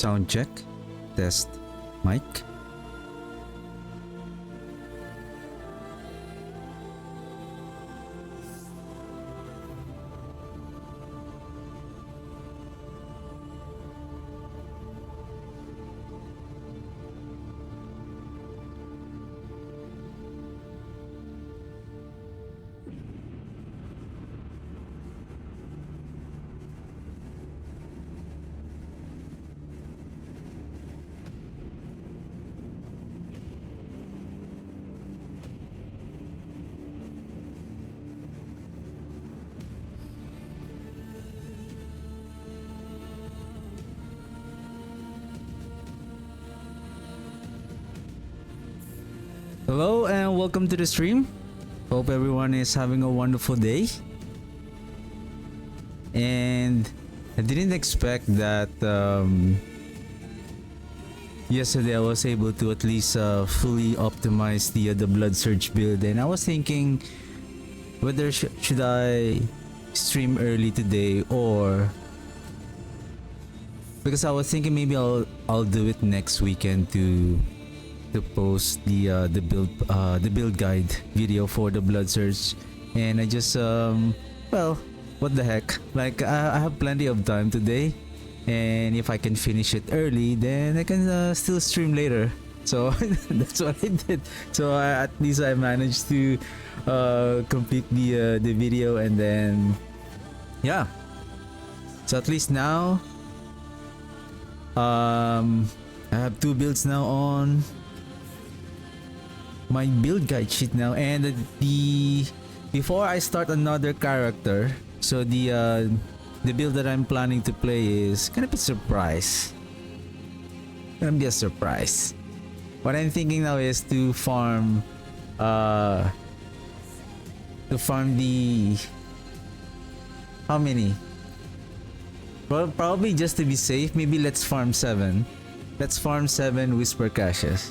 Sound check. Test. Mic. Hello and welcome to the stream. Hope everyone is having a wonderful day. And I didn't expect that yesterday I was able to at least fully optimize the blood surge build, and I was thinking whether should I stream early today, or because I was thinking maybe I'll do it next weekend to post the build guide video for the blood surge. And I just well, what the heck, like I have plenty of time today, and if I can finish it early then I can still stream later. So that's what I did. So at least I managed to complete the video, and then yeah, so at least now I have 2 builds now on my build guide sheet now. And before I start another character, so the build that I'm planning to play is gonna be a surprise. Gonna be a surprise. What I'm thinking now is to farm the how many? Well, probably just to be safe, maybe let's farm 7. Let's farm 7 whisper caches.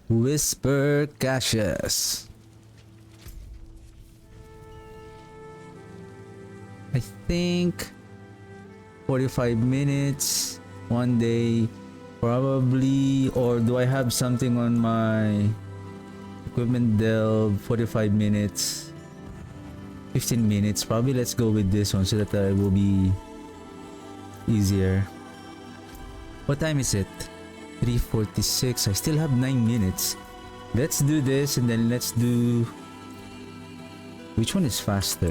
Whisper caches. I think 45 minutes one day probably, or do I have something on my equipment delve? 45 minutes, 15 minutes probably. Let's go with this one so that it will be easier. What time is it? 3:46. I still have 9 minutes. Let's do this, and then let's do, which one is faster?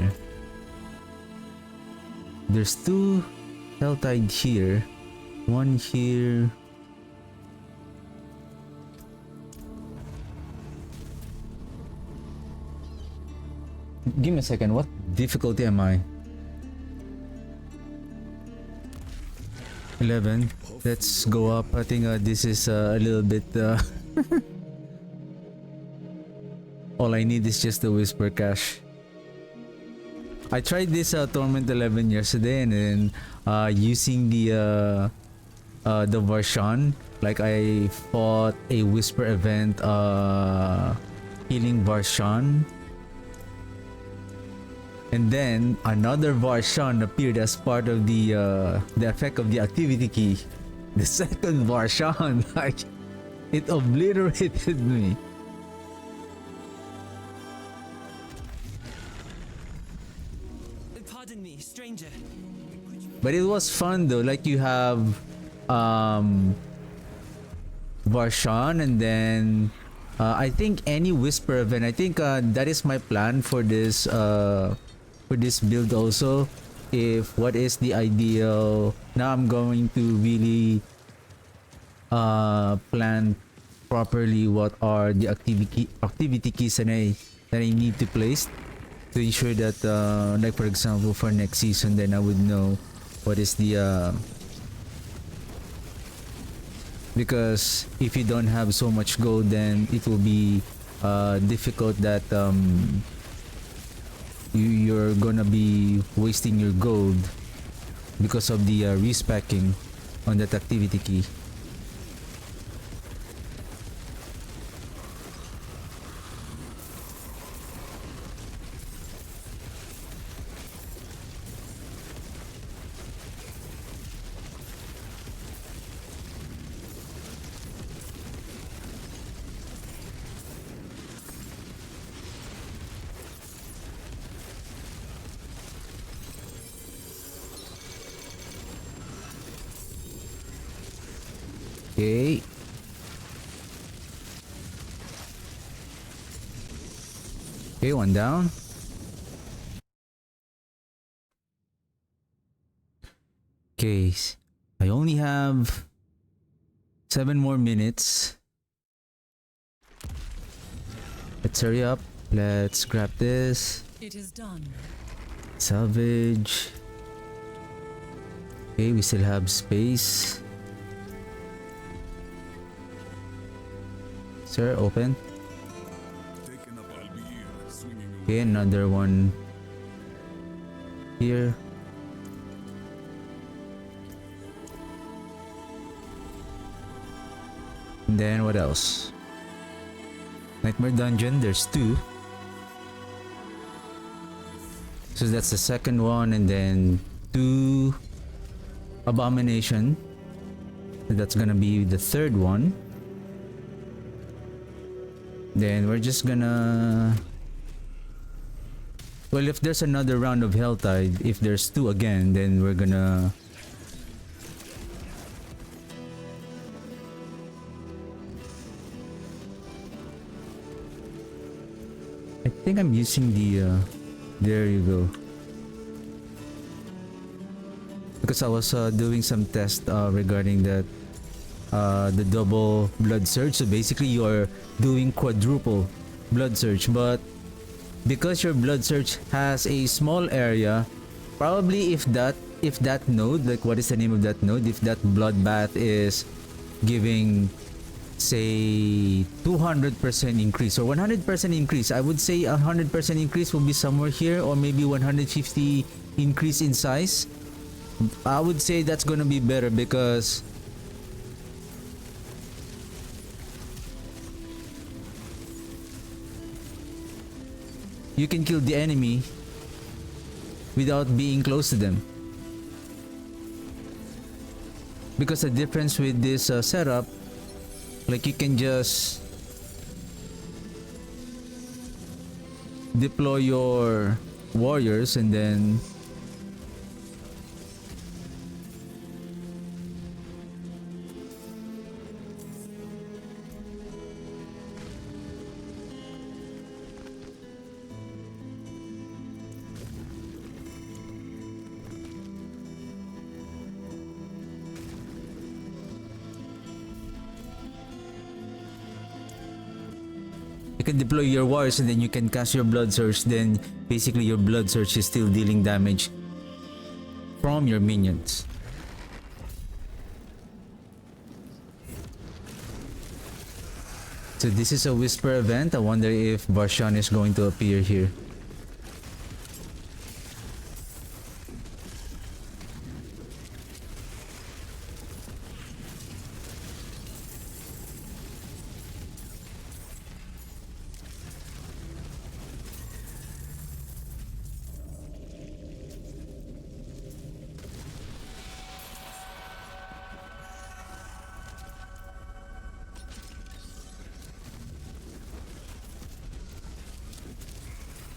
There's 2 Helltide here, 1 here. Give me a second, what difficulty am I? 11. Let's go up. I think this is a little bit all I need is just the whisper cache. I tried this Torment 11 yesterday, and then using the Varshan, like I fought a whisper event healing Varshan, and then another Varshan appeared as part of the effect of the activity key. The second Varshan, like, it obliterated me. Pardon me, stranger. But it was fun though. Like, you have Varshan, and then I think any whisper event. I think that is my plan for this build also. If what is the ideal, now I'm going to really plan properly what are the activity keys that I need to place to ensure that like for example for next season, then I would know what is the because if you don't have so much gold, then it will be difficult that you're gonna be wasting your gold because of the respecking on that activity key. Okay, one down. Okay, I only have 7 more minutes. Let's hurry up. Let's grab this. It is done. Salvage. Okay, we still have space. Sir, open. Okay, another one here. And then what else? Nightmare Dungeon, there's 2. So that's the second one, and then 2 Abomination. So that's gonna be the third one. Then we're just gonna... Well, if there's another round of Helltide, if there's 2 again, then we're gonna... I think I'm using the... There you go. Because I was doing some test regarding that the double blood surge. So basically you are doing quadruple blood surge, but because your blood surge has a small area, probably if that node, like what is the name of that node, if that bloodbath is giving say 200% increase or 100% increase, I would say 100% increase will be somewhere here, or maybe 150 increase in size. I would say that's gonna be better because you can kill the enemy without being close to them. Because the difference with this setup, like you can just deploy your warriors and then can deploy your warriors and then you can cast your blood surge. Then basically your blood surge is still dealing damage from your minions. So this is a whisper event. I wonder if Barshan is going to appear here.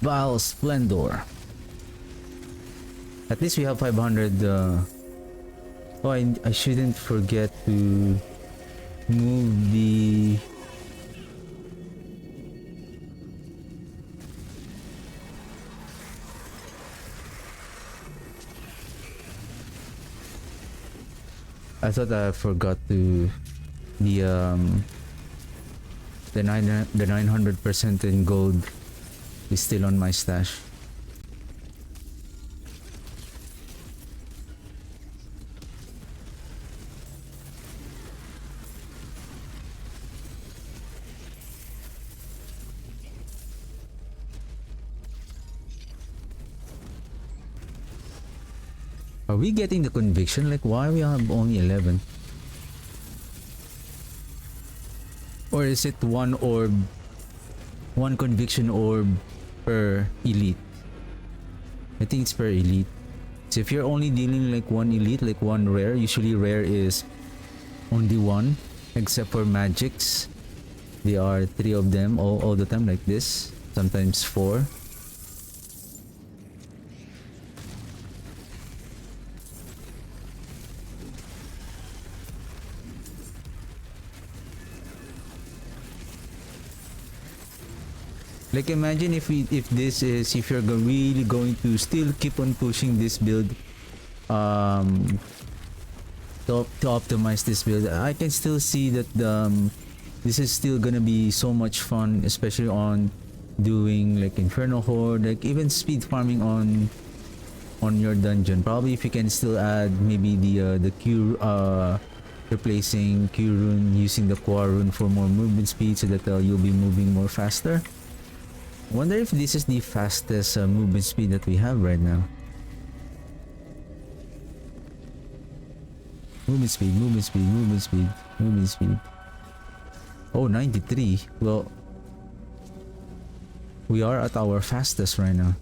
Vile Splendor. At least we have 500. Oh, I shouldn't forget to move the... I thought I forgot to the 900% in gold is still on my stash. Are we getting the conviction? Like, why we have only 11? Or is it one orb, one conviction orb per elite? I think it's per elite. So if you're only dealing like one elite, like one rare, usually rare is only one, except for magics. There are 3 of them all the time, like this, sometimes 4. Like imagine if you're really going to still keep on pushing this build, um to optimize this build, I can still see that this is still gonna be so much fun, especially on doing like Inferno Horde, like even speed farming on your dungeon. Probably if you can still add maybe the Q replacing Q rune using the Qua rune for more movement speed so that you'll be moving more faster. Wonder if this is the fastest movement speed that we have right now. Movement speed, movement speed, movement speed, movement speed. Oh, 93. Well, we are at our fastest right now.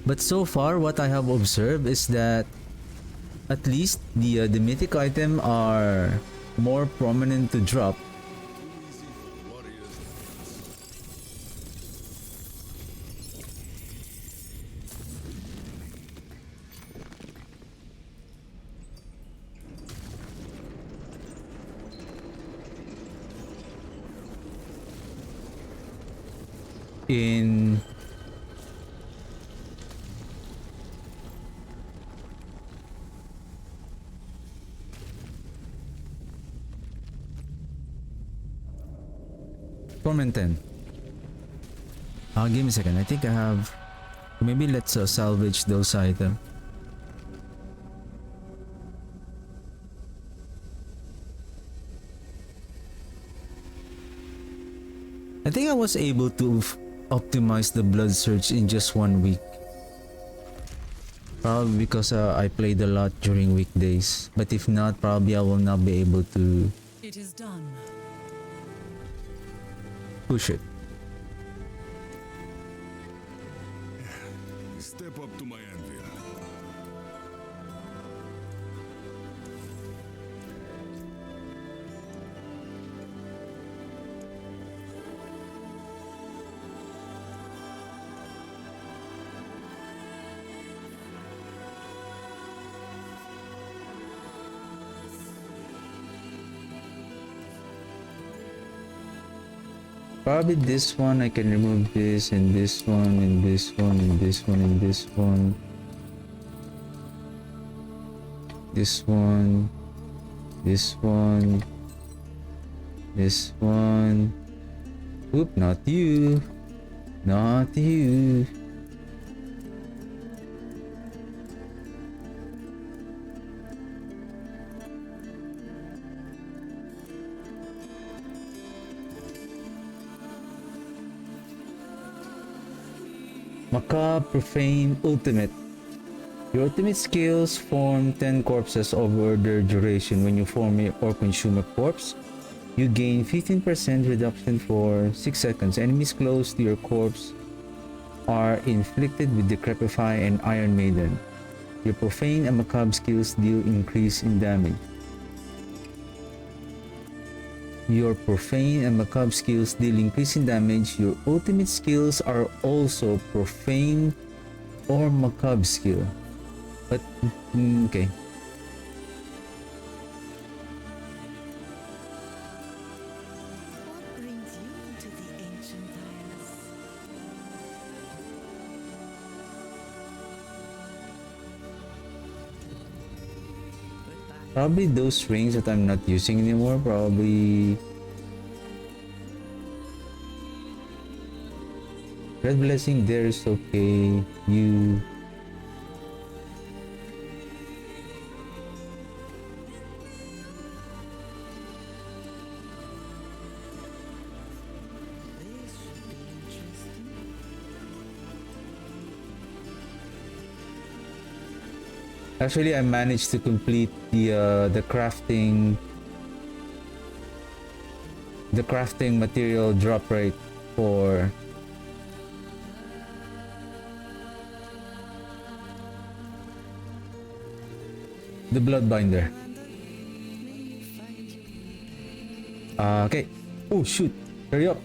But so far, what I have observed is that at least the mythic item are more prominent to drop. In Torment 10. Give me a second. I think I have. Maybe let's salvage those items. I think I was able to optimize the blood surge in just 1 week. Probably because I played a lot during weekdays. But if not, probably I will not be able to. It is done. Push it. Step up to my anvil. Probably this one I can remove this and this one and this one and this one and this one. This one. This one. This one. Oop, not you. Not you. Macabre Profane Ultimate. Your ultimate skills form 10 corpses over their duration. When you form or consume a corpse, you gain 15% reduction for 6 seconds. Enemies close to your corpse are inflicted with Decrepify and Iron Maiden. Your Profane and Macabre skills deal increase in damage. Your Profane and Macabre skills deal increase in damage. Your ultimate skills are also Profane or Macabre skill. But, okay. What brings you to the ancient isles? Probably those rings that I'm not using anymore. Probably Red Blessing there is okay. You This should be interesting. actually I managed to complete the crafting material drop rate for the Bloodbinder. Okay. Oh shoot. Hurry up.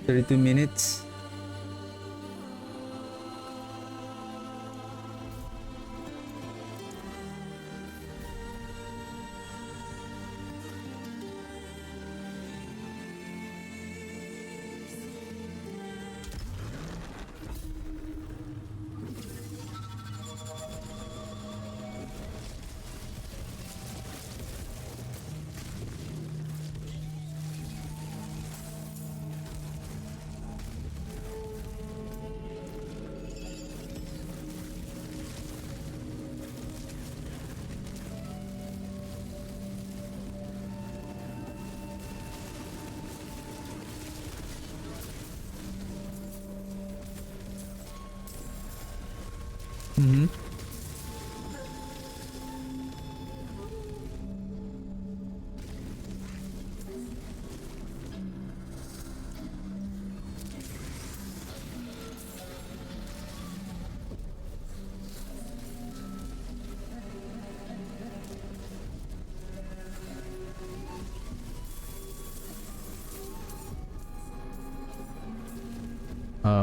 32 minutes. Mm-hmm.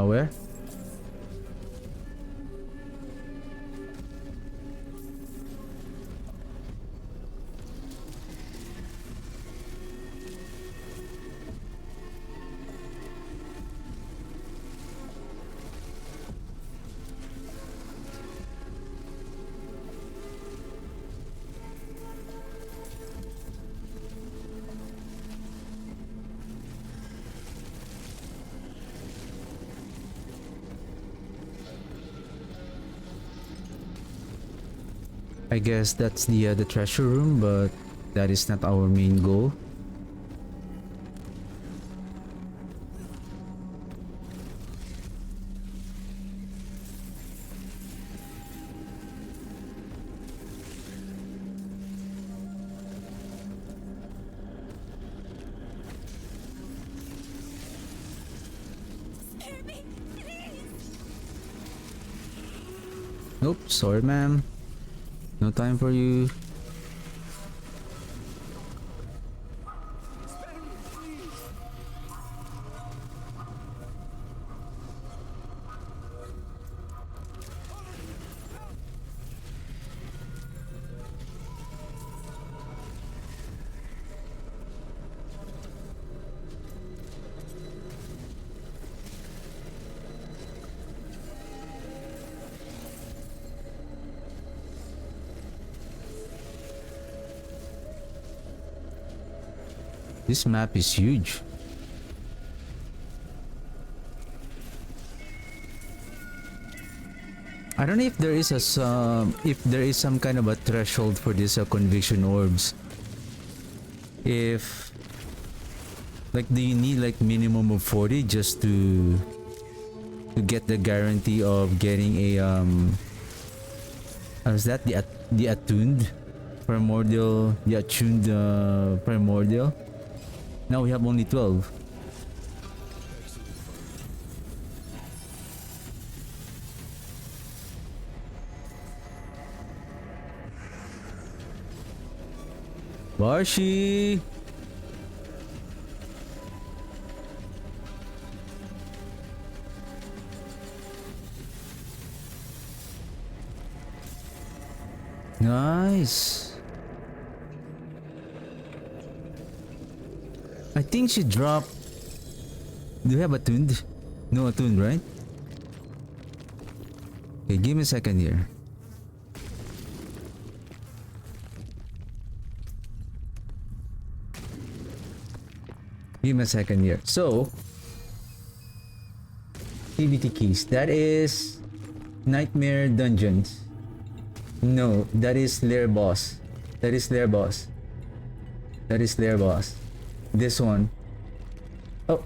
Where? I guess that's the treasure room, but that is not our main goal. Spare me, please. Nope, sorry ma'am. No time for you. This map is huge. I don't know if there is some kind of a threshold for these conviction orbs. If like, do you need like minimum of 40 just to get the guarantee of getting a is that the attuned primordial, the attuned primordial? Now we have only 12. Barshi! Nice. I think she dropped. Do you have attuned? No attuned, right? Okay, give me a second here. Give me a second here. So, TBT keys. That is Nightmare Dungeons. No, that is Lair Boss. That is Lair Boss. That is Lair Boss. This one. Oh.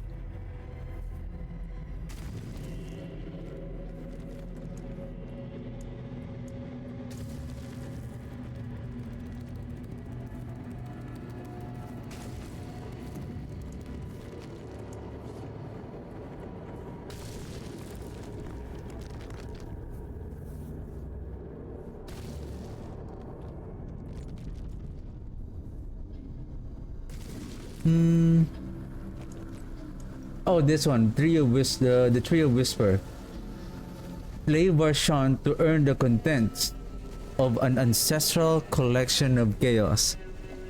Oh, this one, the Tree of Whisper. Play version to earn the contents of an ancestral collection of chaos.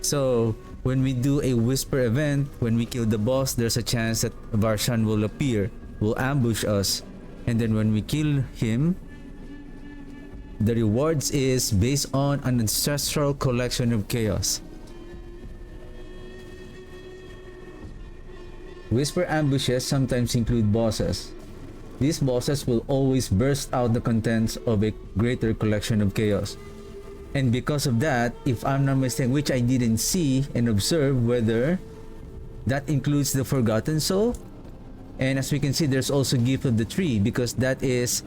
So when we do a Whisper event, when we kill the boss, there's a chance that Varshan will appear, will ambush us, and then when we kill him, the rewards is based on an ancestral collection of chaos. Whisper ambushes sometimes include bosses. These bosses will always burst out the contents of a greater collection of chaos. And because of that, if I'm not mistaken, which I didn't see and observe whether that includes the Forgotten Soul. And as we can see, there's also Gift of the Tree, because that is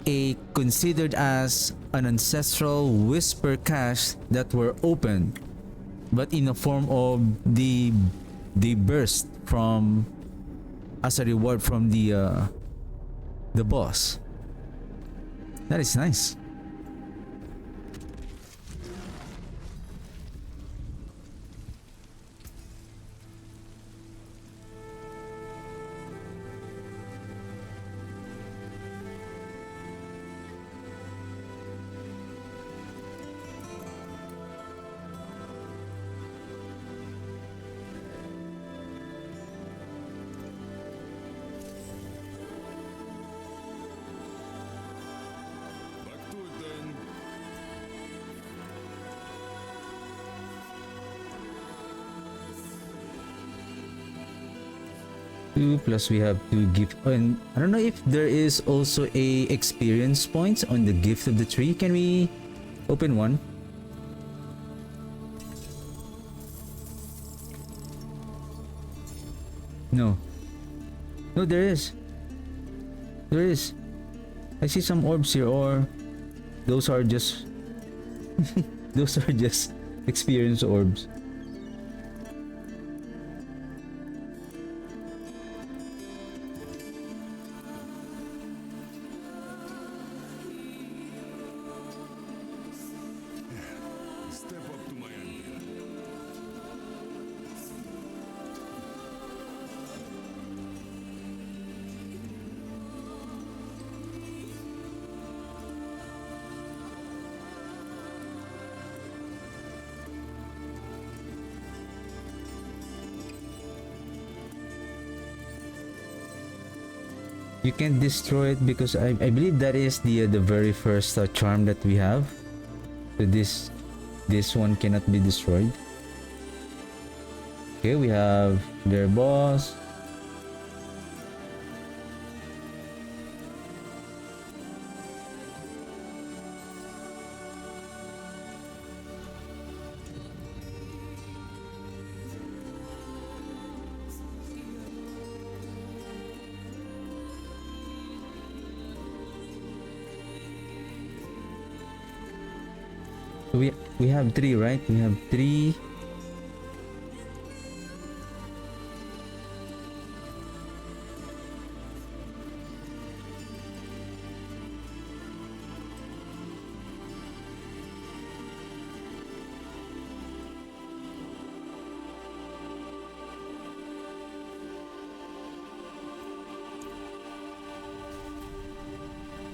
a considered as an ancestral whisper cache that were open, but in the form of the burst from as a reward from the boss. That is nice. Back to it then. Two plus we have two gift, and I don't know if there is also a experience points on the gift of the tree. Can we open one? No. No, there is. There is. I see some orbs here, or those are just those are just experience orbs. Step up to my end here. You can't destroy it because I believe that is the very first charm that we have. So this one cannot be destroyed. Okay, we have their boss. So we have three, right? We have three.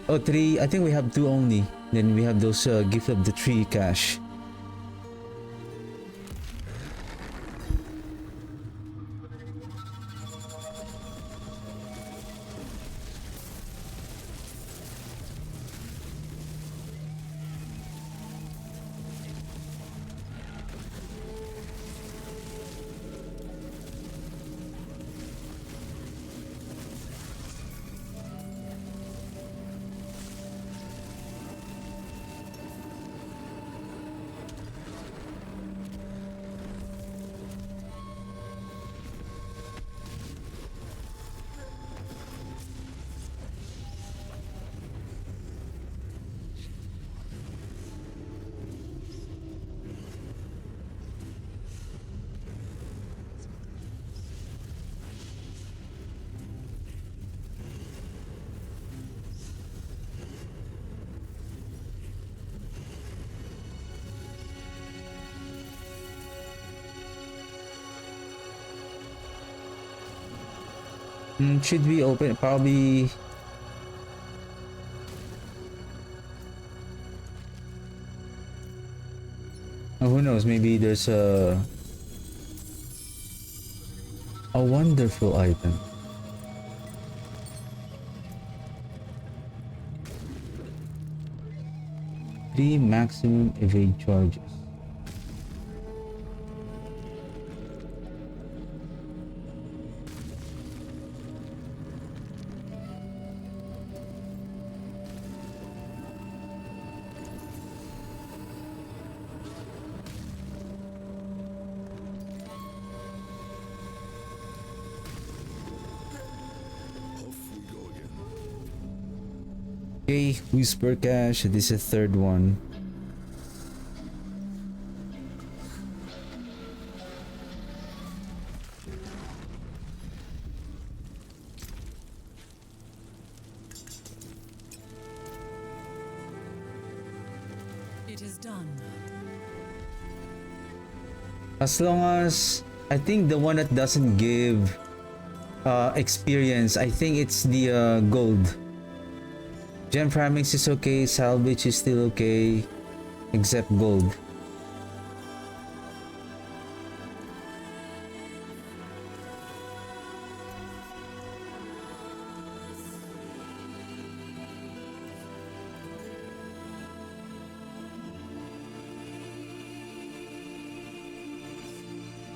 Oh, three. I think we have two only. Then we have those gift of the tree cache. Should we open? Probably. Oh, who knows? Maybe there's a wonderful item. Three maximum evade charges. Okay, Whisper Cache. This is the third one. It is done. As long as I think the one that doesn't give experience, I think it's the gold. Gem farming is okay, salvage is still okay, except gold.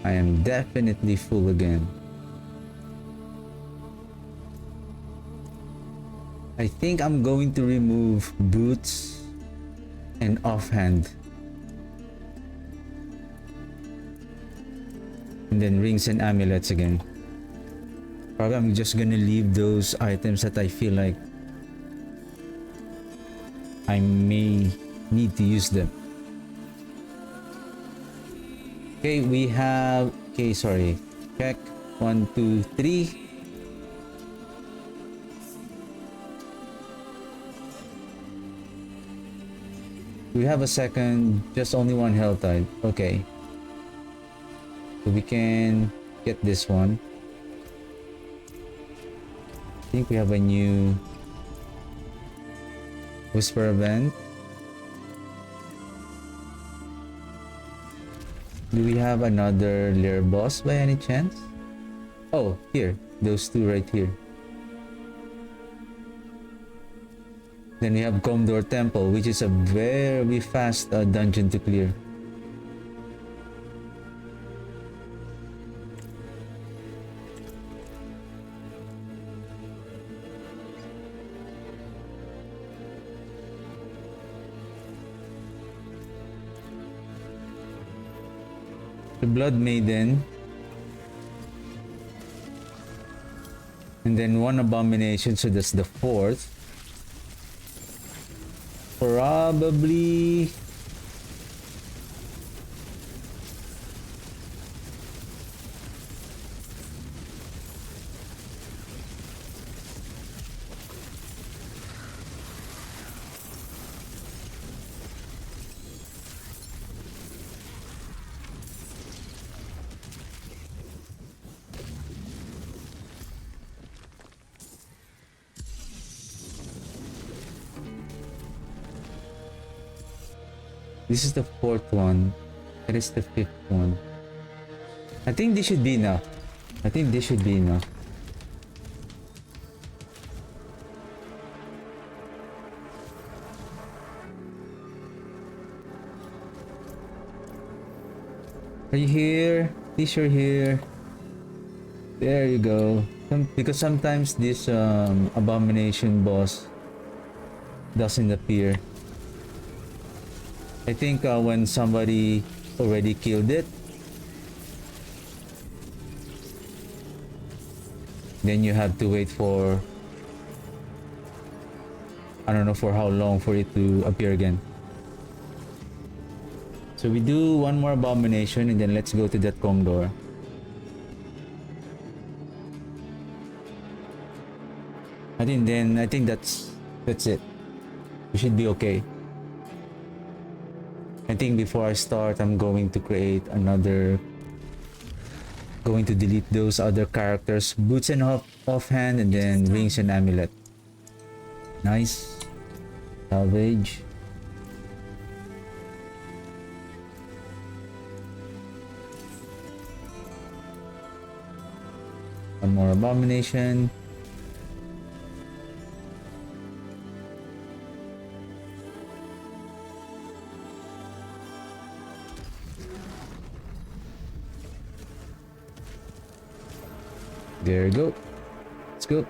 I am definitely full again. I think I'm going to remove boots and offhand. And then rings and amulets again. Probably I'm just gonna leave those items that I feel like I may need to use them. Okay, we have... Okay, sorry. Check. 1, 2, 3. We have a second. Just only one health type. Okay. So we can get this one. I think we have a new Whisper event. Do we have another lair boss by any chance? Oh, here. Those two right here. Then we have Comdor Temple, which is a very fast dungeon to clear. The Blood Maiden. And then one abomination, so that's the fourth. Probably... This is the fourth one. That is the fifth one. I think this should be enough. I think this should be enough. Are you here? Please, you're here. There you go. Because sometimes this abomination boss doesn't appear. I think when somebody already killed it, then you have to wait for, I don't know for how long for it to appear again. So we do one more abomination and then let's go to that Comdor. I think that's it. We should be okay. I think before I start, I'm going to create another... Going to delete those other characters. Boots and offhand and then rings and amulet. Nice. Salvage. One more abomination. There you go. Let's go.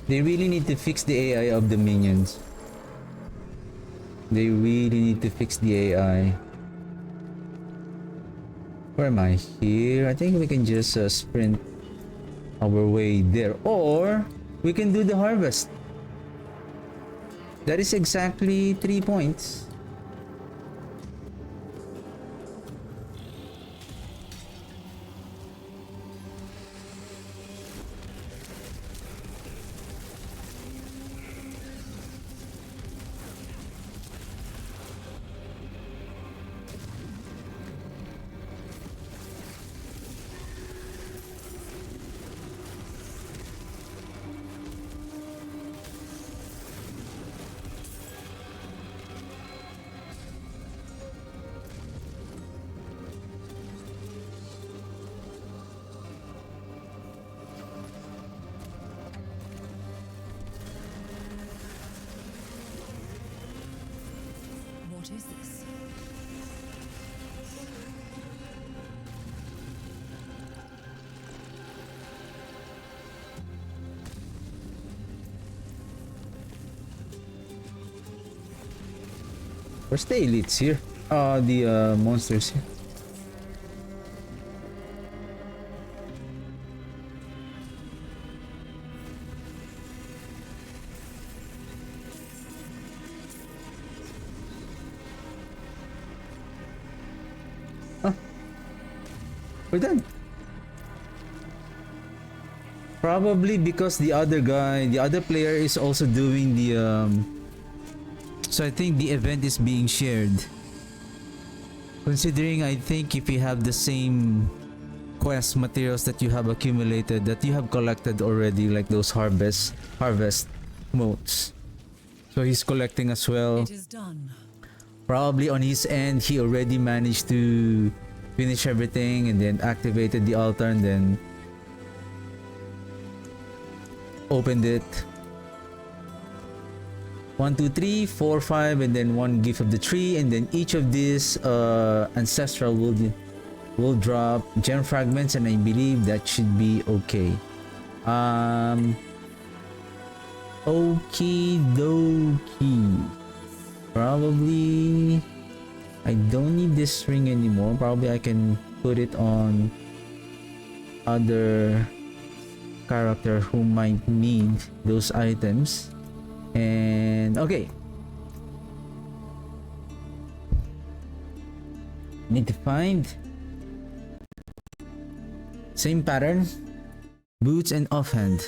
They really need to fix the AI of the minions. They really need to fix the AI. Where am I? Here. I think we can just sprint our way there. Or we can do the harvest. That is exactly 3 points. What is this? Where's the elites here? The monsters here. Huh. We're done. Probably because the other guy, the other player is also doing the so I think the event is being shared. Considering I think if you have the same quest materials that you have accumulated, that you have collected already, like those harvest motes. So he's collecting as well. It is done. Probably on his end he already managed to finish everything and then activated the altar and then opened it. 1, 2, 3, 4, 5, and then one gift of the tree, and then each of these ancestral will drop gem fragments, and I believe that should be okay. Okie dokie. Probably I don't need this ring anymore. Probably I can put it on other character who might need those items. And okay, need to find same pattern, boots and offhand.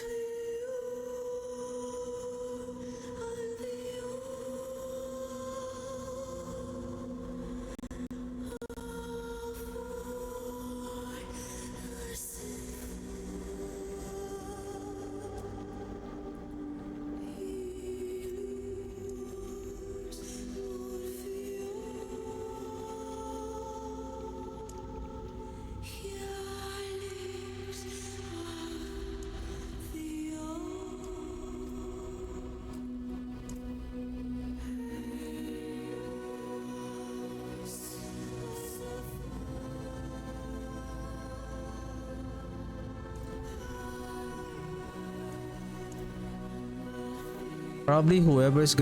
Probably whoever's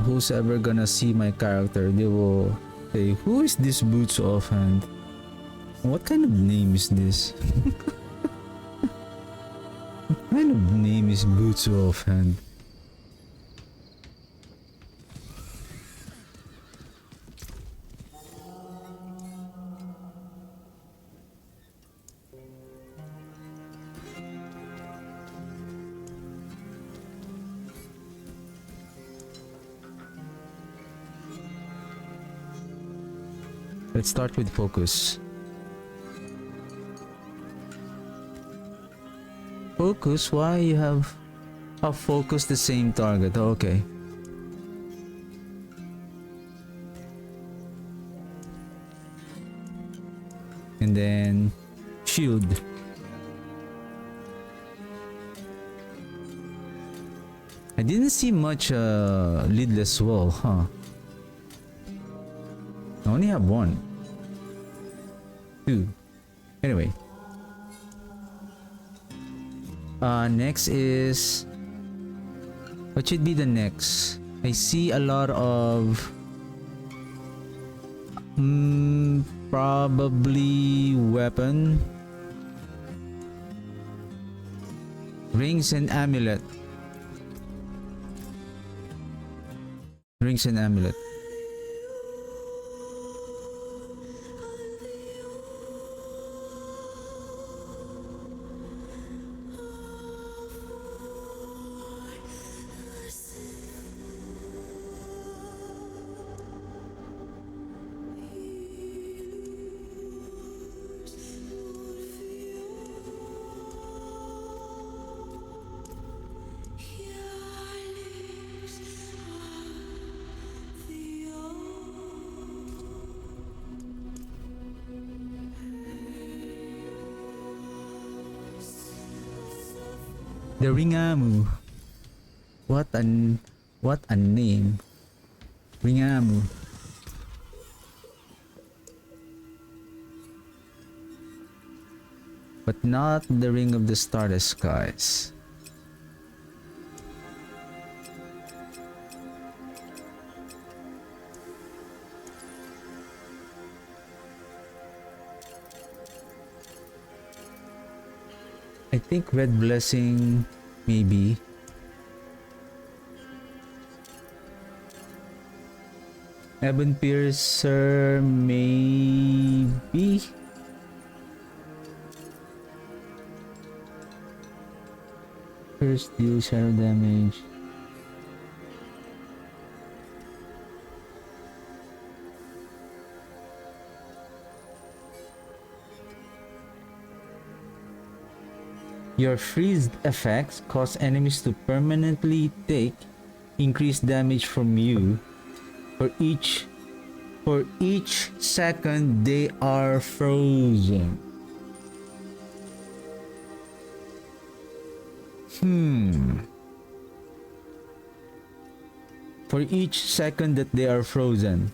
who's ever gonna see my character, they will say, "Who is this boots offhand? What kind of name is this? What kind of name is boots offhand?" Let's start with focus. Focus? Why you have focus the same target? Oh, okay. And then shield. I didn't see much lidless wall, huh? I only have 1. 2. Anyway. Next is... what should be the next? I see a lot of... Probably weapon. Rings and amulet. Rings and amulet. The Ringamu. What a name. Ringamu. But not the ring of the starless skies. I think red blessing, maybe. Ebon piercer, maybe. First deal shadow damage. Your freeze effects cause enemies to permanently take increased damage from you for each second they are frozen. For each second that they are frozen.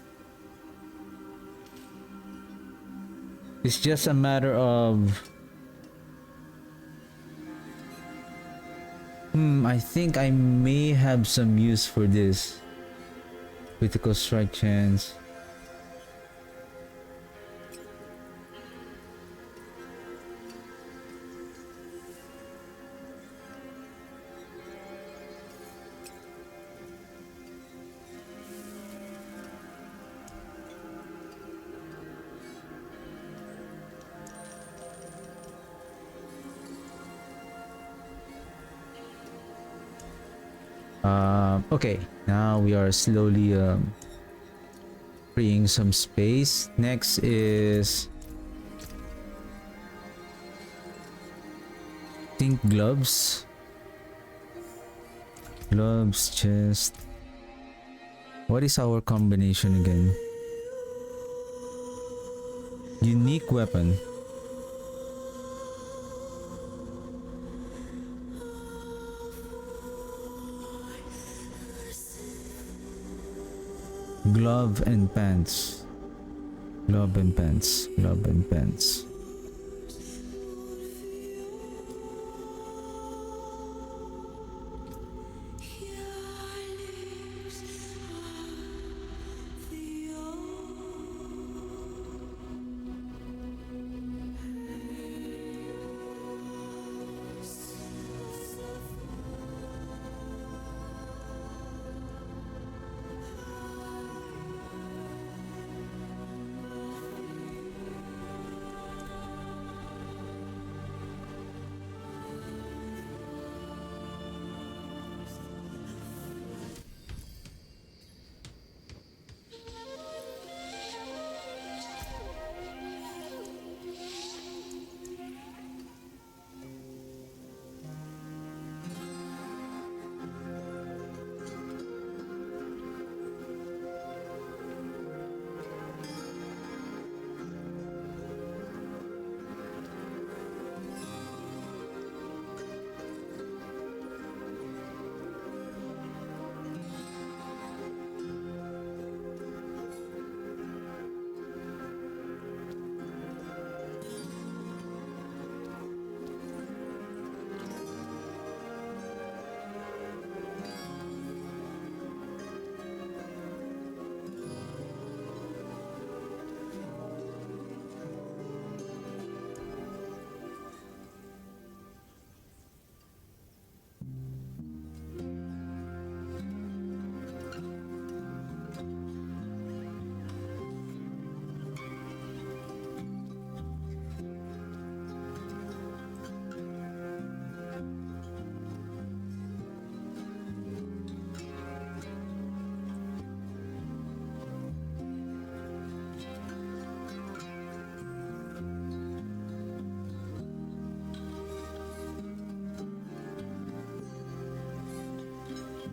It's just a matter of I think I may have some use for this. Critical strike chance. Okay, now we are slowly freeing some space. Next is think gloves. Gloves, chest. What is our combination again? Unique weapon. Glove and pants. Glove and pants. Glove and pants.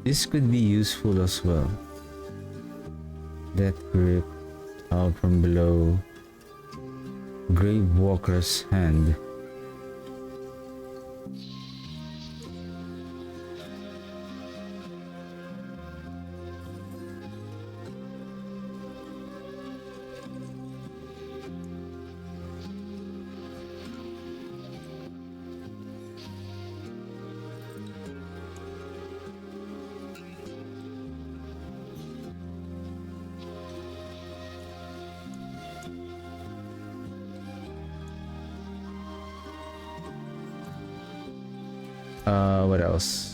This could be useful as well. Death grip out from below. Grave Walker's hand. What else?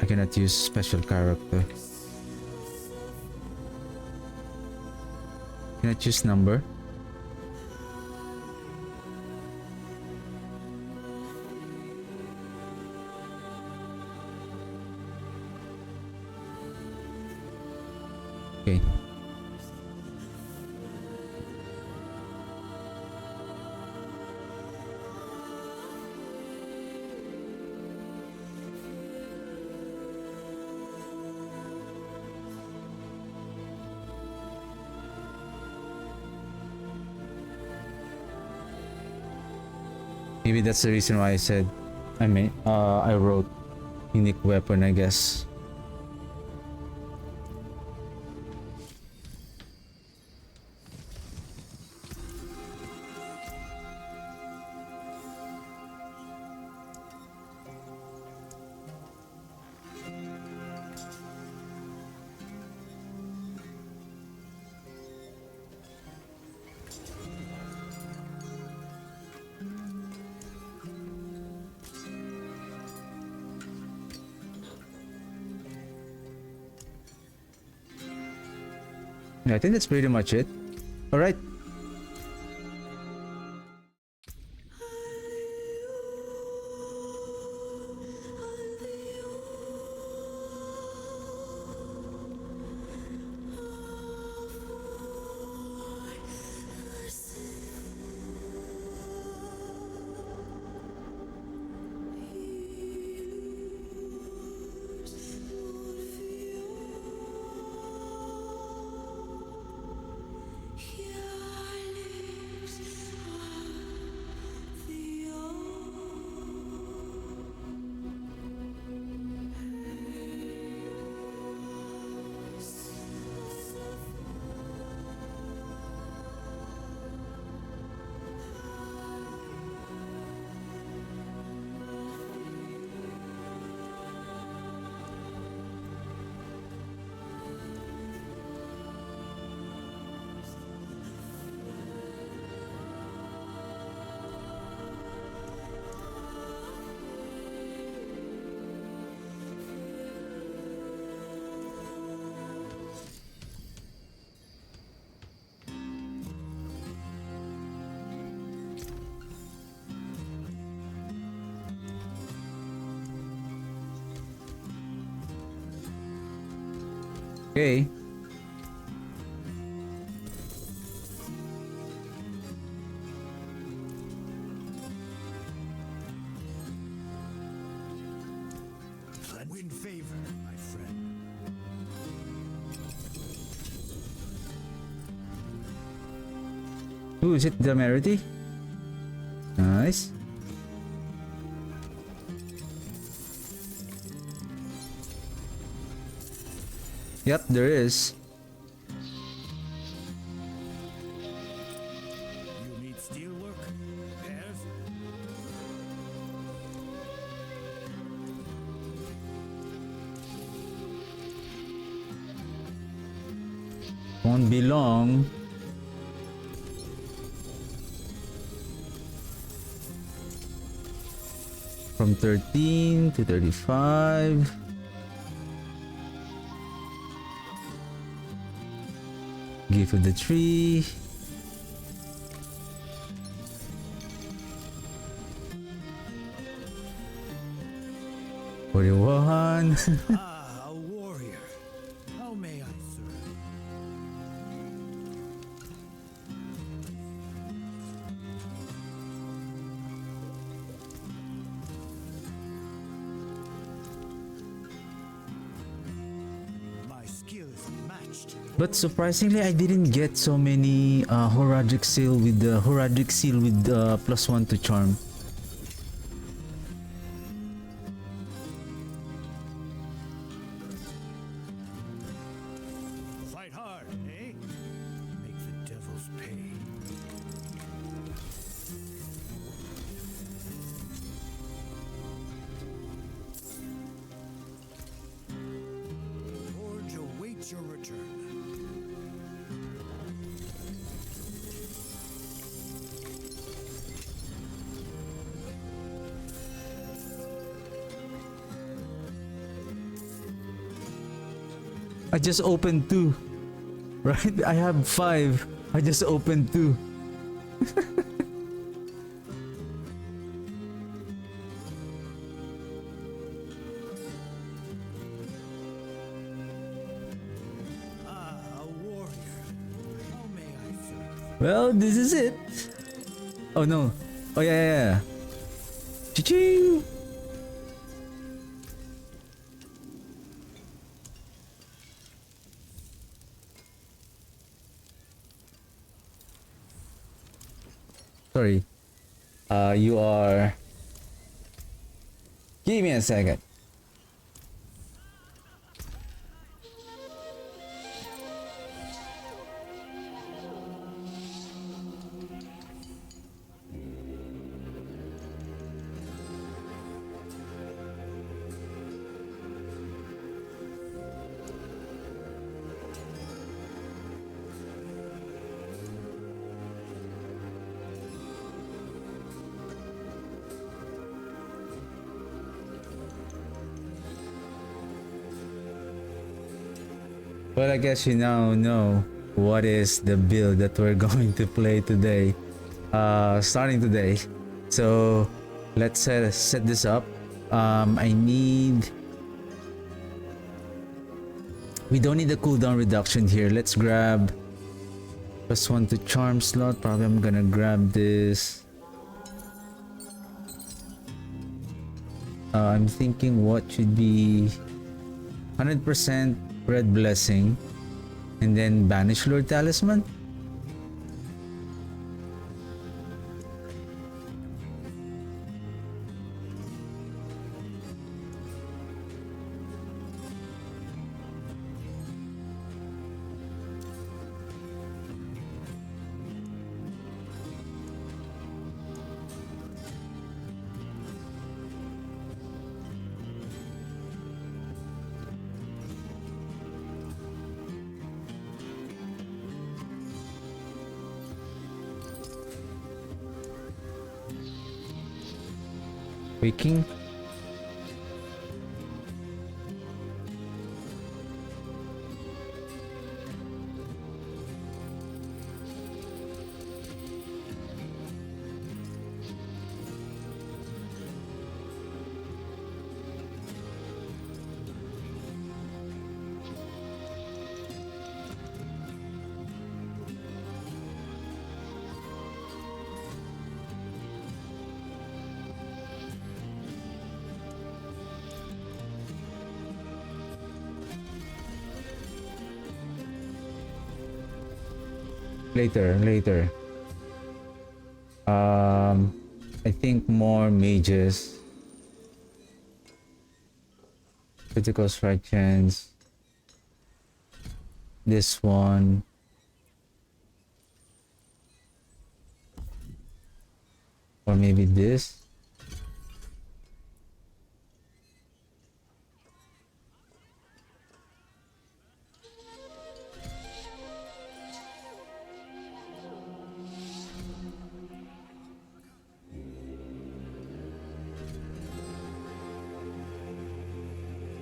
I cannot use special character. Can I choose number? Okay. Maybe that's the reason why I wrote unique weapon, I guess. I think that's pretty much it. All right. Okay. Win favor, my friend. Ooh, is it Damerity? Nice. Yep, there is. You need steel work? Yes? Won't be long. from 13 to 35. Gift of the tree. One. Ah, a warrior. How may I serve? My skill is matched. But surprisingly, I didn't get so many Horadic Seal with the Horadic Seal with +1 to charm. Fight hard, eh? Make the devils pay. Forge awaits your return. I just opened 2. Right? I have 5. I just opened 2. Ah, a warrior. How may I serve? Well, this is it. Oh no. Oh yeah, yeah, yeah. Ching. Sorry. You are. Give me a second. Well, I guess you now know what is the build that we're going to play today. Starting today. So let's set this up. I need... We don't need a cooldown reduction here. Let's grab +1 to charm slot. Probably I'm gonna grab this. I'm thinking what should be 100% Red Blessing and then Banish Lord Talisman. Waking. Later. I think more mages. Critical strike chance. This one. Or maybe this.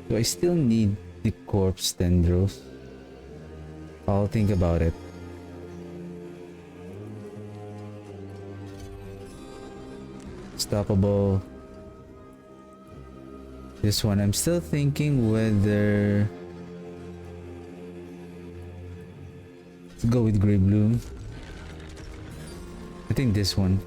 Do I still need the corpse tendrils? I'll think about it. Stoppable. This one, I'm still thinking whether... Let's go with Grey Bloom. I think this one.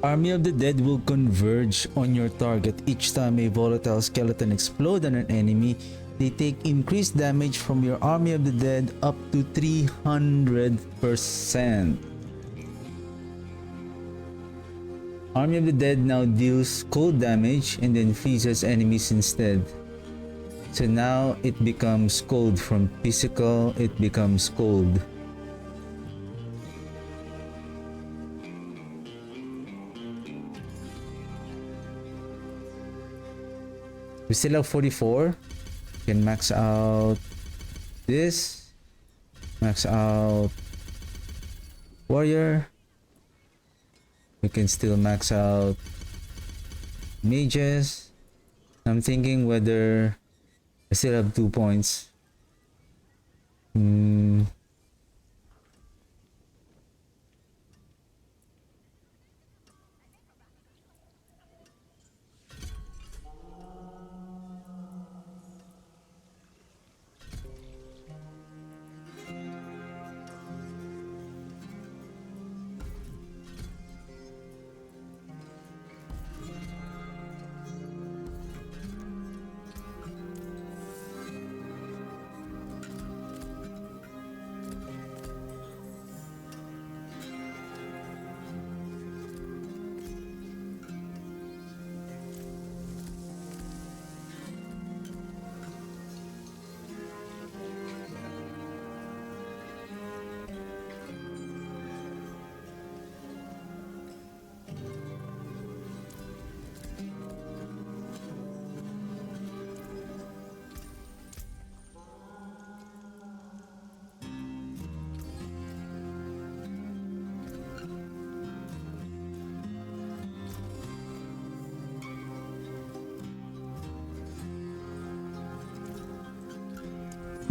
Army of the Dead will converge on your target each time a volatile skeleton explodes on an enemy. They take increased damage from your Army of the Dead up to 300%. Army of the Dead now deals cold damage and then freezes enemies instead. So now it becomes cold. From physical, it becomes cold. We still have 44. Can max out this. Max out warrior. We can still max out mages. I'm thinking whether I still have 2 points.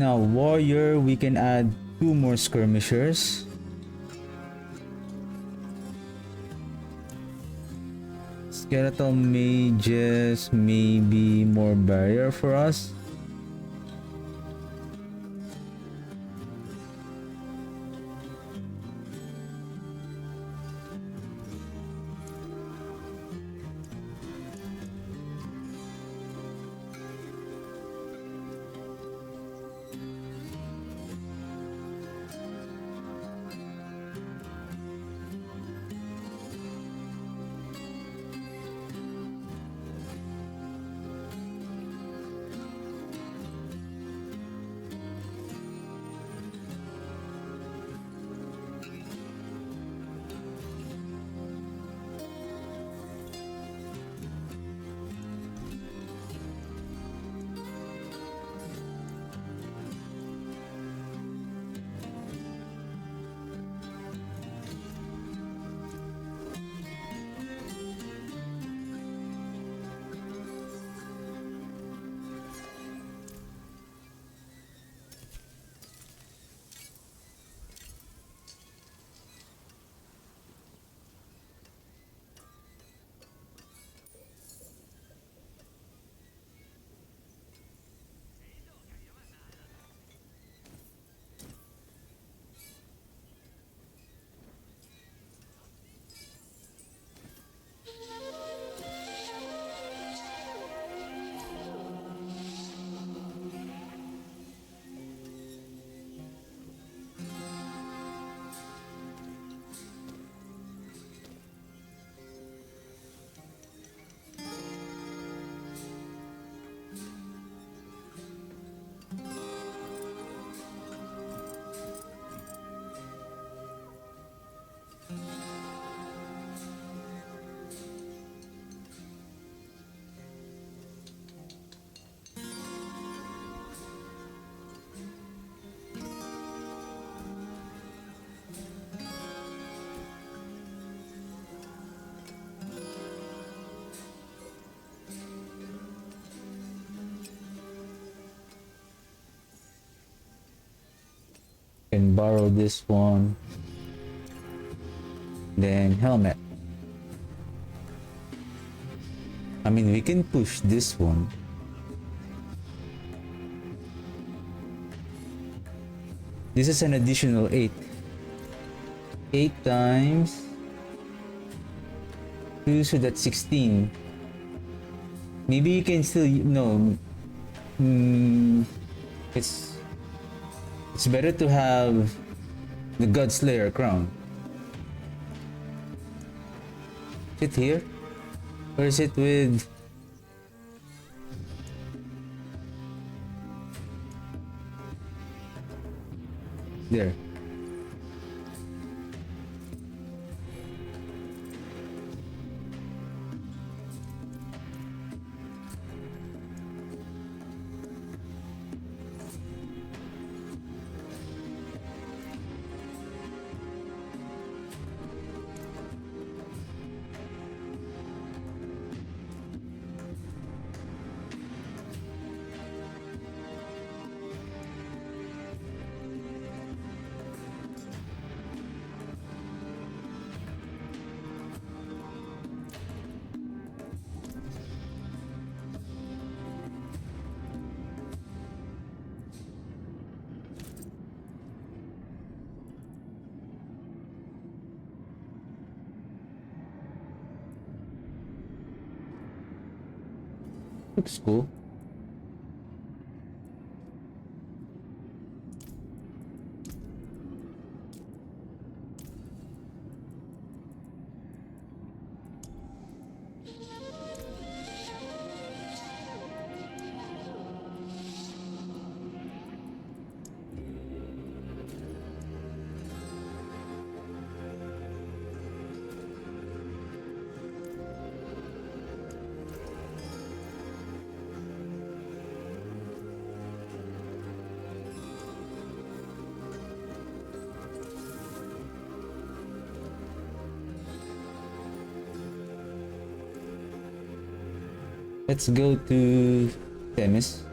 Now warrior, we can add 2 more skirmishers. Skeletal mages may be more barrier for us. Can borrow this one. Then helmet. I mean, we can push this one. This is an additional 8. 8 times 2, so that's 16. Maybe you can still, no. It's better to have the Godslayer crown. Is it here? Or is it with... There. Looks cool. Let's go to Themis.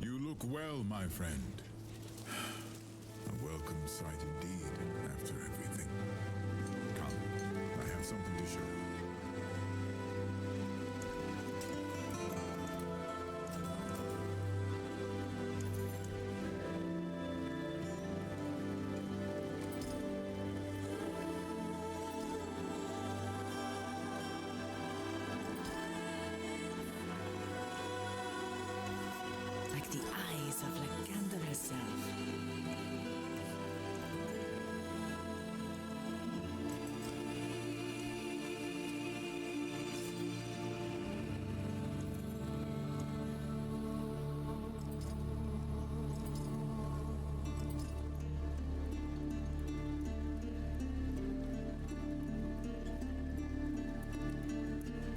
You look well, my friend. A welcome sight indeed, after everything. Come, I have something to show you. Like the eyes of Lycander herself.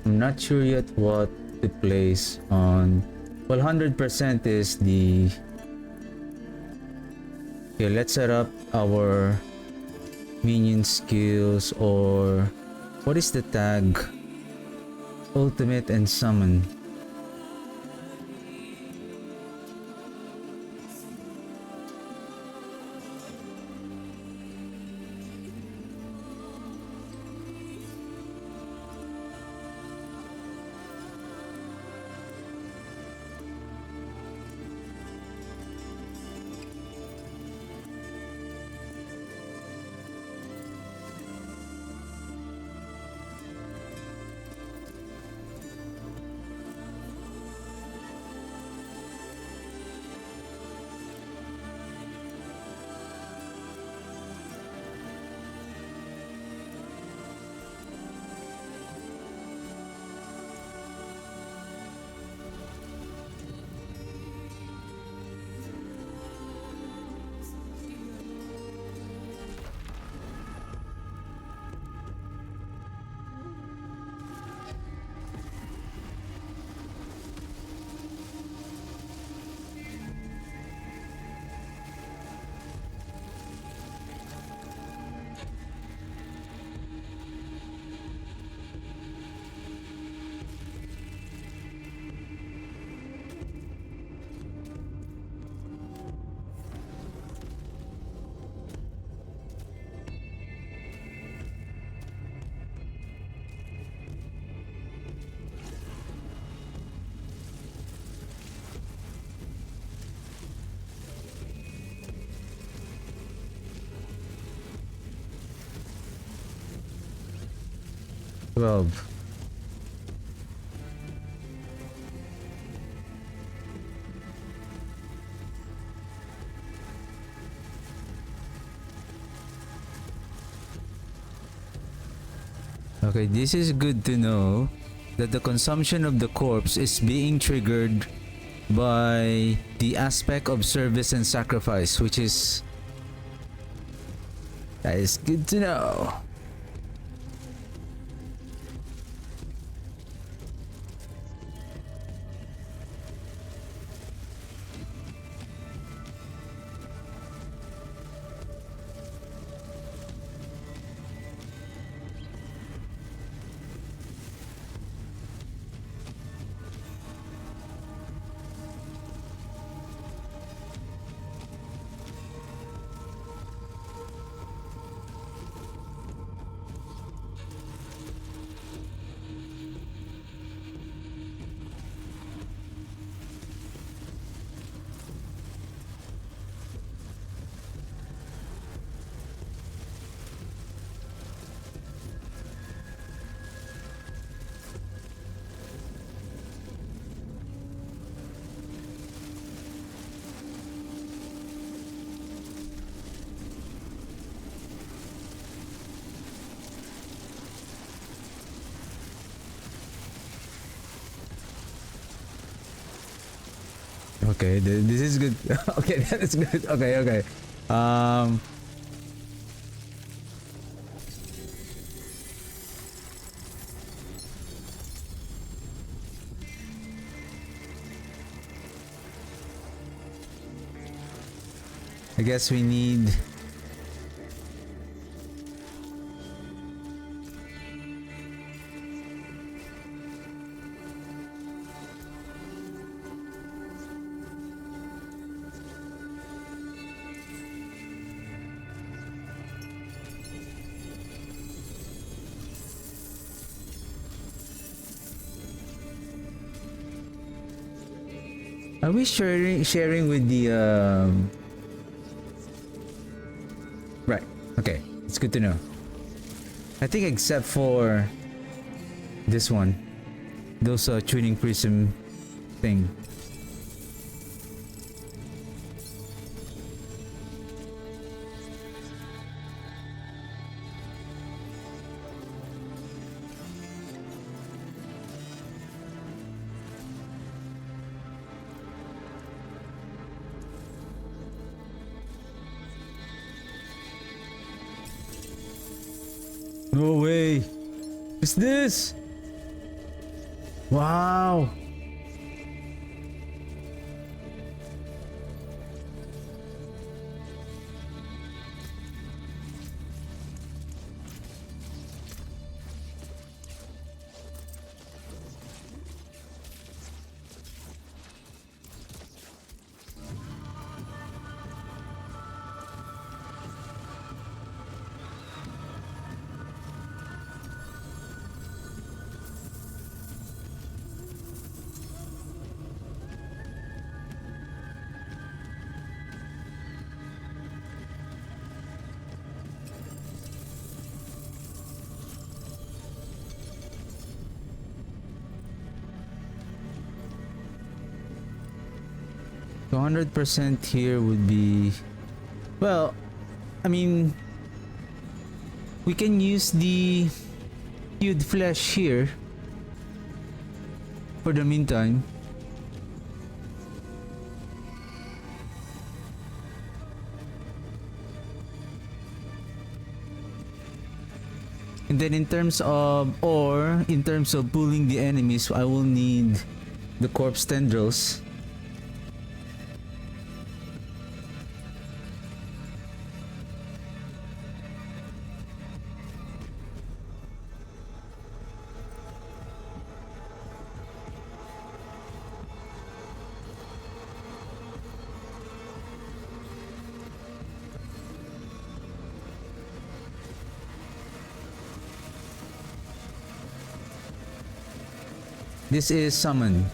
I'm not sure yet what to place on. Well, 100% is the... Okay, let's set up our minion skills, or... What is the tag? Ultimate and summon. 12. Okay, this is good to know that the consumption of the corpse is being triggered by the aspect of service and sacrifice, which is, that is good to know. Okay, this is good. Okay, that is good. Okay, okay. Um, I guess we need. Are we sharing with the Right. Okay. It's good to know. I think except for this one. Those tuning prism thing. No way. What's this? Wow. So 100% here would be, well, I mean, we can use the hued flesh here for the meantime. And then in terms of pulling the enemies, I will need the corpse tendrils. This is summon.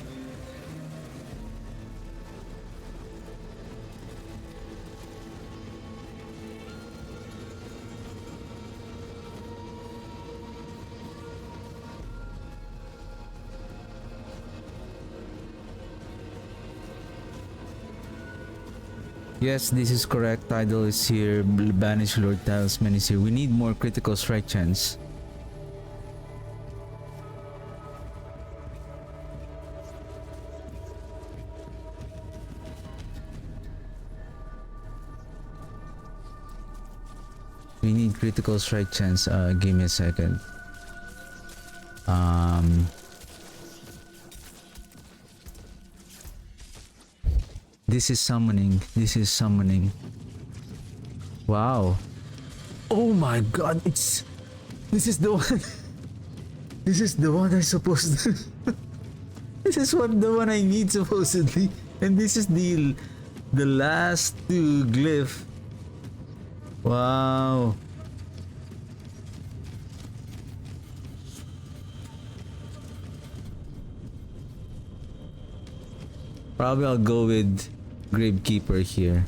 Yes, this is correct. Tidal is here. Banish Lord Talisman is here. We need more critical strike chance. We need critical strike chance. Give me a second. This is summoning. This is summoning. Wow. Oh my god, it's... This is the one... This is the one I'm supposed to... This is the one I need supposedly. And this is the last two glyph. Wow. Probably I'll go with Gravekeeper here.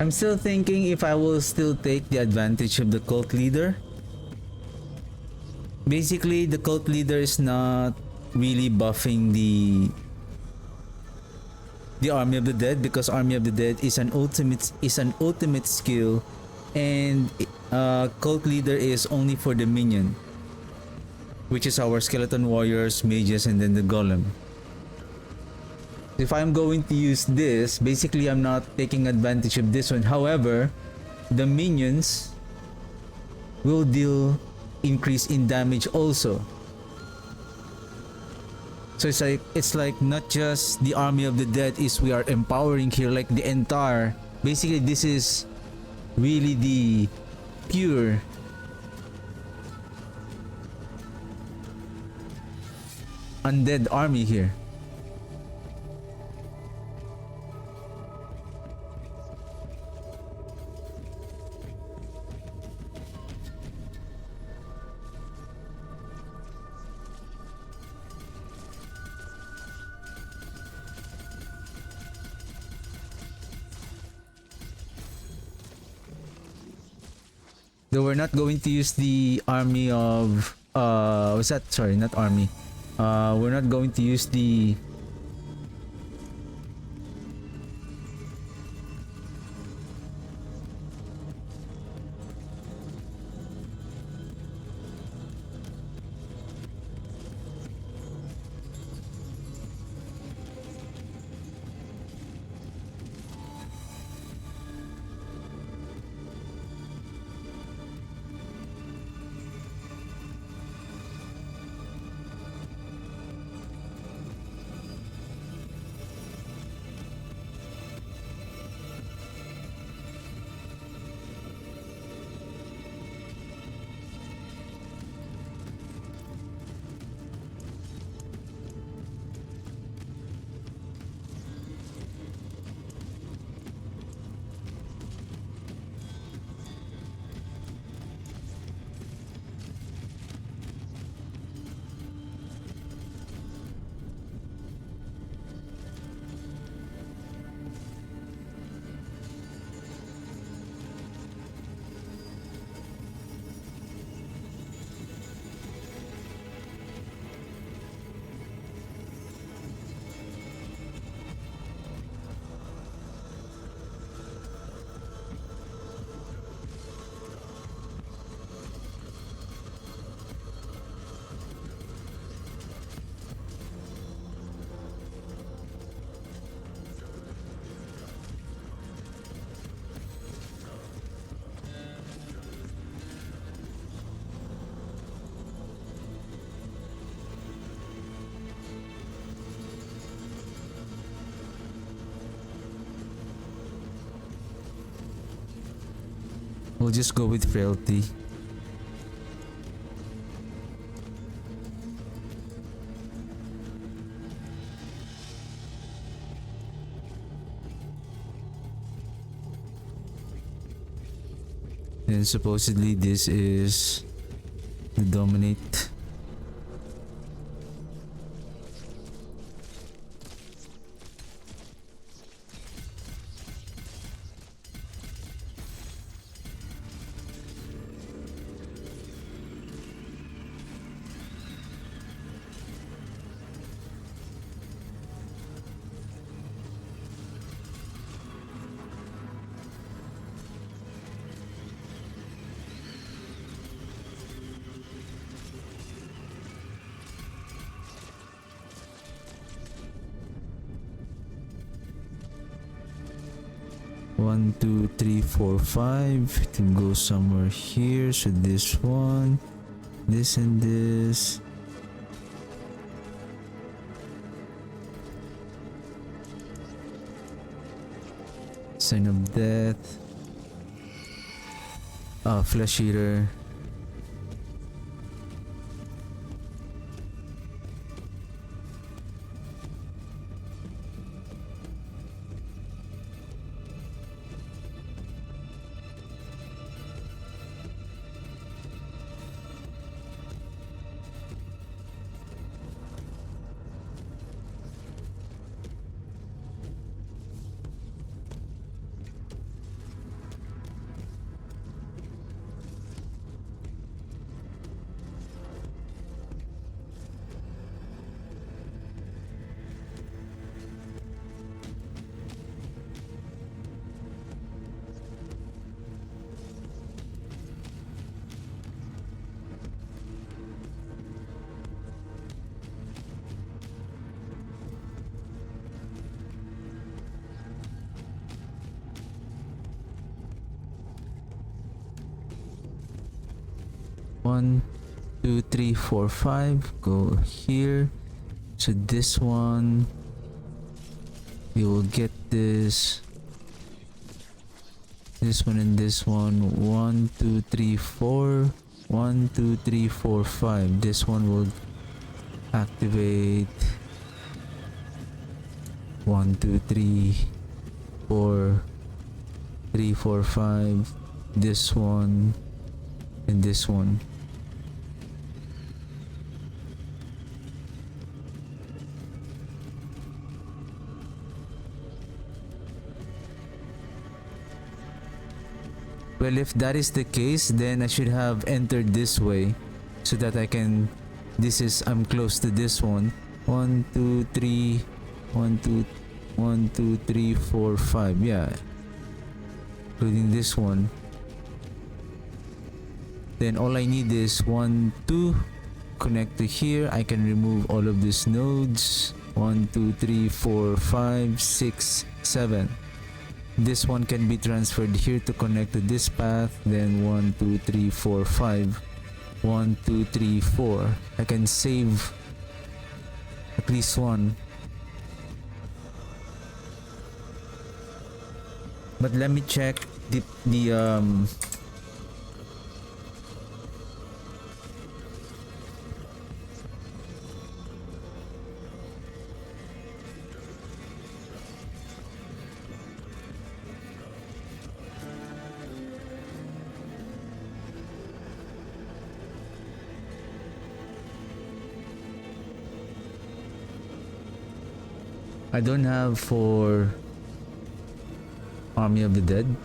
I'm still thinking if I will still take the advantage of the cult leader. Basically, the cult leader is not really buffing the Army of the Dead, because Army of the Dead is an ultimate skill, and cult leader is only for the minion, which is our skeleton warriors, mages, and then the golem. If I'm going to use this, basically I'm not taking advantage of this one. However, the minions will deal increase in damage also. So it's like not just the Army of the Dead is we are empowering here, like the entire, basically this is really the pure undead army here. Though we're not going to use the army of what's that? Sorry, not army. We're not going to use the we'll just go with frailty. And supposedly this is the dominate. One, two, three, four, five. It can go somewhere here. So this one, this and this. Sign of death. Flesh eater. One, two, three, four, five. Go here. So this one, you will get this. This one and this one. 1, 2, 3, 4. 1, 2, 3, 4, 5. This one will activate. 1, 2, 3, 4, 3, 4, 5. This one and this one. Well, if that is the case, then I should have entered this way so that I can. I'm close to this one. 1, 2, 3, 1, 2, 1, 2, 3, 4, 5. Yeah, including this one. Then all I need is 1, 2. Connect to here. I can remove all of these nodes. 1, 2, 3, 4, 5, 6, 7. This one can be transferred here to connect to this path. Then 1, 2, 3, 4, 5. 1, 2, 3, 4. I can save at least one. But let me check the I don't have for Army of the Dead.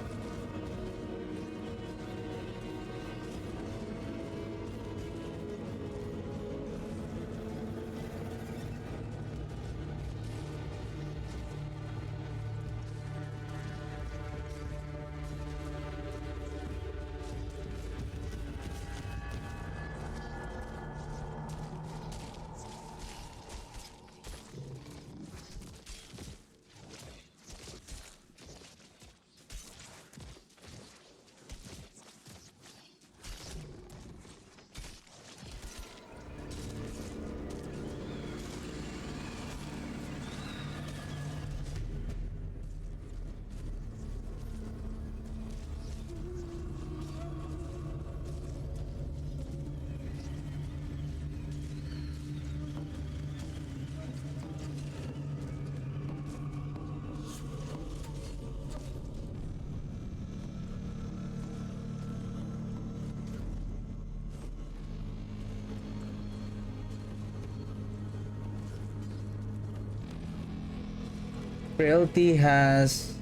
Frailty has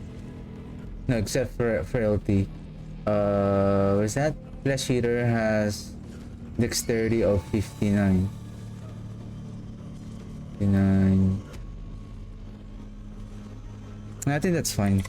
no, except for frailty. What's that? Flesh Eater has dexterity of 59. 59. I think that's fine.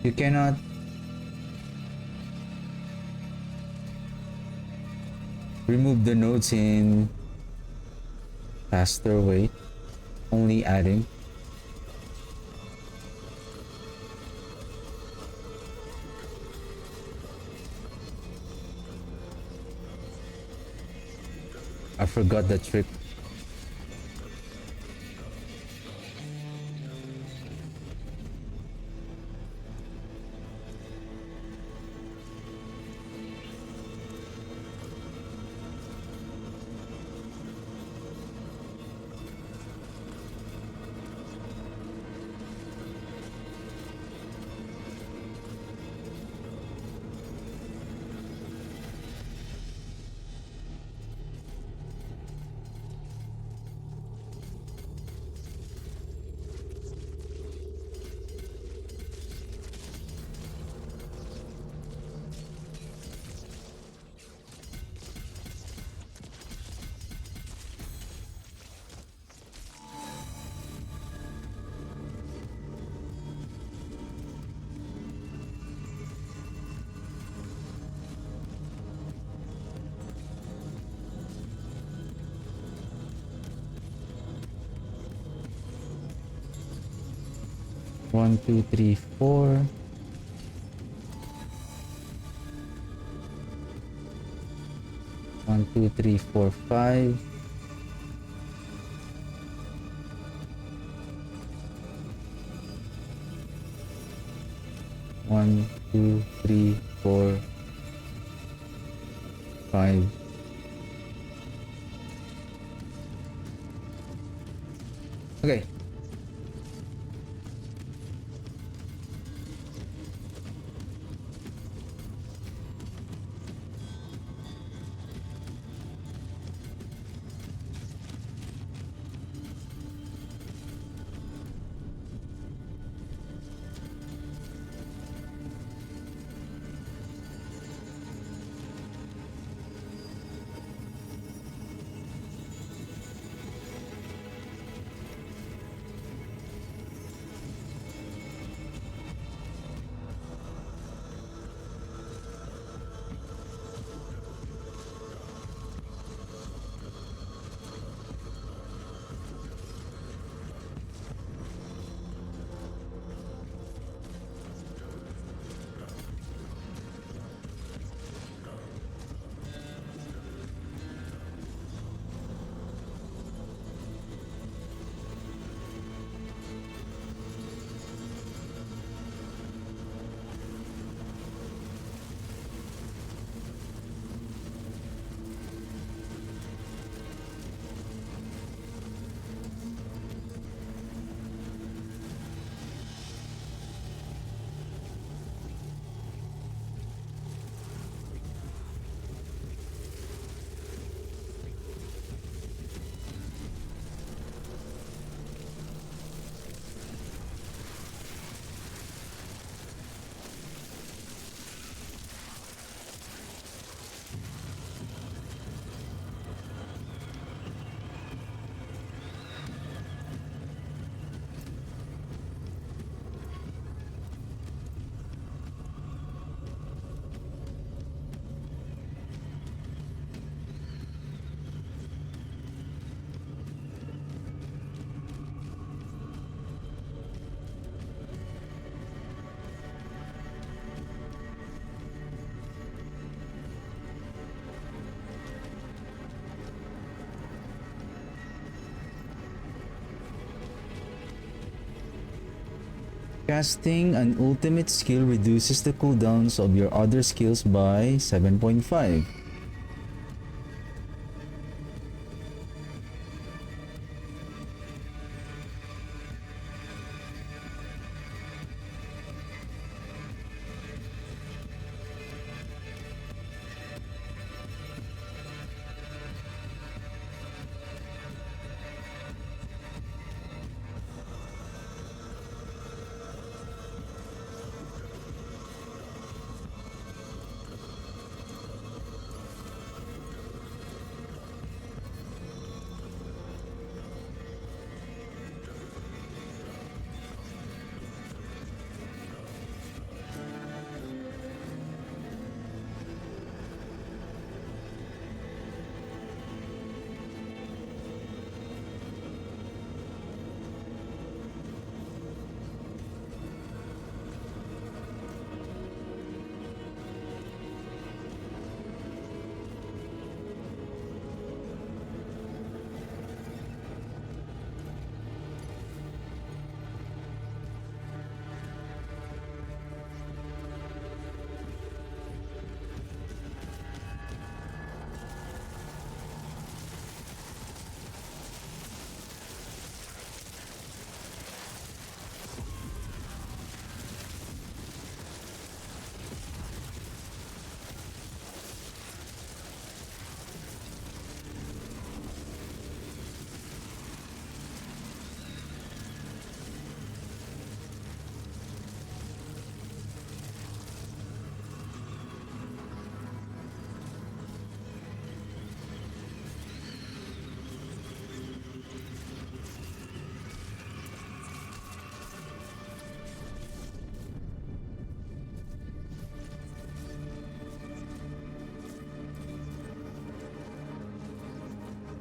You cannot remove the nodes in faster way, only adding. I forgot the trick. One, two, three, four. One, two, three, four, five. One, two, three, four, five. Okay. Casting an ultimate skill reduces the cooldowns of your other skills by 7.5.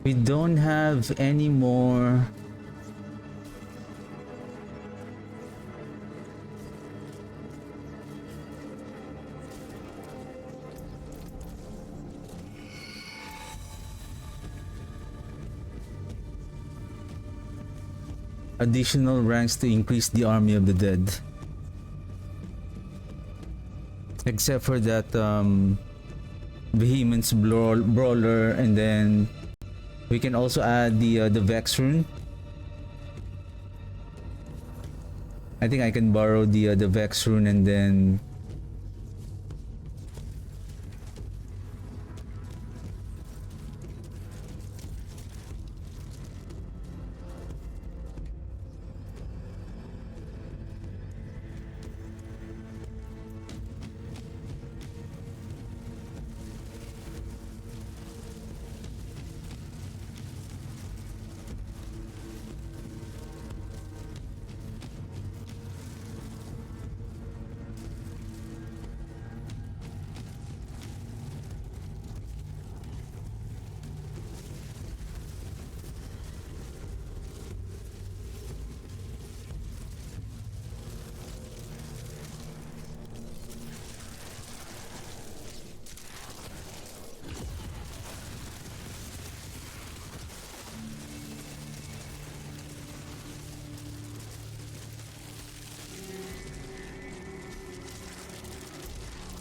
We don't have any more. Additional ranks to increase the army of the dead. Except for that Vehemence Brawler, and then we can also add the Vex rune. I think I can borrow the Vex rune and then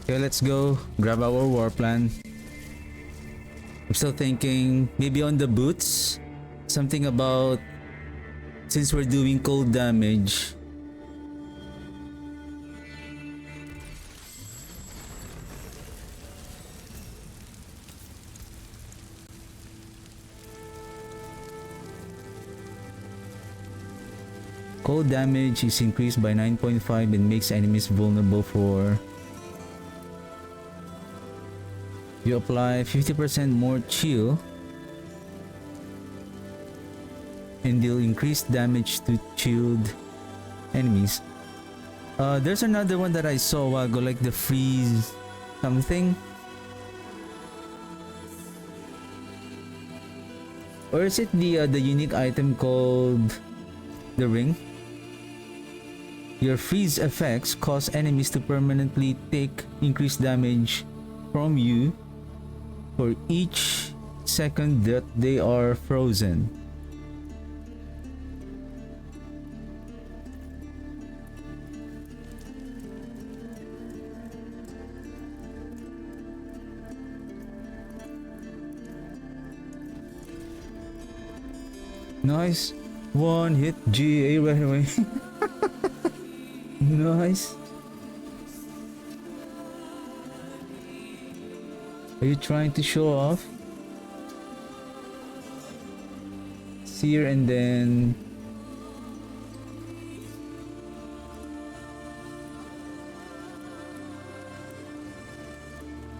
okay, let's go grab our war plan. I'm still thinking maybe on the boots, something about, since we're doing cold damage, cold damage is increased by 9.5 and makes enemies vulnerable for. You apply 50% more chill and deal increased damage to chilled enemies. There's another one that I saw a while ago, like the freeze something. Or is it the unique item called the ring? Your freeze effects cause enemies to permanently take increased damage from you for each second that they are frozen. Nice. One hit GA right away. Nice. Are you trying to show off? Seer and then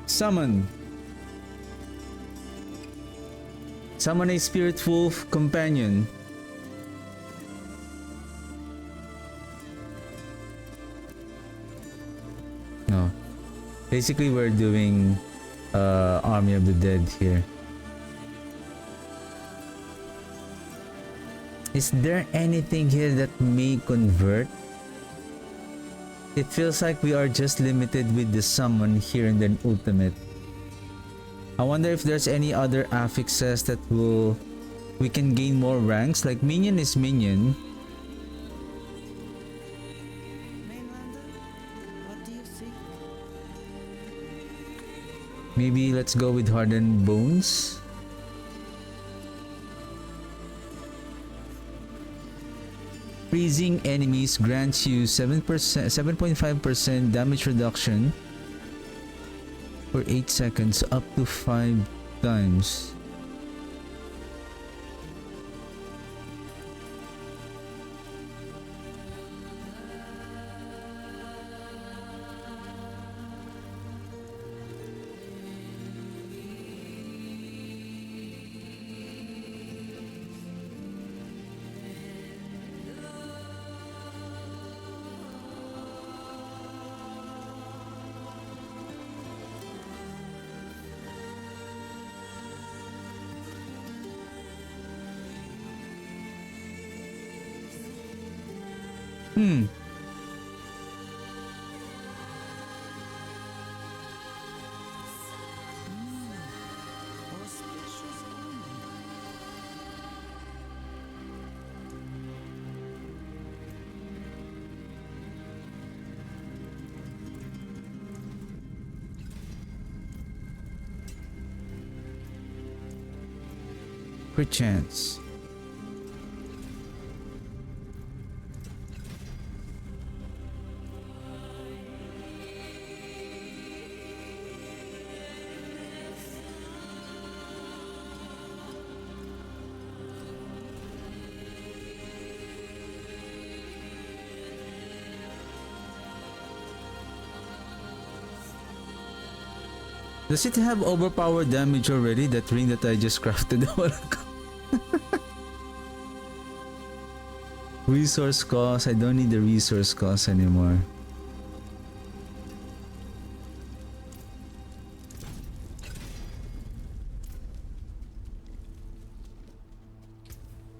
summon. Summon a spirit wolf companion. No. Basically we're doing Army of the Dead here. Is there anything here that may convert? It feels like we are just limited with the summon here and then ultimate. I wonder if there's any other affixes that we can gain more ranks. Like minion is minion. Mainlander, what do you see? Maybe let's go with Hardened Bones. Freezing enemies grants you 7.5% damage reduction for 8 seconds up to 5 times. Auspicious omen. Perchance. Does it have overpowered damage already? That ring that I just crafted a while ago. Resource cost. I don't need the resource cost anymore.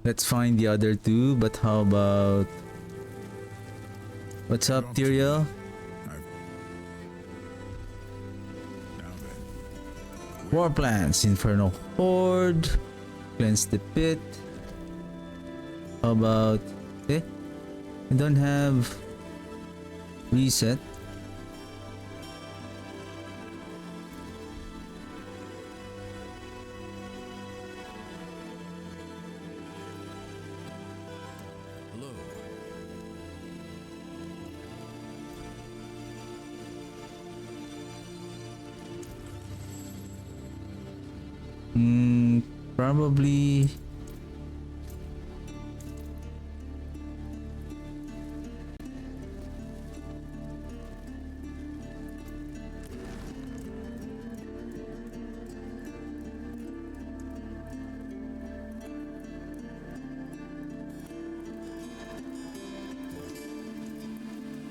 Let's find the other two, but how about... What's up, Tyrael? War plans, Infernal Horde, cleanse the pit. How about... I don't have reset. Hello. Probably...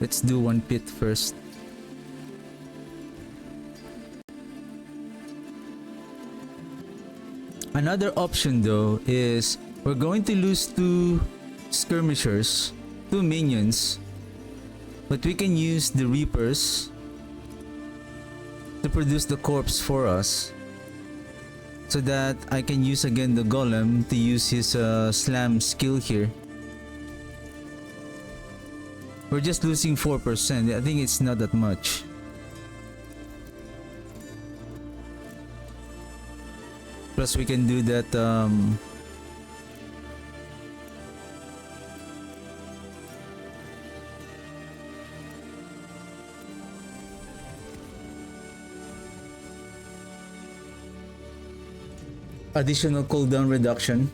Let's do one pit first. Another option though is we're going to lose 2 skirmishers, 2 minions, but we can use the Reapers to produce the corpse for us, so that I can use again the Golem to use his slam skill here. We're just losing 4%. I think it's not that much. Plus we can do that additional cooldown reduction.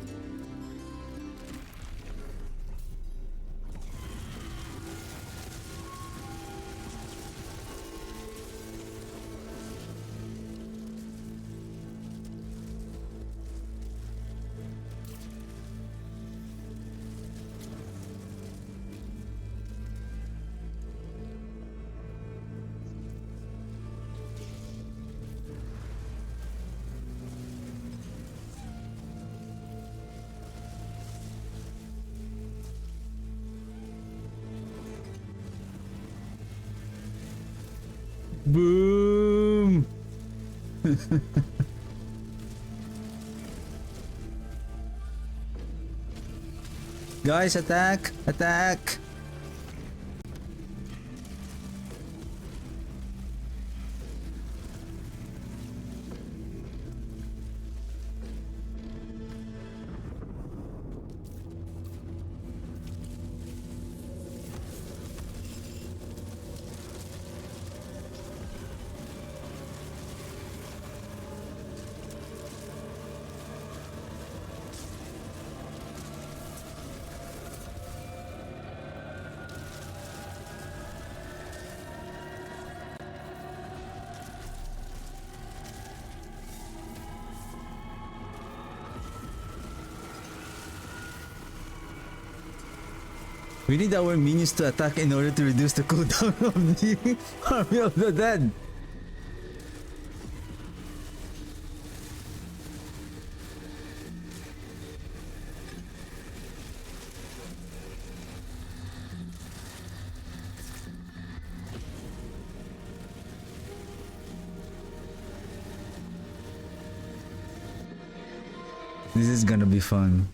Boom! Guys, attack! Attack! We need our minions to attack in order to reduce the cooldown of the Army of the Dead. This is gonna be fun.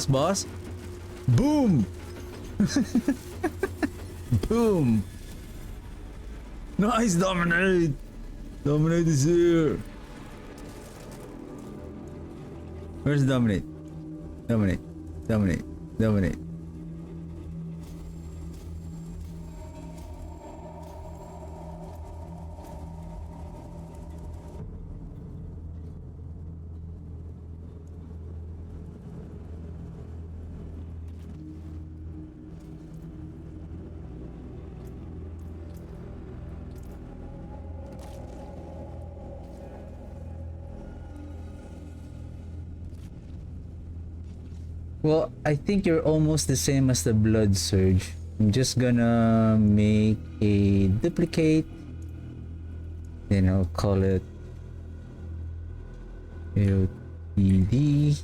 Boss. Boom! Boom! Nice, Dominate! Dominate is here! Where's Dominate? Dominate. Well, I think you're almost the same as the Blood Surge. I'm just gonna make a duplicate. Then I'll call it LTD.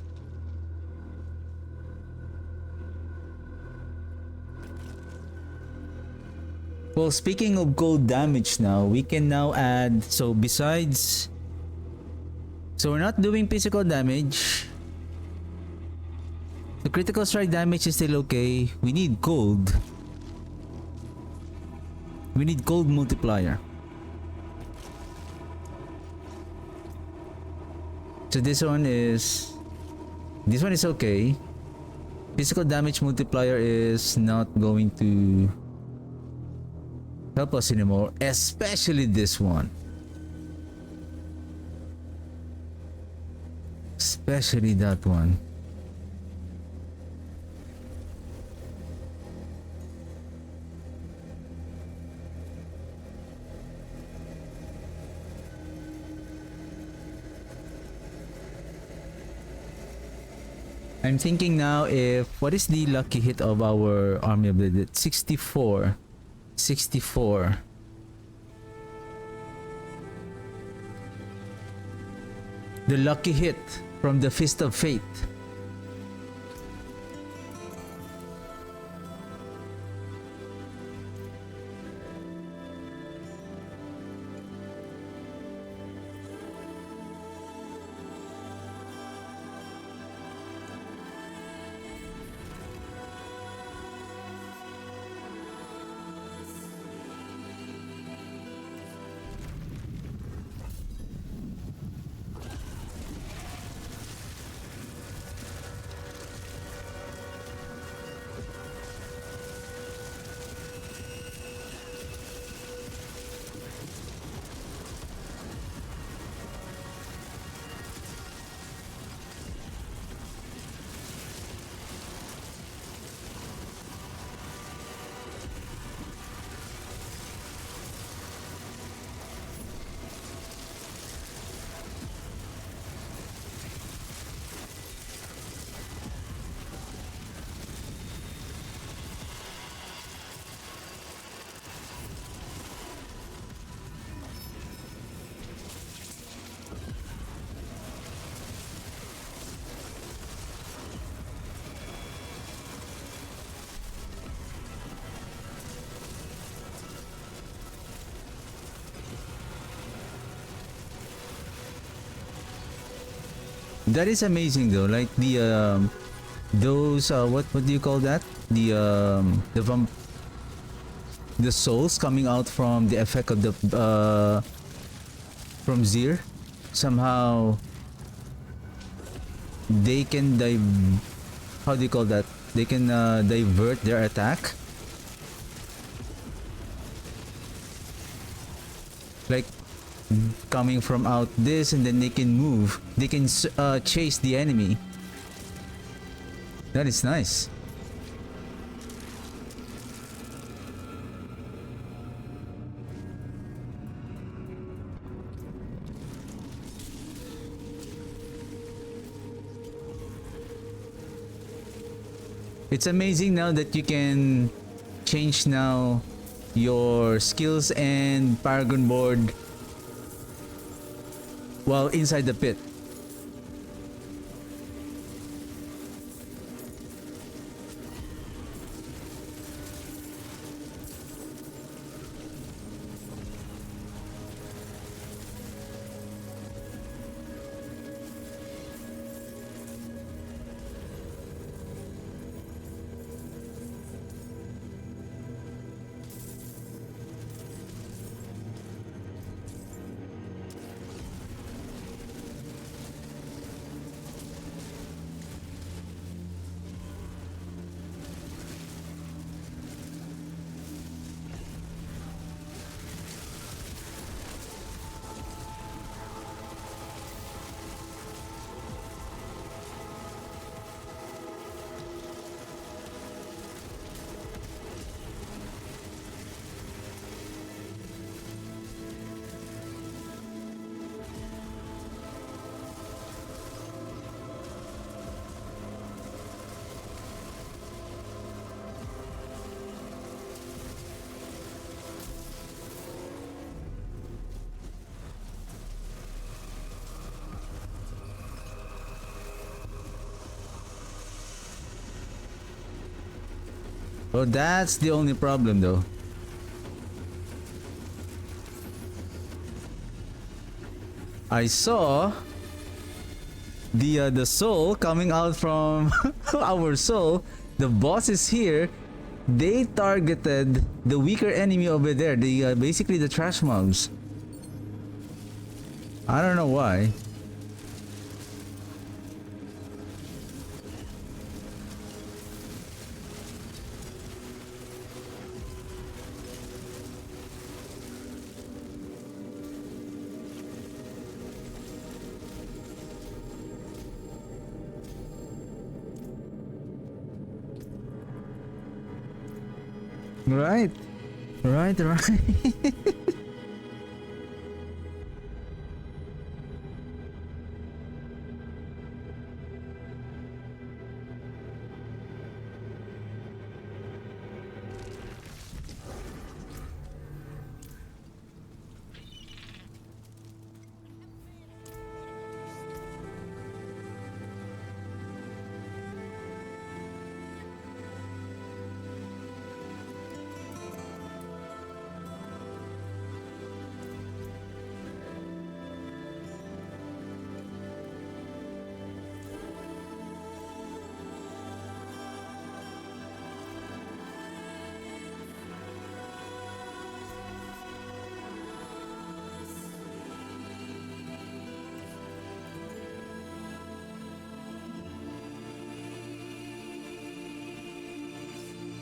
Well, speaking of gold damage now, we can now add, so we're not doing physical damage. The critical strike damage is still okay. We need gold. We need gold multiplier. So this one is okay. Physical damage multiplier is not going to help us anymore, especially this one. Especially that one. I'm thinking now what is the lucky hit of our army of the dead? 64. The lucky hit from the Fist of Fate. That is amazing though. Like those what do you call that? The souls coming out from the effect of the from Zir, somehow they can how do you call that? They can divert their attack. Like coming from out this, and then they can move. They can chase the enemy. That is nice. It's amazing now that you can change now your skills and Paragon board while inside the pit. Well, that's the only problem though. I saw the soul coming out from our soul. The boss is here. They targeted the weaker enemy over there. The basically the trash mobs. I don't know why. Right. Right.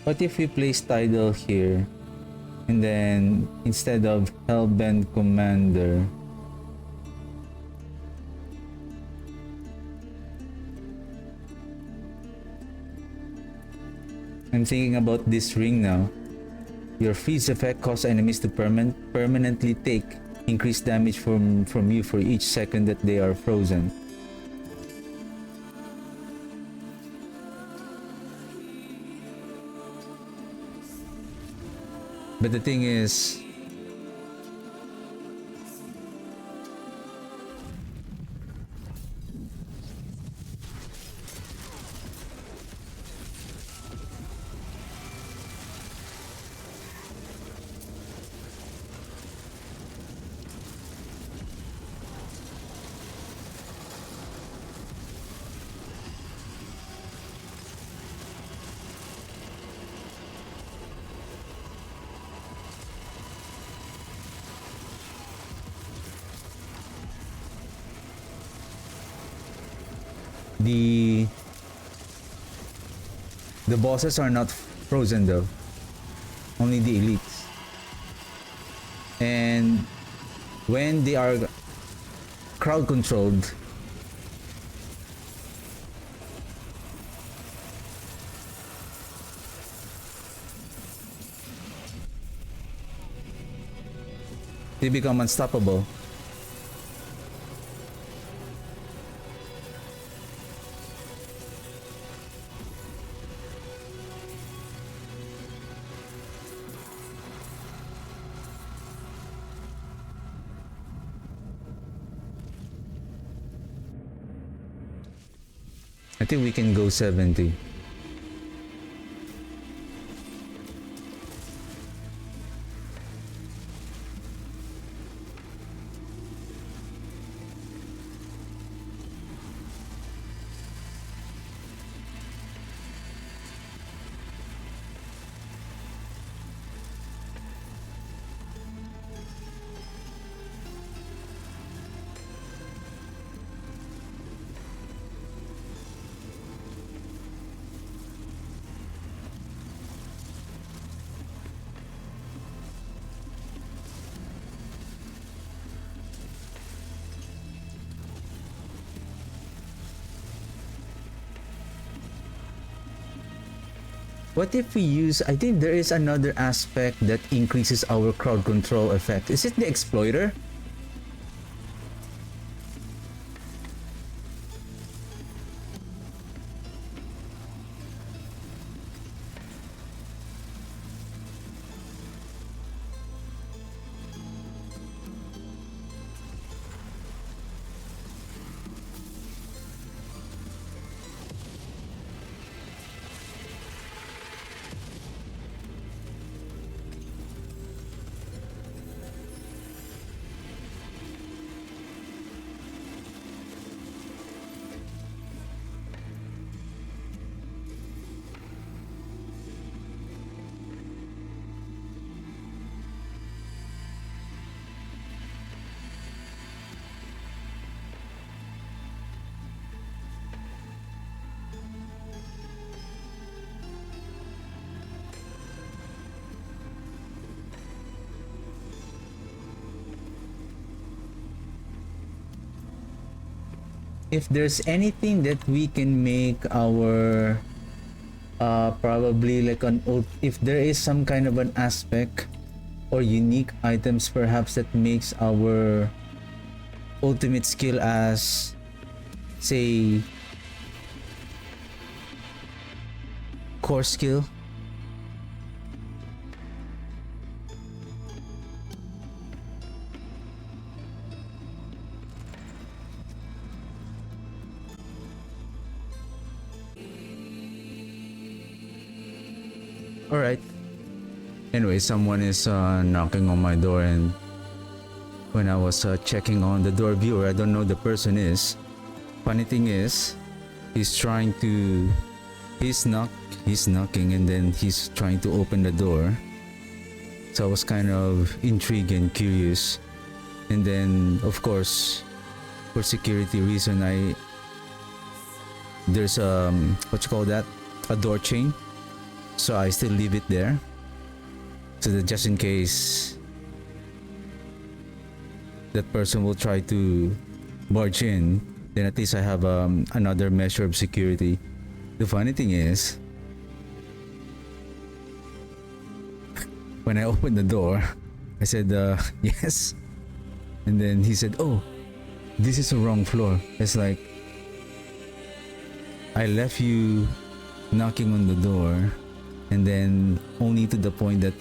What if we place Tidal here and then instead of Hellbent Commander, I'm thinking about this ring now. Your freeze effect causes enemies to permanently take increased damage from you for each second that they are frozen. But the thing is, the bosses are not frozen though, only the elites. And when they are crowd controlled, they become unstoppable. I think we can go 70. What if we use, I think there is another aspect that increases our crowd control effect. Is it the exploiter? If there's anything that we can make our probably like if there is some kind of an aspect or unique items perhaps that makes our ultimate skill as say core skill. All right. Anyway, someone is knocking on my door, and when I was checking on the door viewer, I don't know the person is. Funny thing is, he's knocking, and then he's trying to open the door. So I was kind of intrigued and curious, and then of course, for security reason, there's what you call that, a door chain. So I still leave it there, so that just in case that person will try to barge in, then at least I have another measure of security. The funny thing is, when I opened the door, I said yes, and then he said, "Oh, this is the wrong floor." It's like, I left you knocking on the door, and then only to the point that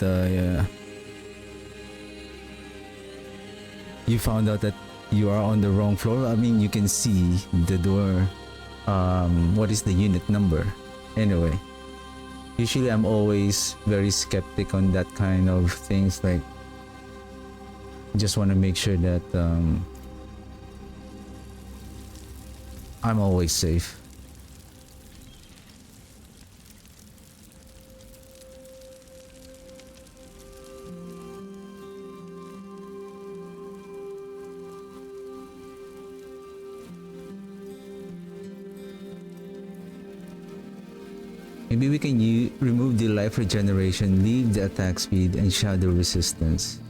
you found out that you are on the wrong floor. I mean, you can see the door, what is the unit number. Anyway, usually I'm always very skeptic on that kind of things, like just want to make sure that I'm always safe. Maybe we can remove the life regeneration, leave the attack speed and shadow resistance.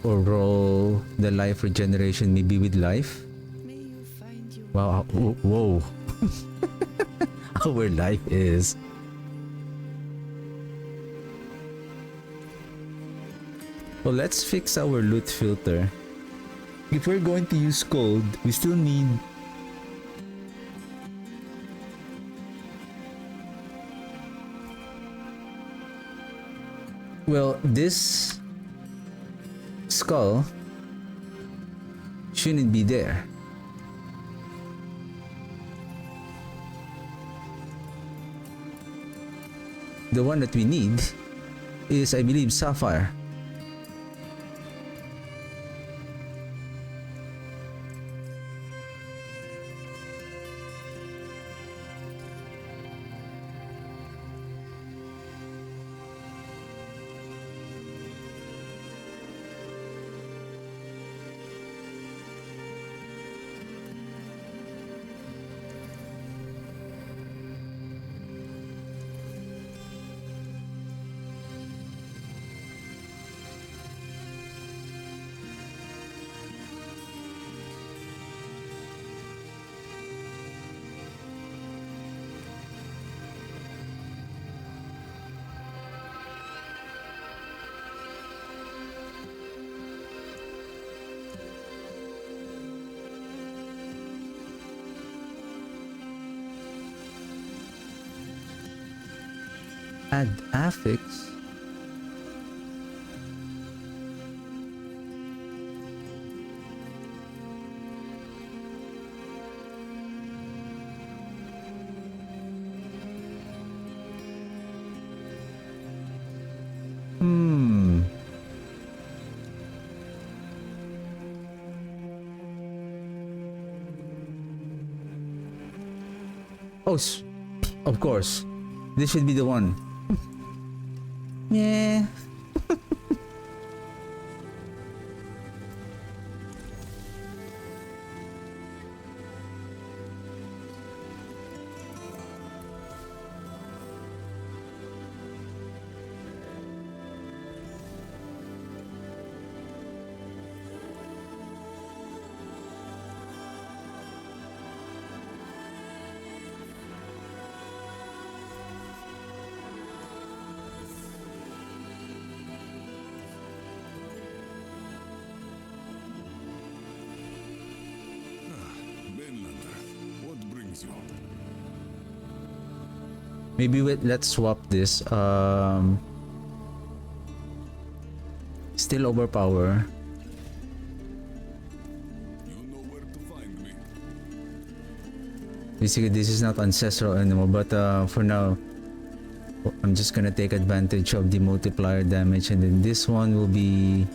Or roll the life regeneration maybe with life. May you find your Wow, whoa. Our life is. Well, let's fix our loot filter. If we're going to use cold, we still need this skull shouldn't be there. the one that we need is, I believe, Sapphire. Add affix. Oh, of course. This should be the one. Yeah. Maybe let's swap this. Still overpower. You know where to find me. Basically, this is not ancestral anymore, but for now, I'm just gonna take advantage of the multiplier damage, and then this one will be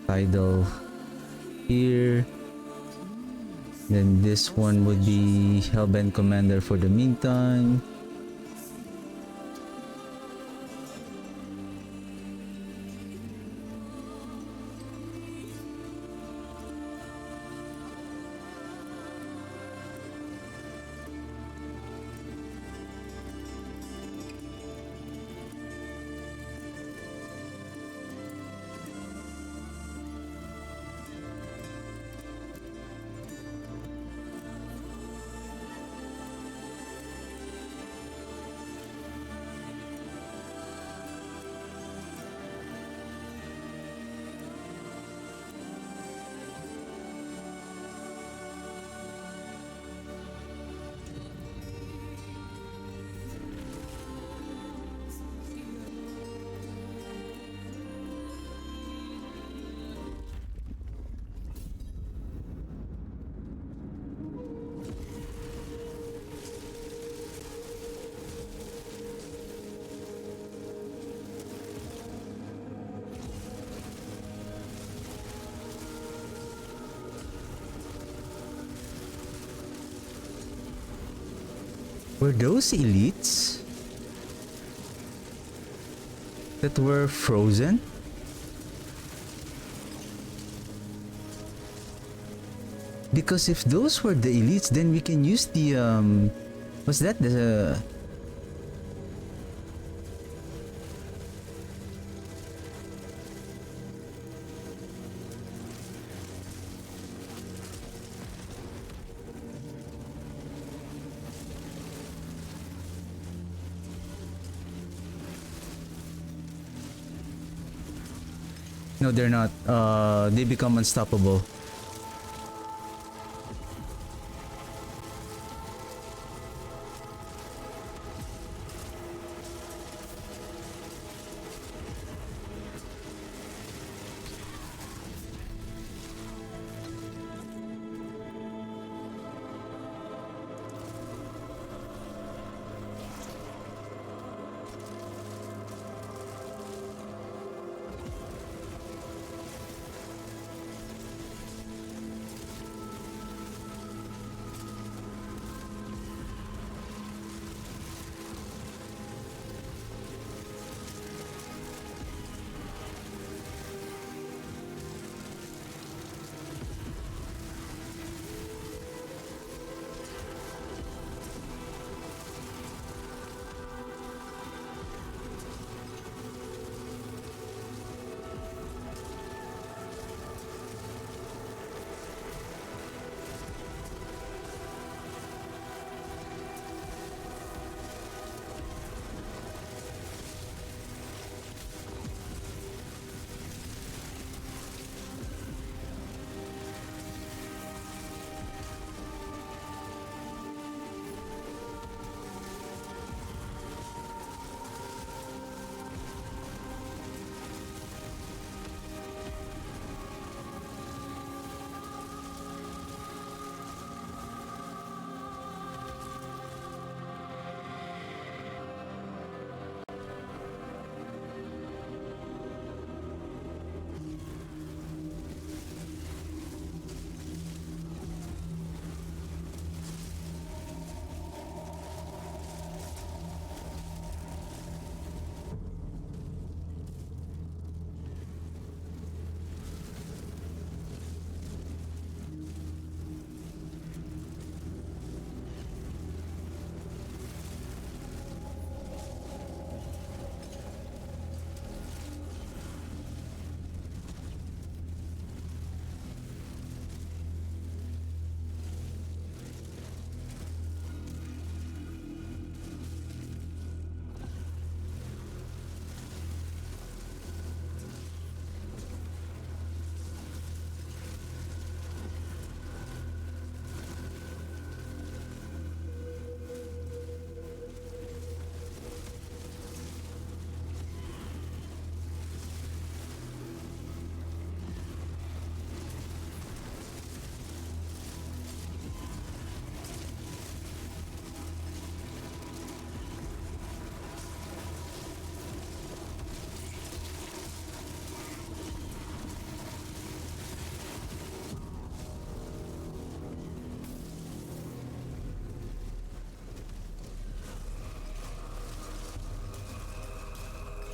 Tidal here. Then this one would be Hellbent Commander for the meantime. Were those elites that were frozen? Because if those were the elites, then we can use the was that the No, they're not. They become unstoppable.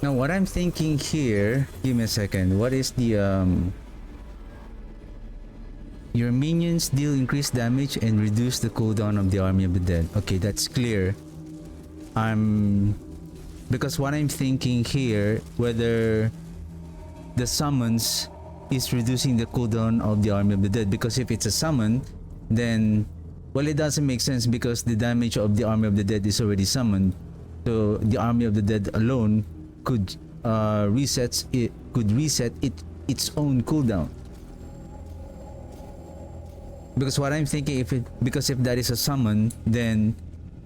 Now what I'm thinking here, give me a second. What is the your minions deal increased damage and reduce the cooldown of the army of the dead. Okay, that's clear. Because what I'm thinking here, whether the summons is reducing the cooldown of the army of the dead, because if it's a summon, then well, it doesn't make sense because the damage of the army of the dead is already summoned. So the army of the dead alone could reset its own cooldown. Because what I'm thinking, if that is a summon, then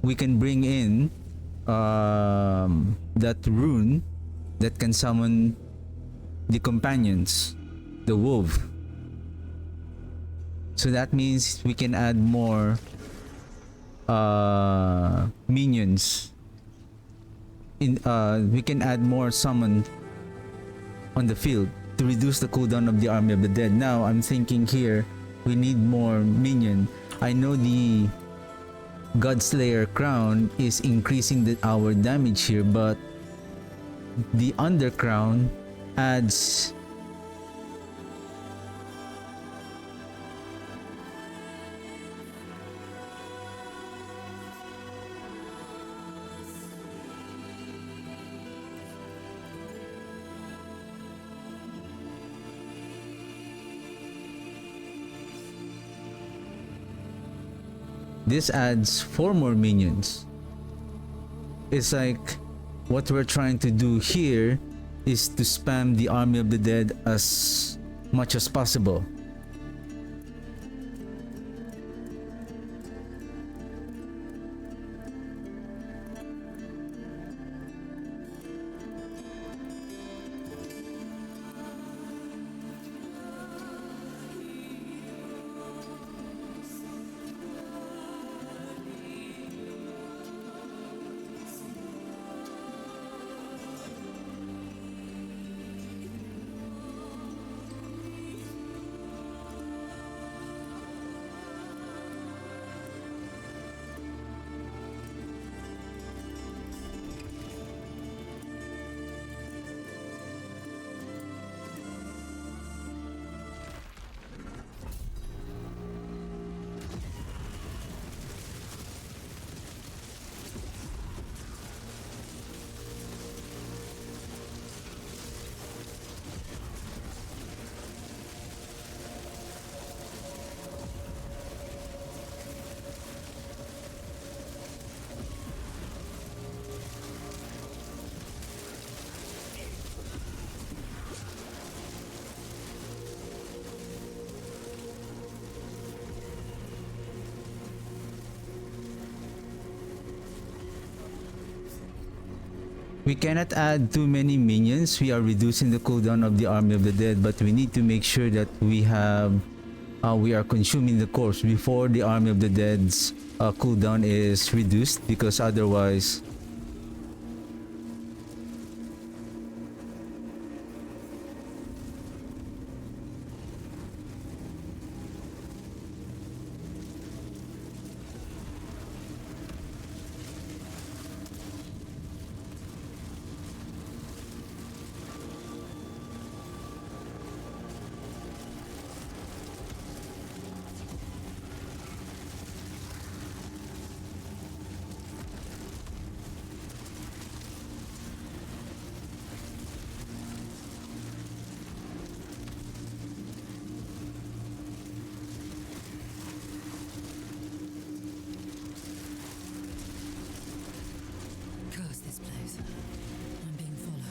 we can bring in that rune that can summon the companions, the wolf. So that means we can add more minions. We can add more summon on the field to reduce the cooldown of the army of the dead. Now I'm thinking here, we need more minion. I know the Godslayer crown is increasing our damage here, but the under crown adds this adds 4 more minions. It's like what we're trying to do here is to spam the army of the dead as much as possible. We cannot add too many minions. We are reducing the cooldown of the army of the dead, but we need to make sure that we are consuming the corpse before the army of the dead's cooldown is reduced, because otherwise Curse this place. I'm being followed.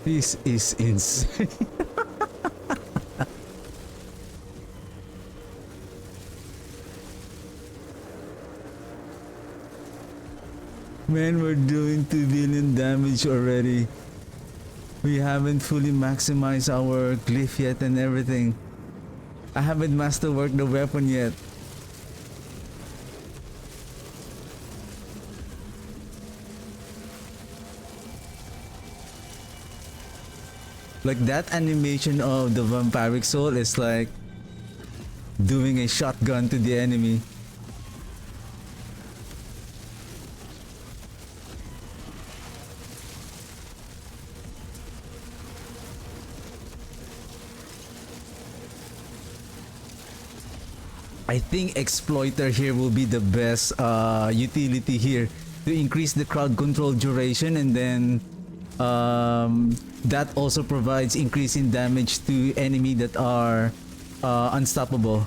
this is insane. Man, we're doing 2 billion damage already. We haven't fully maximized our glyph yet and everything. I haven't masterworked the weapon yet. Like that animation of the vampiric soul is like doing a shotgun to the enemy. I think Exploiter here will be the best utility here to increase the crowd control duration, and then that also provides increase in damage to enemy that are unstoppable.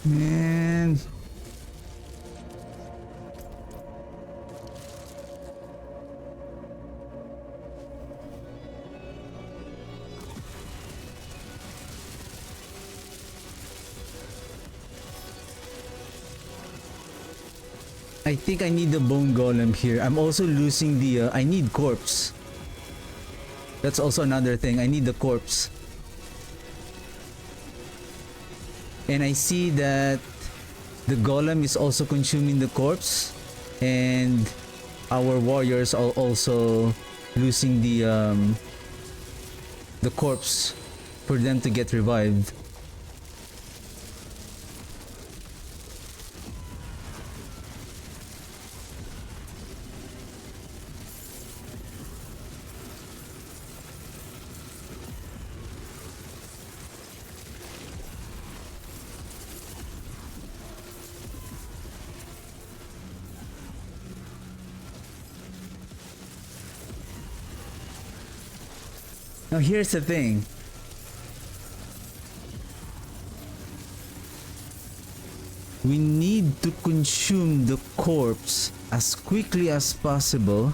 Man. I think I need the bone golem here. I'm also losing the I need corpse. That's also another thing. I need the corpse. And I see that the golem is also consuming the corpse, and our warriors are also losing the corpse for them to get revived. Now here's the thing. We need to consume the corpse as quickly as possible.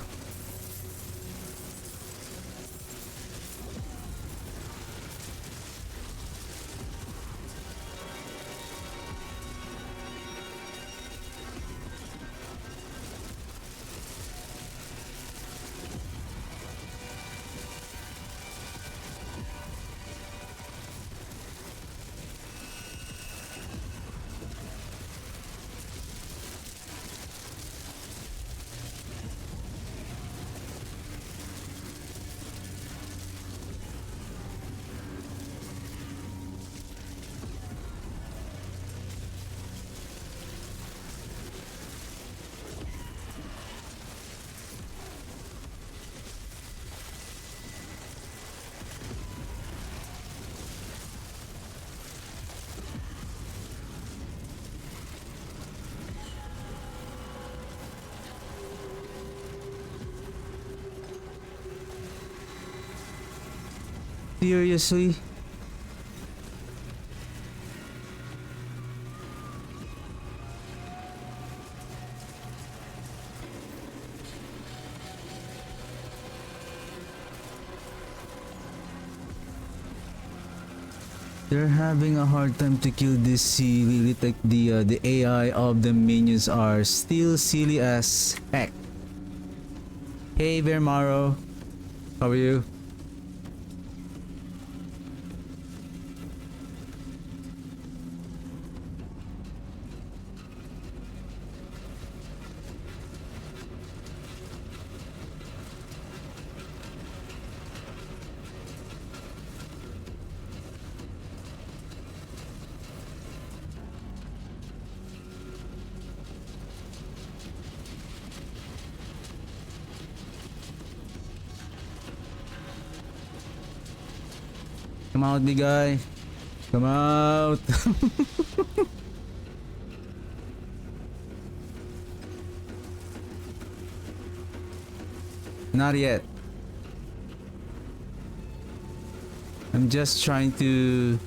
Seriously? They're having a hard time to kill this sea. Really, like the AI of the minions are still silly as heck. Hey, Vermaro. How are you? Come out, big guy. Come out. Not yet. I'm just trying to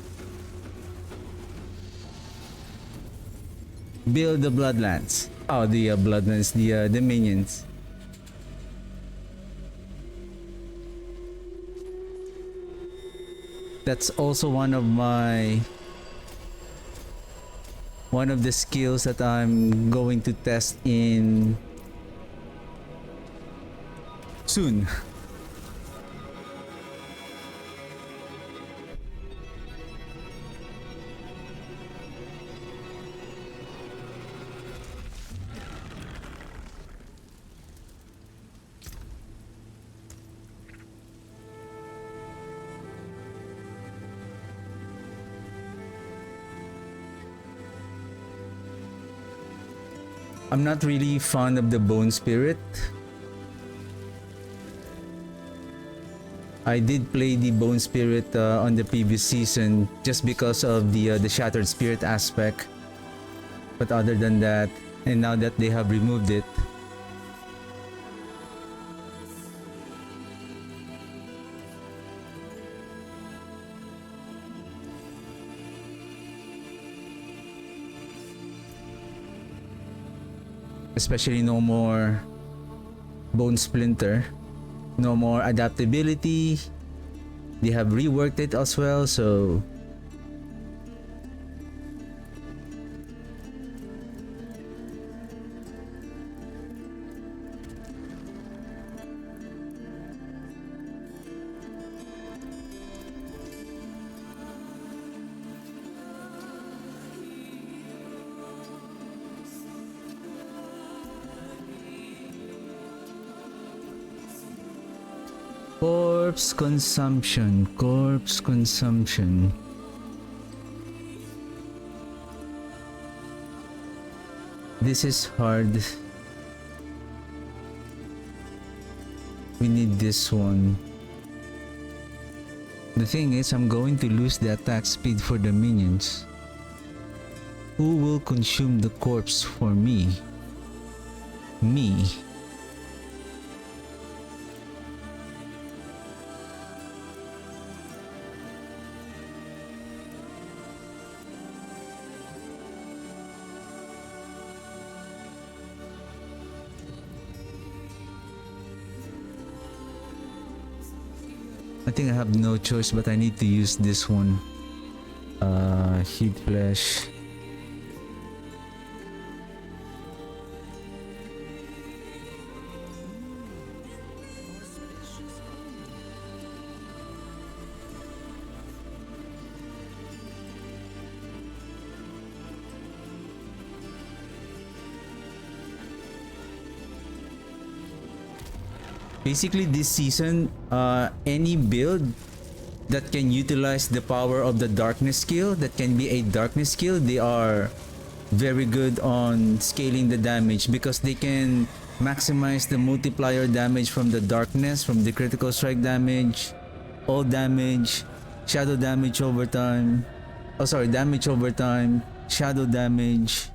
build the bloodlands. Oh, the bloodlands, the minions. That's also one of the skills that I'm going to test in soon. I'm not really fond of the bone spirit. I did play the bone spirit on the previous season just because of the shattered spirit aspect. But other than that, and now that they have removed it, especially no more bone splinter, no more adaptability. They have reworked it as well, so corpse consumption. This is hard. We need this one. The thing is, I'm going to lose the attack speed for the minions. Who will consume the corpse for me? Me. I think I have no choice, but I need to use this one. Heat flash. Basically, this season, any build that can utilize the power of the darkness skill, that can be a darkness skill, they are very good on scaling the damage because they can maximize the multiplier damage from the darkness, from the critical strike damage, all damage, shadow damage over time. Oh, sorry, damage over time, shadow damage,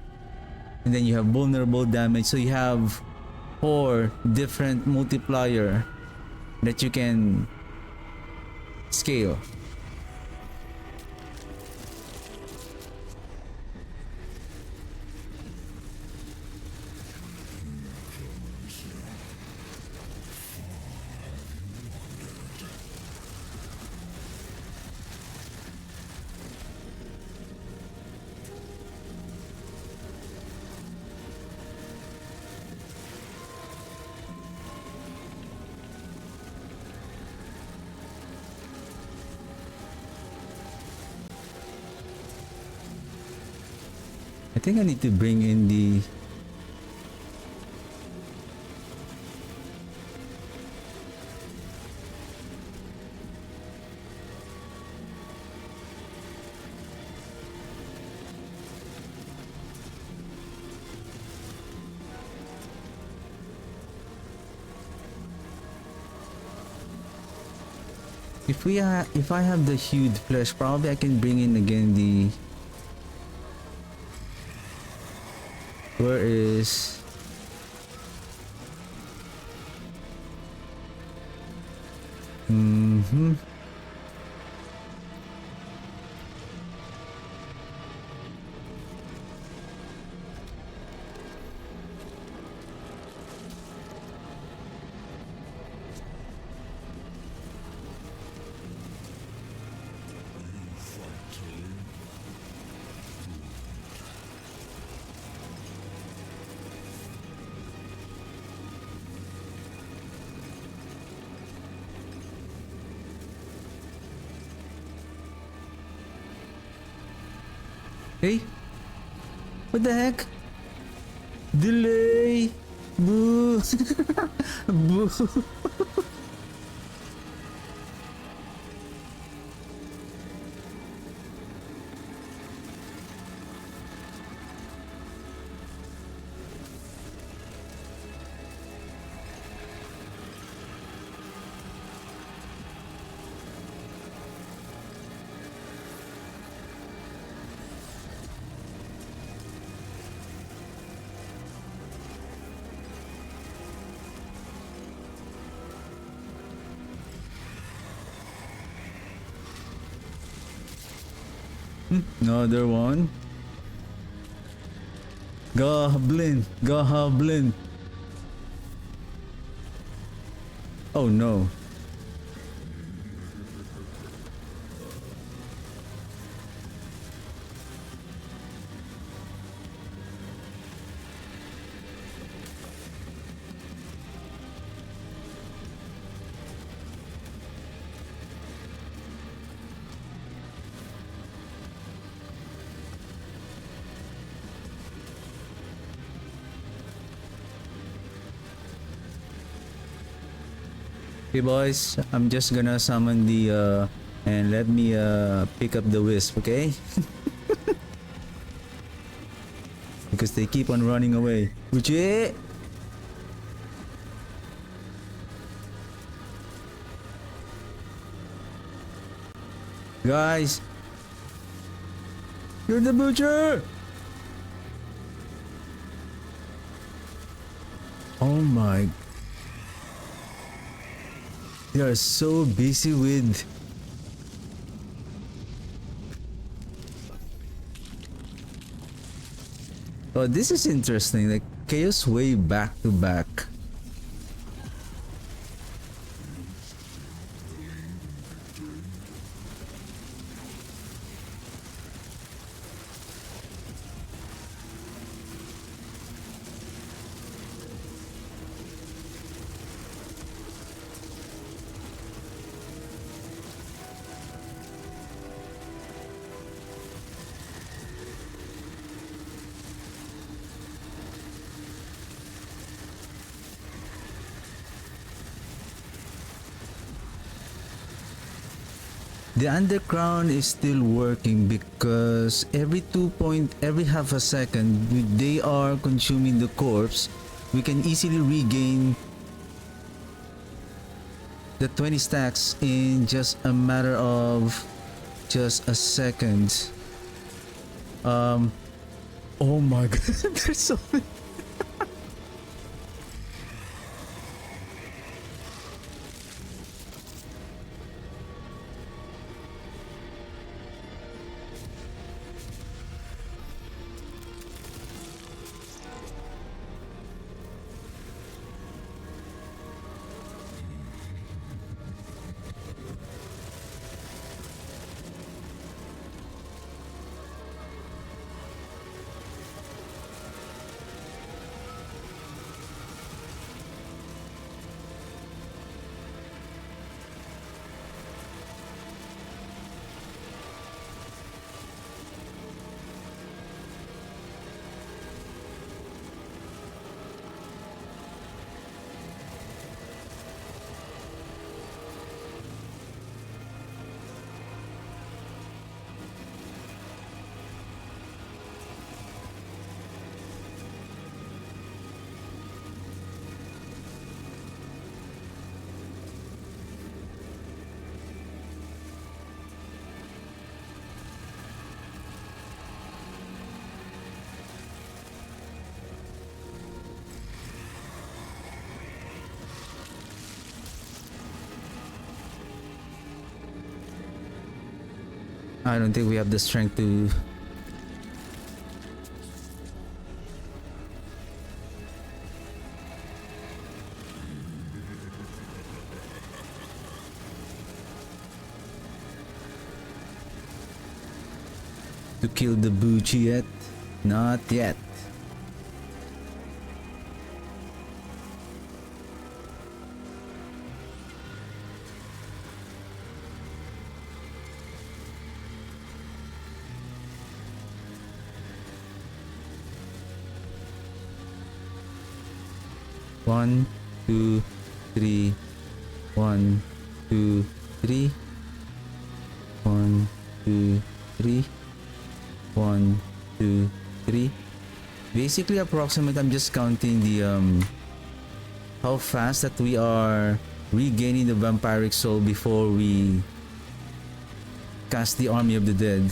and then you have vulnerable damage. So you have 4 different multiplier that you can scale. I think I need to bring in the if I have the hued flesh, probably I can bring in again the where is Hey, what the heck? Delay! Boo! Boo! Another one. Goblin! Goblin! Oh no. Okay boys, I'm just gonna summon the and let me pick up the wisp, okay? Because they keep on running away. Uche! Guys! You're the butcher! Oh my. They are so busy with oh, this is interesting. Like chaos way back to back. The underground is still working because every half a second they are consuming the corpse. We can easily regain the 20 stacks in just a matter of just a second. Oh my god, there's so many. I don't think we have the strength to kill the Bucci yet. Not yet. 1, 2, 3. 1, 2, 3. 1, 2, 3. 1, 2, 3. Basically, approximate. I'm just counting the how fast that we are regaining the vampiric soul before we cast the army of the dead.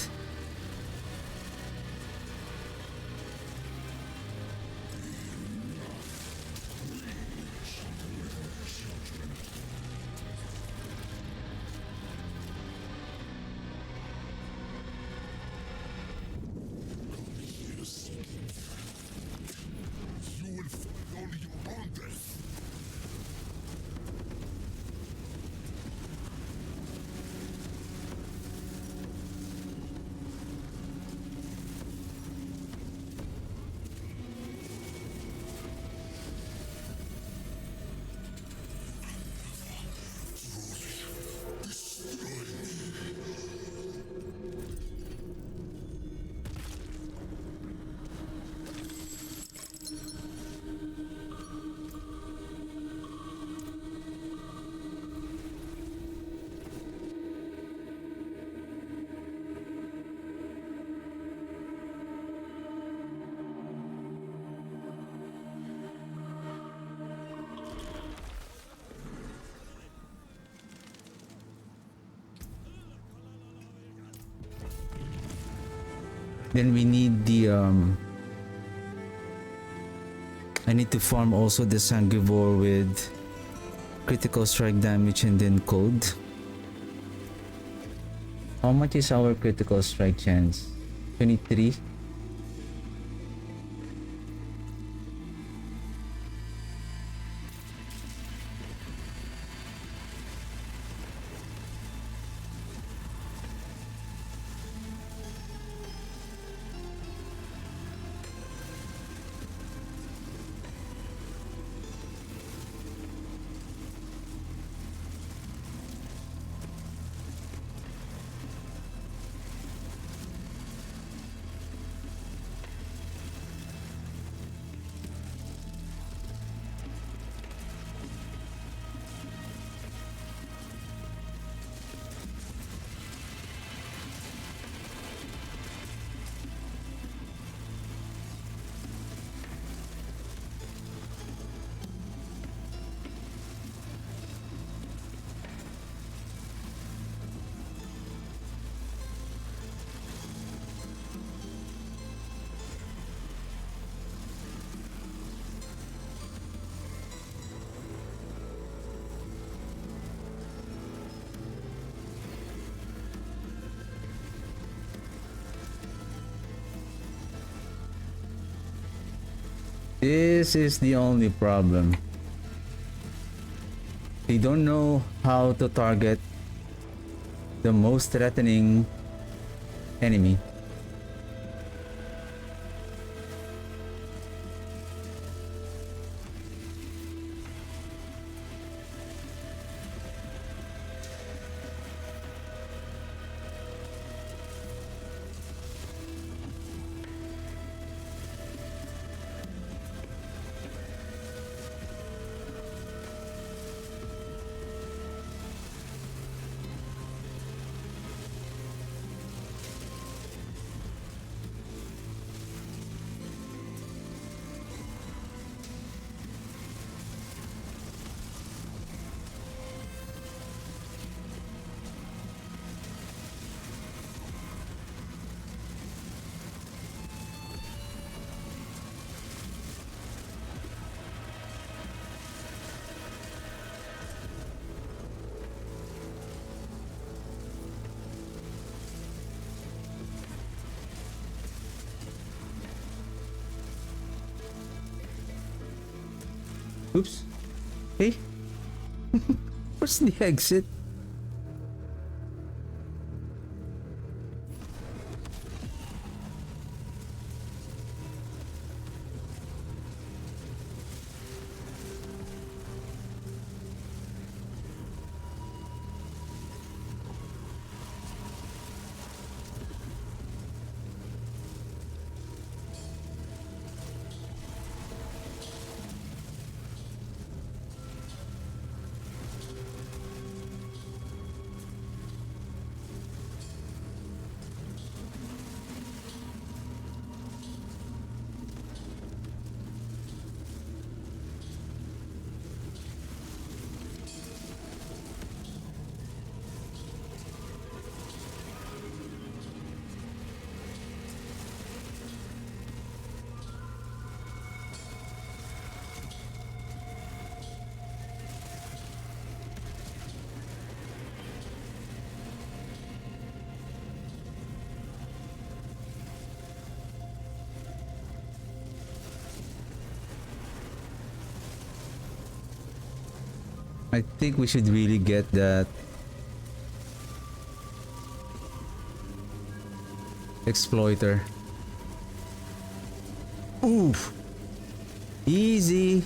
You will find only your own death. Then we need the I need to farm also the Sanguivore with critical strike damage and then code. How much is our critical strike chance? 23. This is the only problem. They don't know how to target the most threatening enemy. Oops. Hey. Where's the exit? I think we should really get that exploiter. Oof. Easy.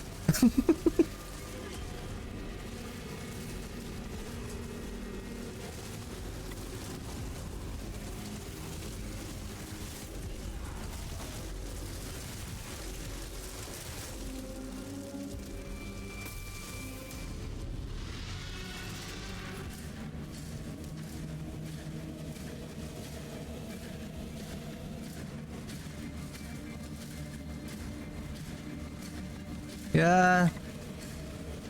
Yeah.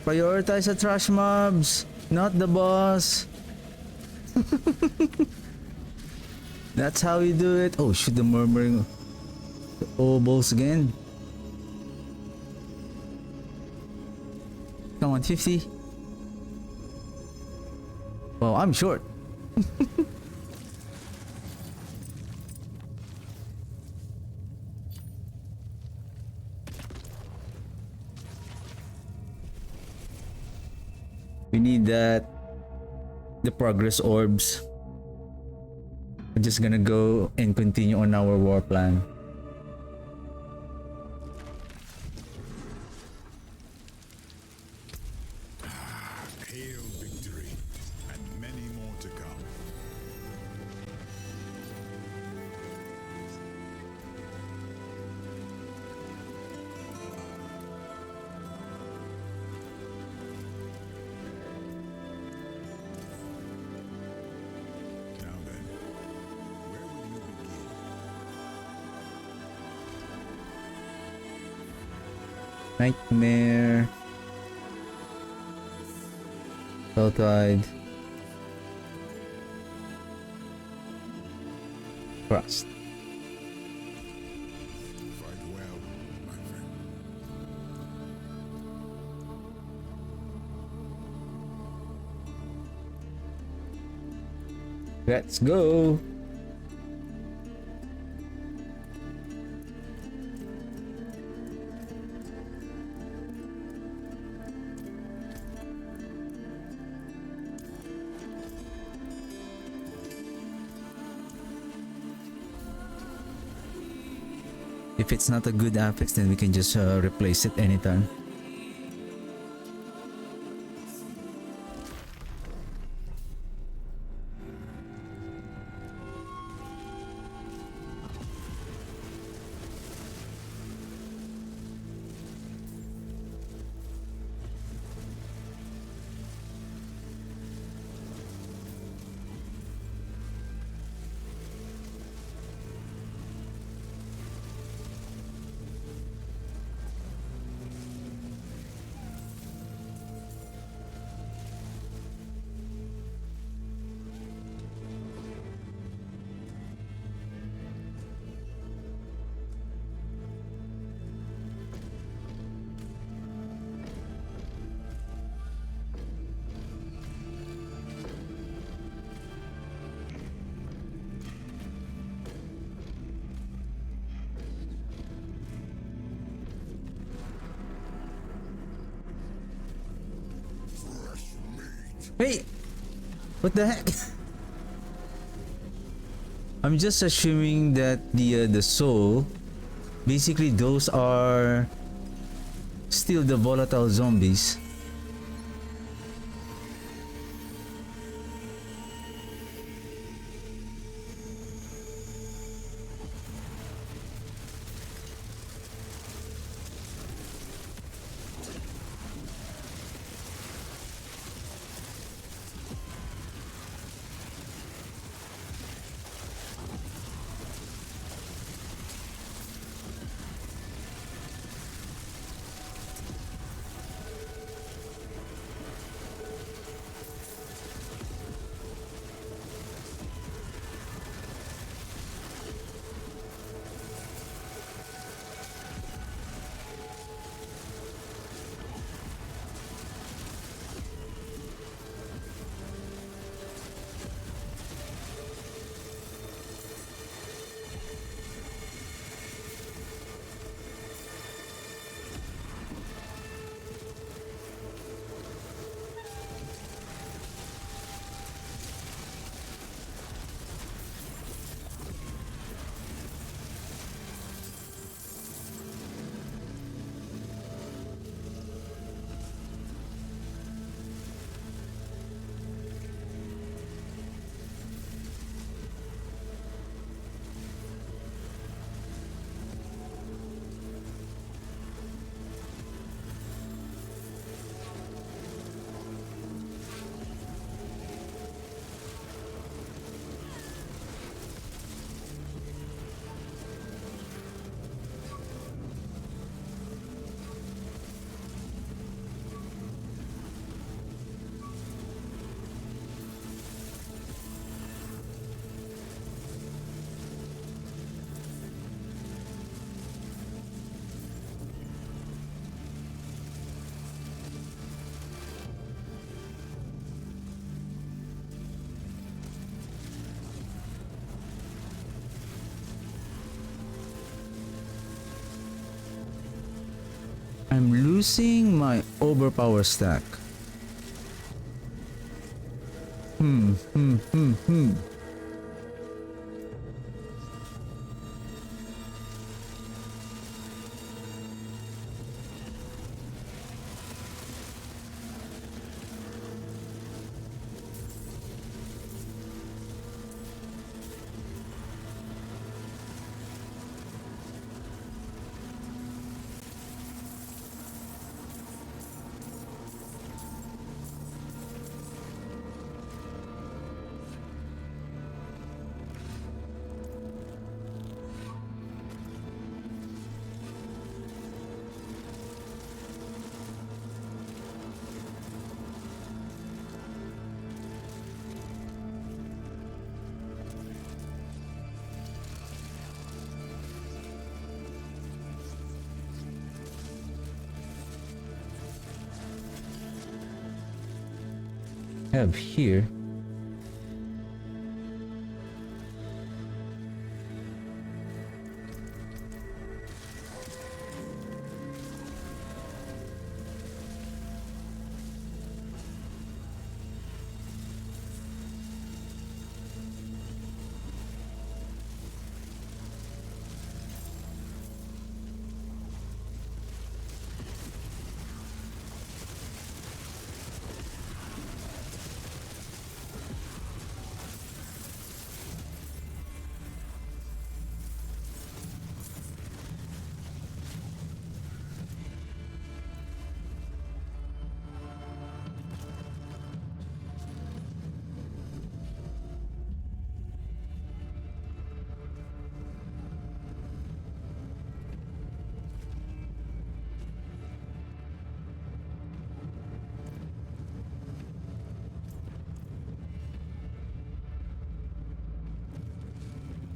Prioritize the trash mobs, not the boss. That's how you do it. Oh, shoot, the murmuring oboes again. Come on, 50. Well, I'm short. We need that. The progress orbs. We're just gonna go and continue on our war plan. Hail victory, and many more to come. Now then, where will you begin? Nightmare. Tide. Frost. Fight well, my friend. Let's go. If it's not a good affix, then we can just replace it anytime. Hey! What the heck? I'm just assuming that the soul, basically those are still the volatile zombies. Using my overpower stack. Hmm. Have here.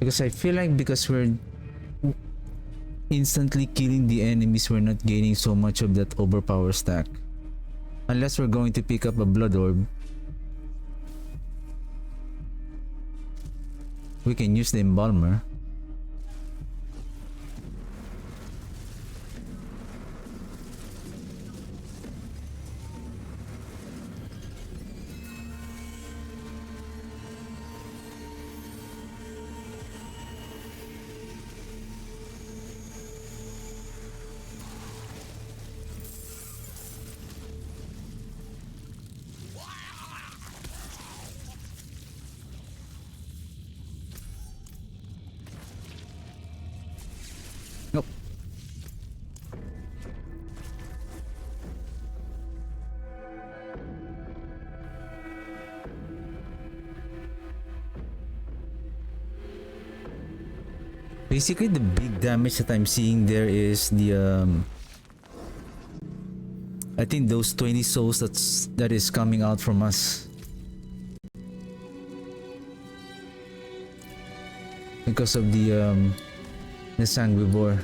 Because I feel like because we're instantly killing the enemies, we're not gaining so much of that overpower stack. Unless we're going to pick up a blood orb. We can use the embalmer. Nope. Basically, the big damage that I'm seeing there is the I think those 20 souls that is coming out from us. Because of the sanguivore.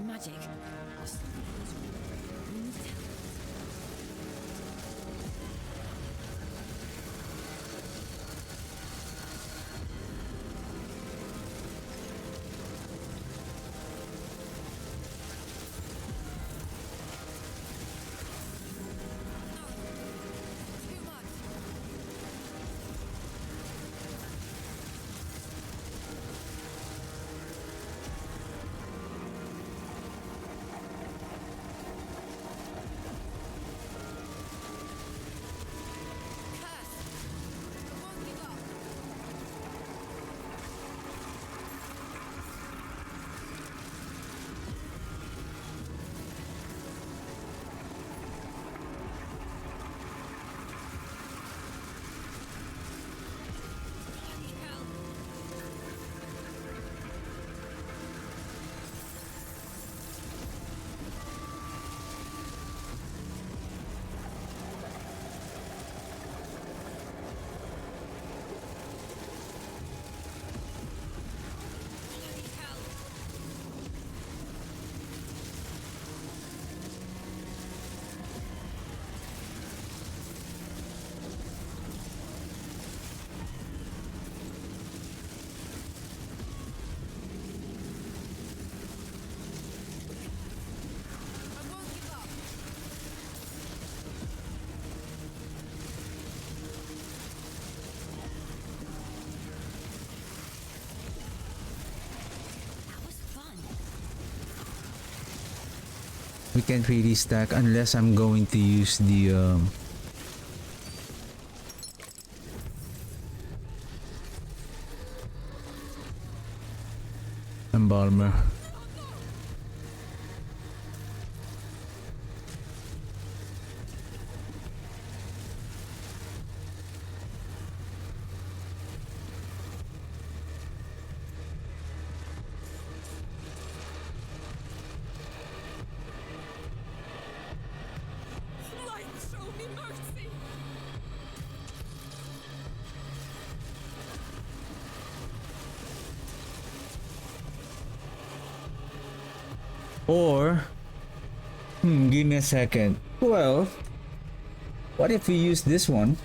Magic. We need help. Too much. We can't really stack unless I'm going to use the embalmer. Light, show me mercy. Or, give me a second. Well, what if we use this one?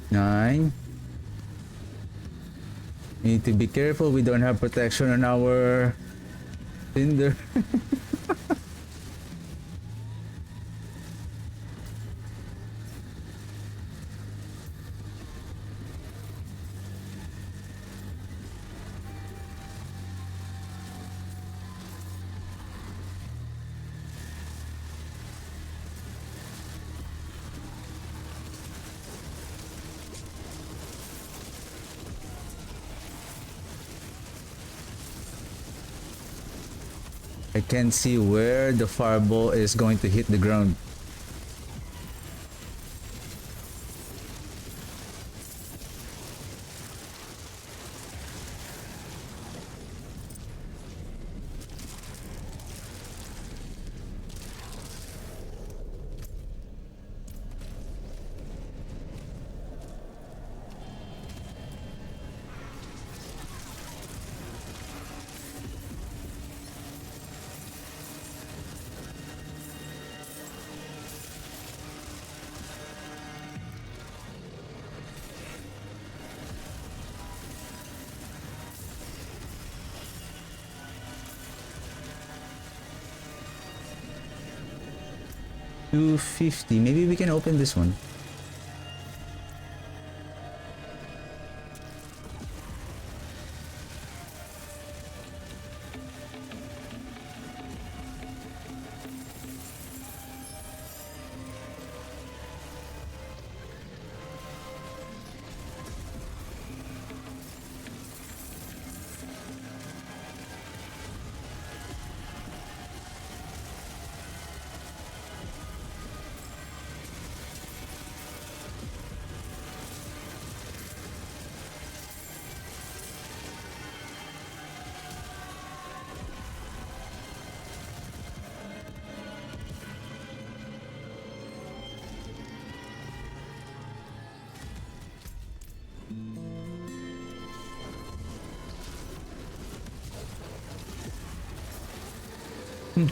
Nine. Need to be careful. We don't have protection on our Tinder. I can't see where the fireball is going to hit the ground. $250. Maybe we can open this one.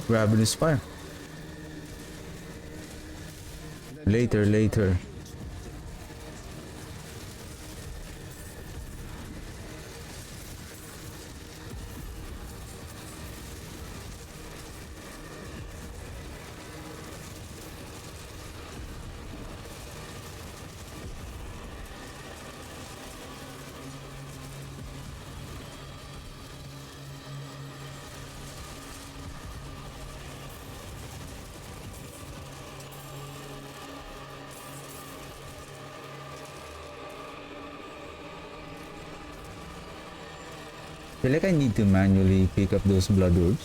Ravenous fire. Later. I feel like I need to manually pick up those blood orbs.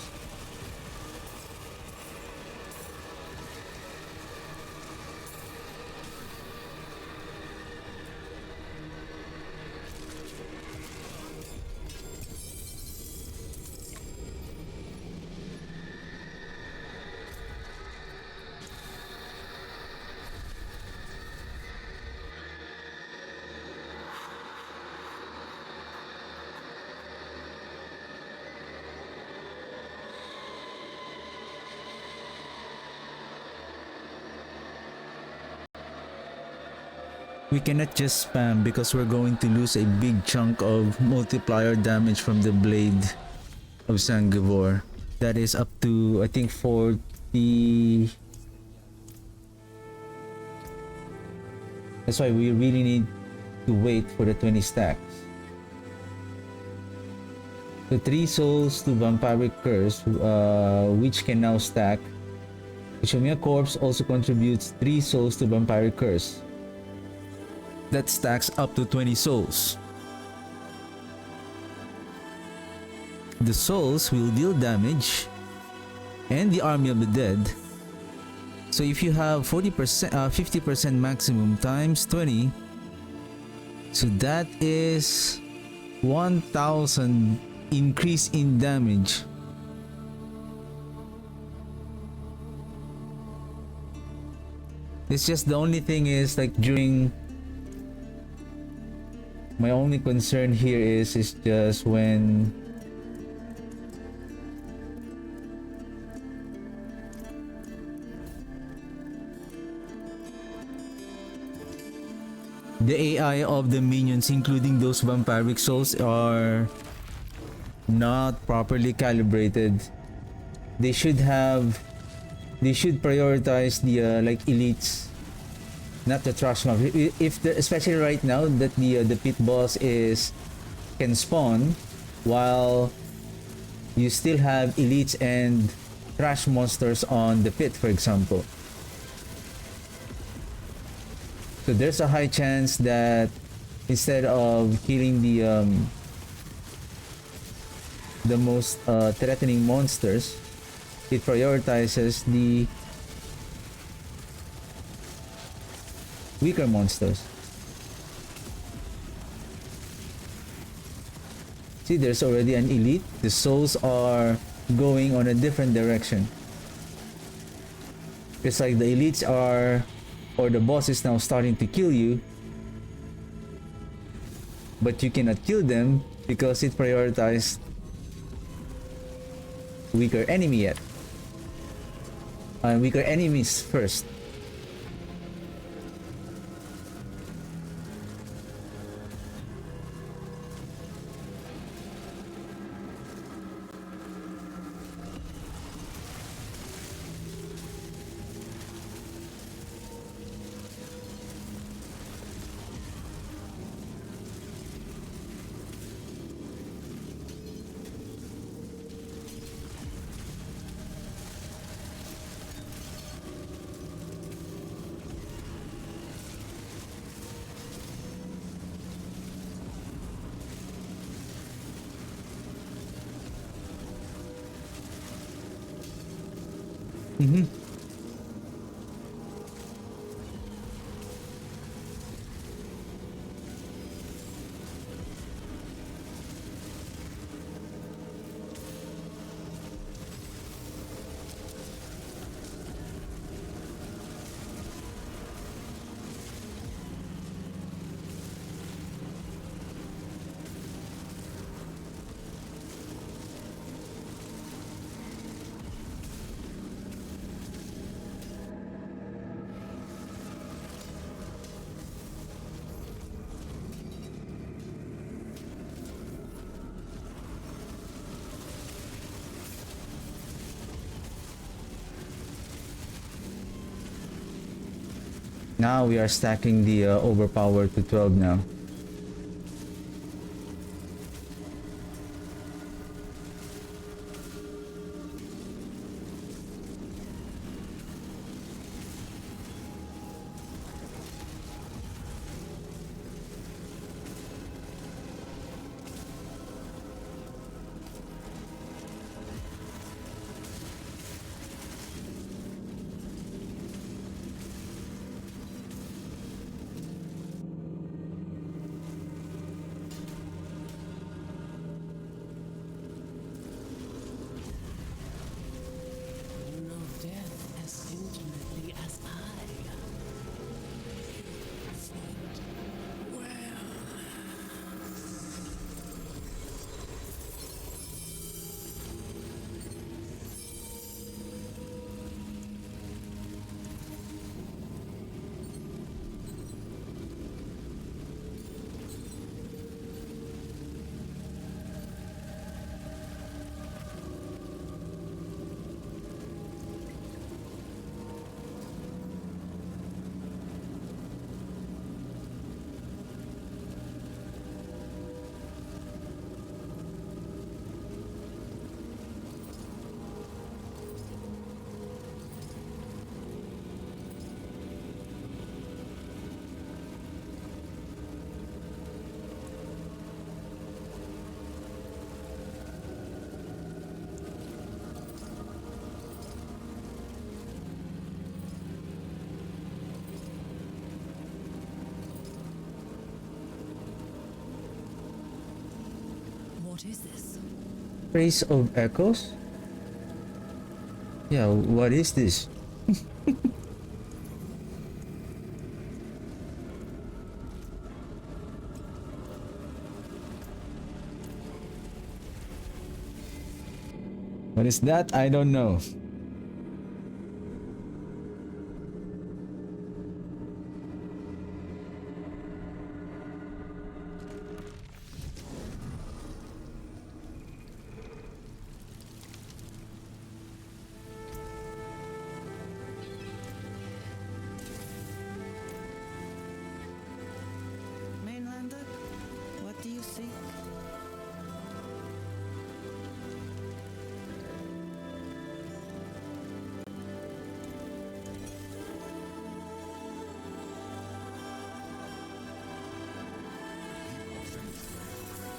We cannot just spam because we're going to lose a big chunk of multiplier damage from the blade of Sangivor. That is up to, I think, 40. That's why we really need to wait for the 20 stacks. The 3 souls to Vampiric Curse, which can now stack. Ishimiya Corpse also contributes 3 souls to Vampiric Curse. That stacks up to 20 souls. The souls will deal damage and the Army of the Dead. So if you have 40%, 50% maximum times 20, so that is 1,000 increase in damage. It's just the only thing is like during my only concern here is just when the AI of the minions, including those vampiric souls, are not properly calibrated. They should prioritize the like elites, not the trash mob. If especially right now that the pit boss can spawn, while you still have elites and trash monsters on the pit, for example. So there's a high chance that instead of killing the most threatening monsters, it prioritizes the weaker monsters. See, there's already an elite. The souls are going on a different direction. It's like the elites are, or the boss is now starting to kill you, but you cannot kill them because it prioritized weaker enemy yet. Weaker enemies first. Mm-hmm. Now we are stacking the overpower to 12 now. What is this? Trace of echoes? Yeah, what is this? What is that? I don't know. Mainlander, what do you seek? People sent Phraiye.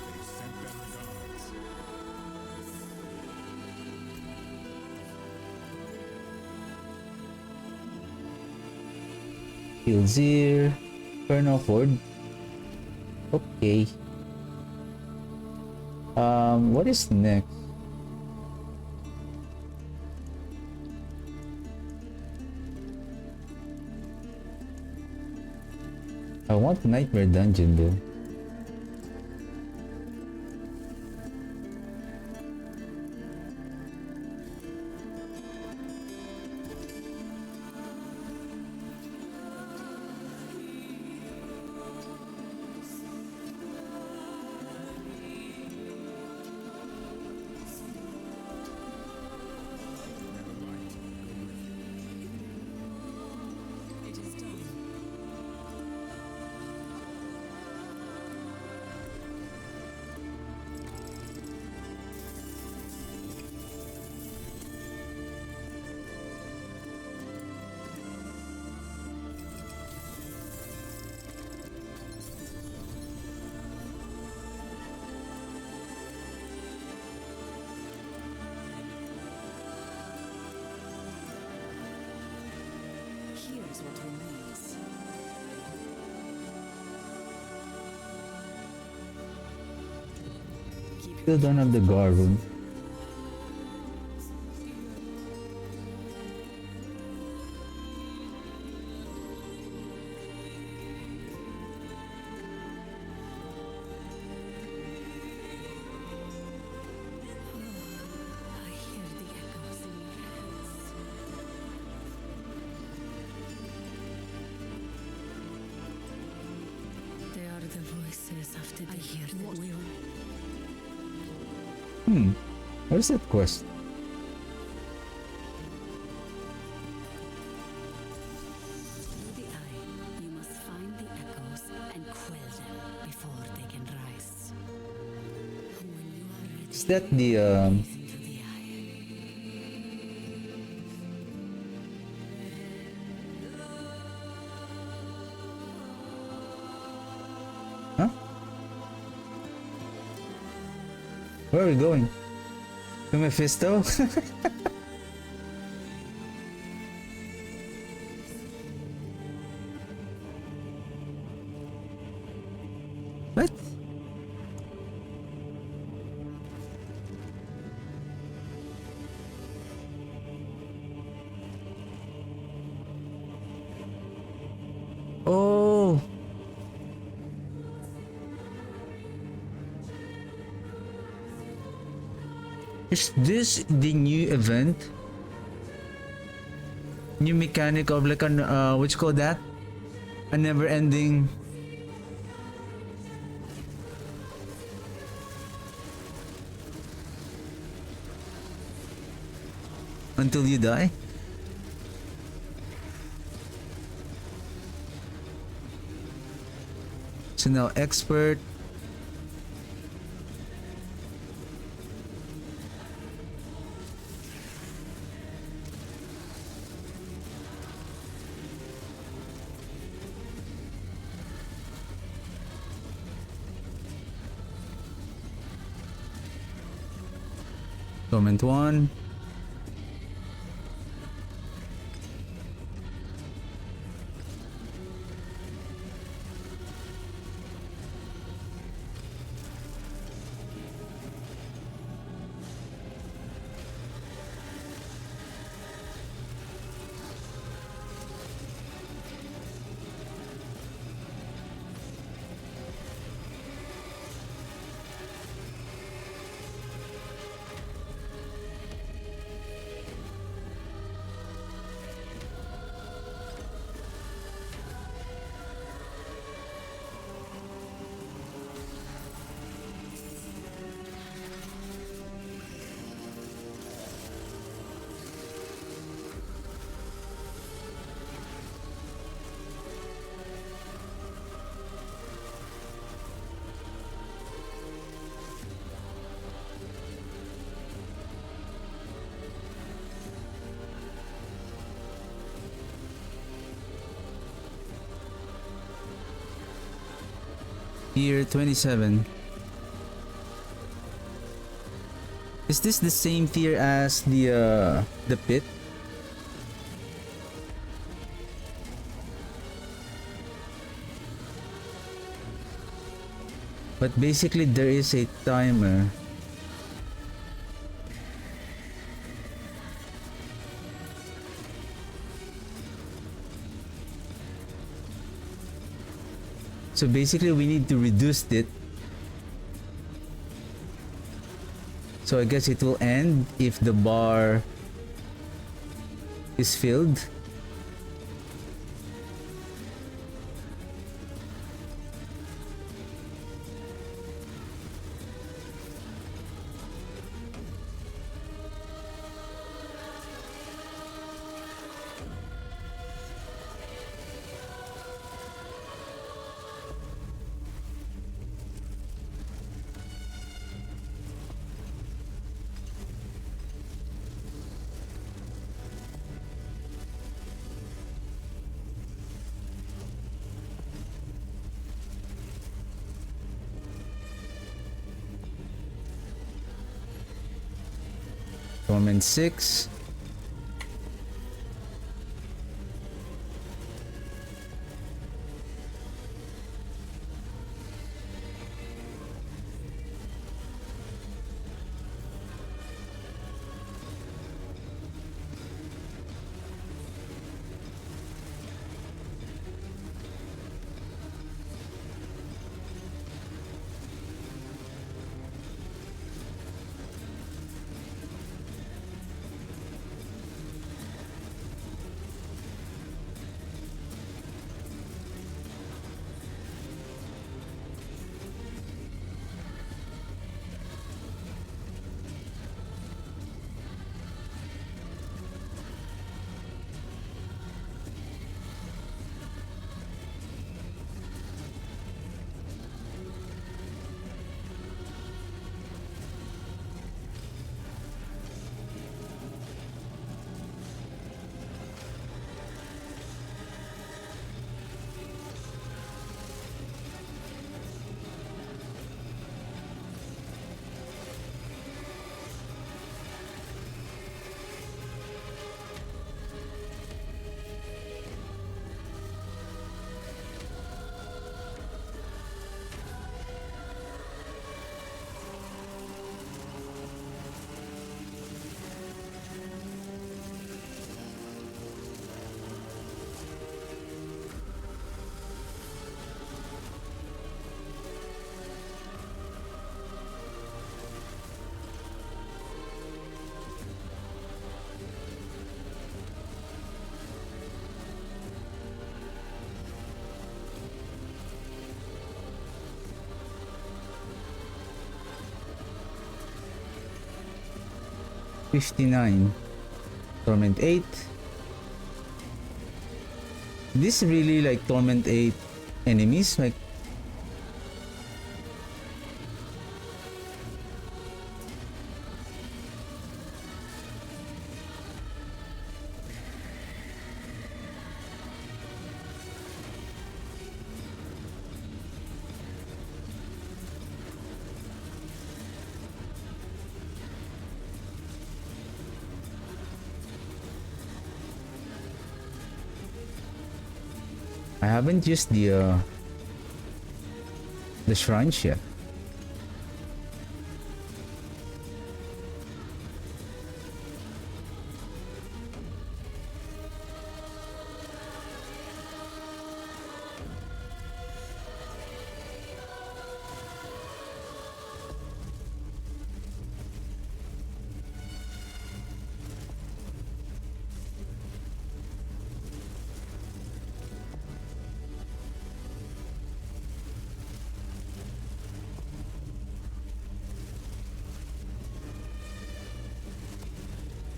They sent their regards. Kilzir. Colonel Ford. Okay. What is next? I want Nightmare Dungeon though. It is done. Here's what remains. Still don't have the guard room. I hear the echoes in your hands. They are the voices of the dead. I hear that we Where's that quest? Through the eye, you must find the echoes and quell them before they can rise. When you are ready, Is that the listen to the eye. huh? Where are we going? To Mephisto? What? Oh. Is this the new event? New mechanic of like an what you call that? A never ending until you die? So now expert. Torment 1. Tier 27. Is this the same tier as the pit? But basically there is a timer. So basically we need to reduce it. So I guess it will end if the bar is filled. Torment 6. $59. Torment 8. This really like Torment 8 enemies? Like, I haven't used the shrines yet.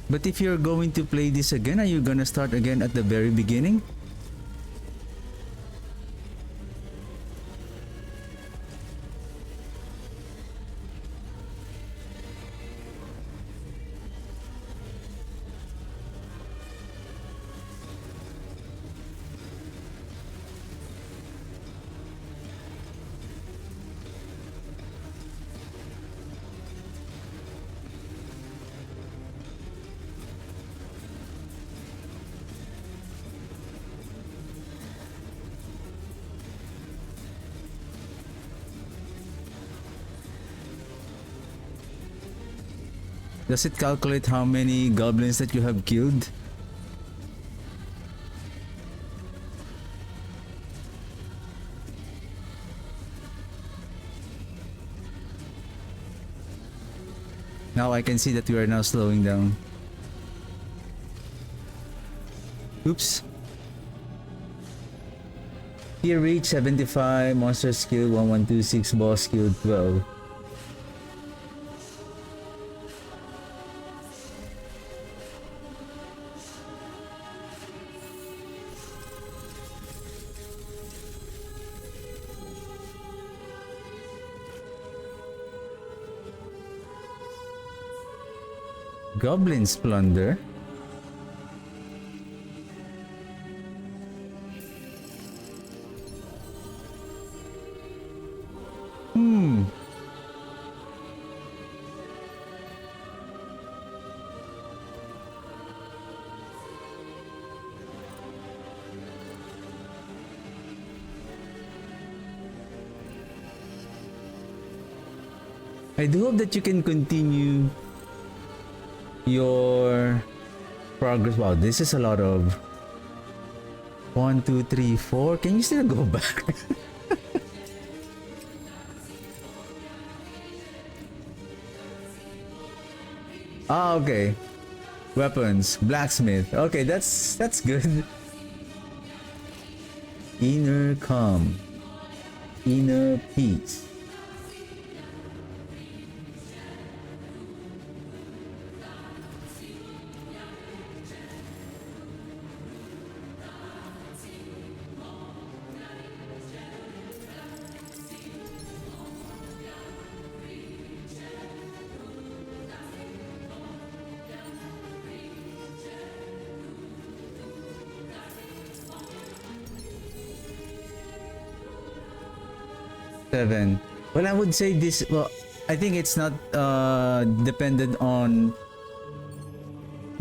But if you're going to play this again, are you gonna start again at the very beginning? Does it calculate how many goblins that you have killed? Now I can see that we are now slowing down. Oops. Tier reach 75, monster skill 1126, boss skill 12. Goblins plunder. I do hope that you can continue your progress. Wow, this is a lot of 1, 2, 3, 4. Can you still go back? Ah, okay. Weapons, blacksmith. Okay, that's good. Inner calm, inner peace. Seven. Well, I would say this. Well, I think it's not dependent on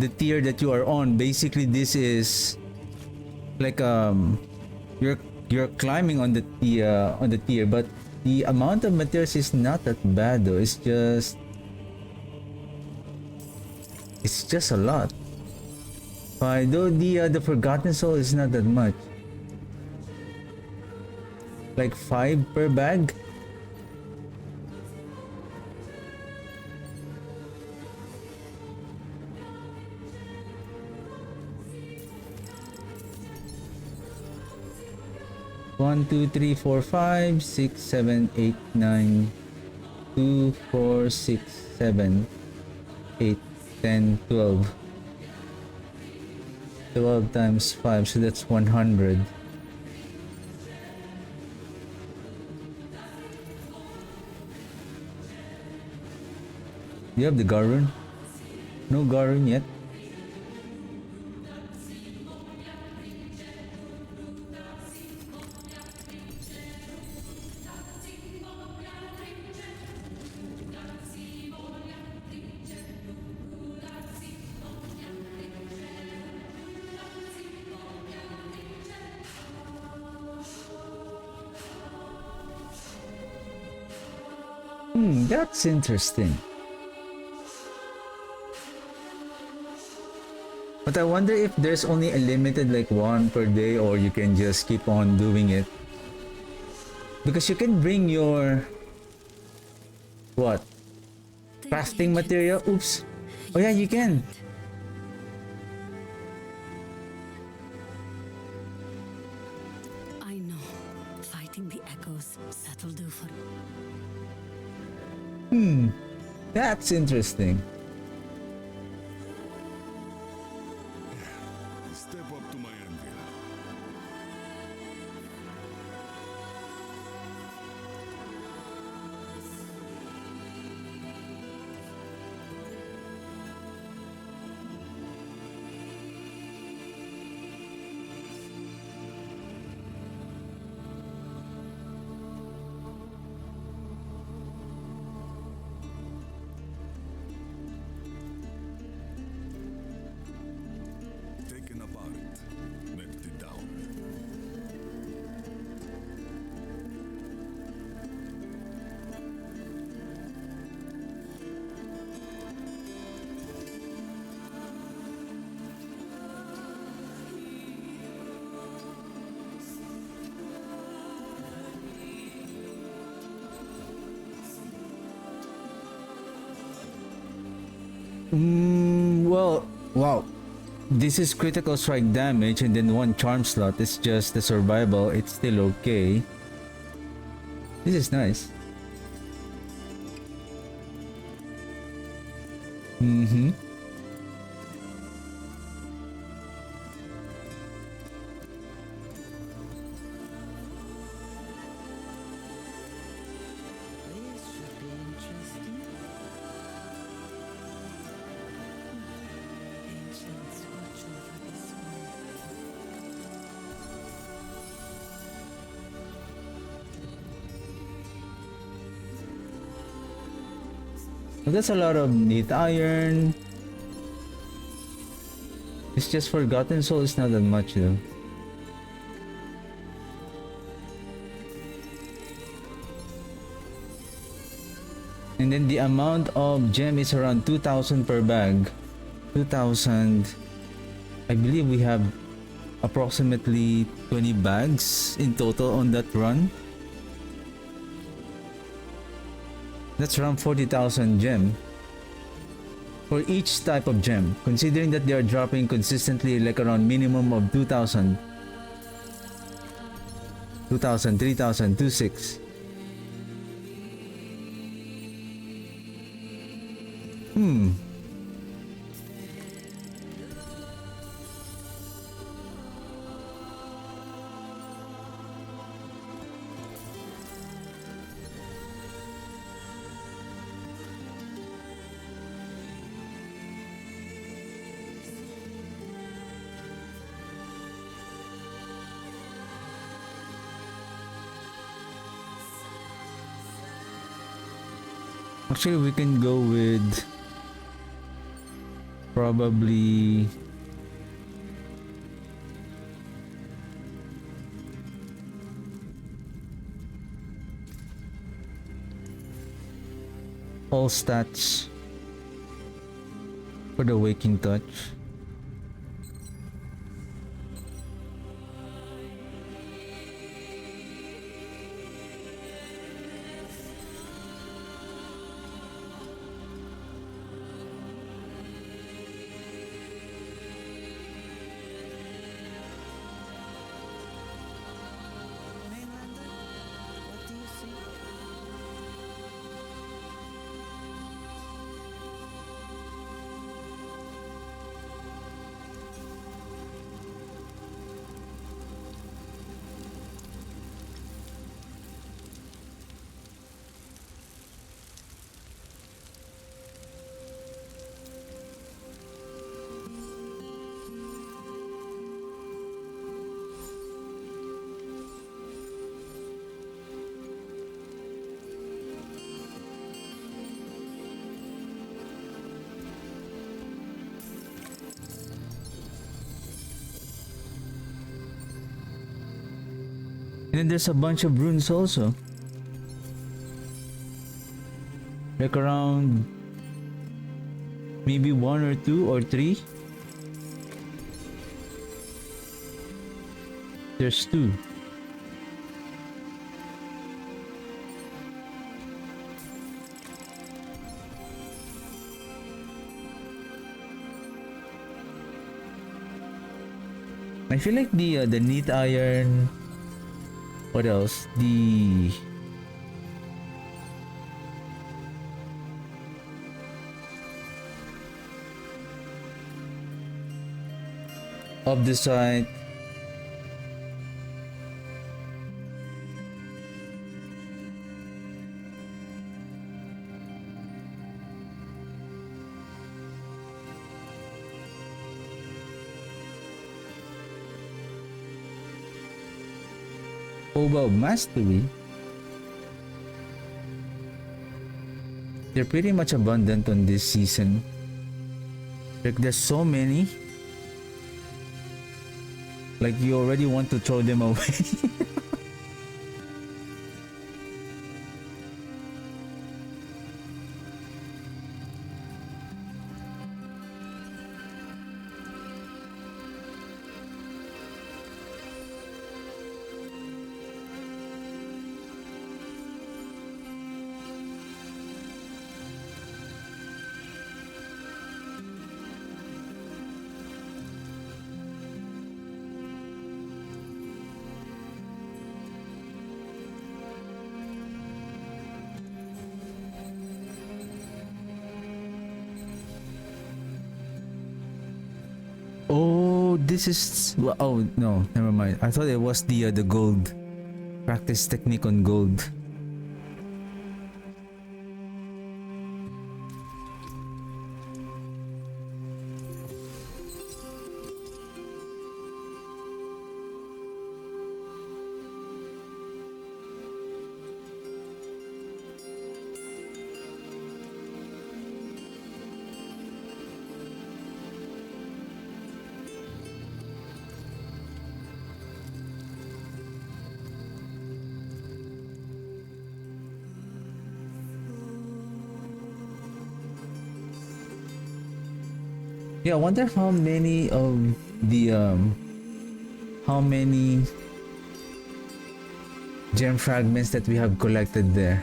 the tier that you are on. Basically, this is like you're climbing on the tier, but the amount of materials is not that bad though. It's just a lot. Though the Forgotten Soul is not that much. Like 5 per bag. One, two, three, four, 5, 6, 7, 8, 9, 2, 4, 6, 7, 8, 10, 12. 12 times 5, so that's 100. Do you have the Garun? No Garun yet? That's interesting. But I wonder if there's only a limited like one per day, or you can just keep on doing it. Because you can bring your what? Crafting material? Oops. Oh yeah, you can. I know. Fighting the echoes, that'll do for you. That's interesting. Step up to my anvil. Well, wow. This is critical strike damage and then one charm slot. It's just the survival. It's still okay. This is nice. Mm-hmm. This should be interesting. Ancients watch over this one. Well, that's a lot of neat iron. It's just Forgotten Soul is not that much though. And then the amount of gem is around 2,000 per bag. 2,000. I believe we have approximately 20 bags in total on that run. That's around 40,000 gem for each type of gem, considering that they are dropping consistently like around minimum of 2,000, 2,000, 3,000, 2,600. Actually, we can go with probably all stats for the Waking Touch. Mainlander, what do you see? And then there's a bunch of runes also. Like around maybe 1 or 2 or 3. There's 2. I feel like the neat iron. What else? The of the site. Oba of Mastery. They're pretty much abundant on this season. Like there's so many. Like you already want to throw them away. Oh, this is. Oh no, never mind. I thought it was the gold. Practice technique on gold. Yeah, I wonder how many of the how many gem fragments that we have collected there.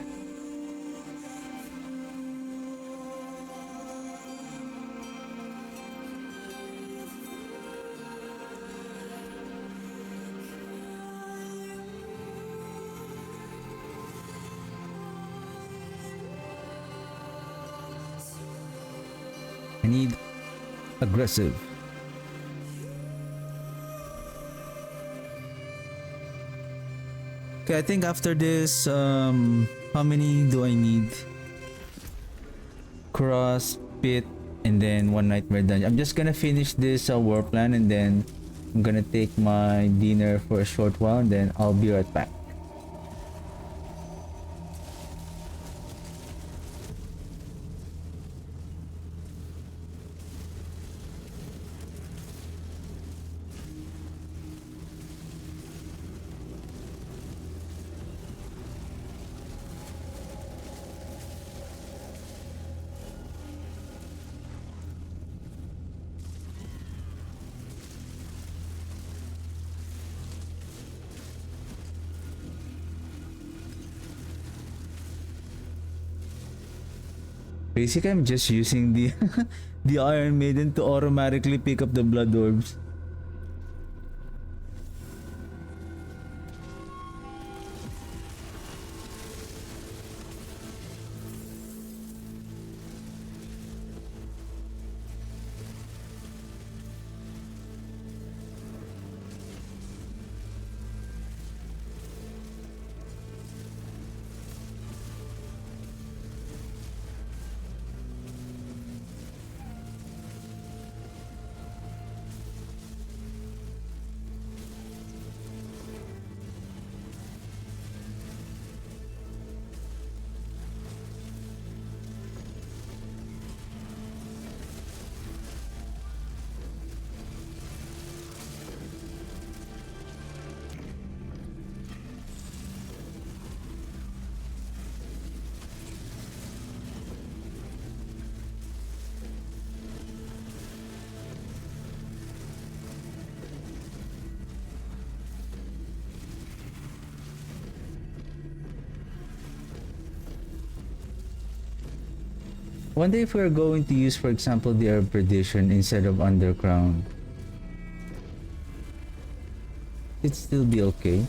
I need aggressive. Okay, I think after this, how many do I need? Cross, pit, and then one nightmare dungeon. I'm just gonna finish this war plan, and then I'm gonna take my dinner for a short while, and then I'll be right back. Basically, I'm just using the the Iron Maiden to automatically pick up the blood orbs. Wonder if we're going to use, for example, the Herb Perdition instead of Underground. It'd still be okay.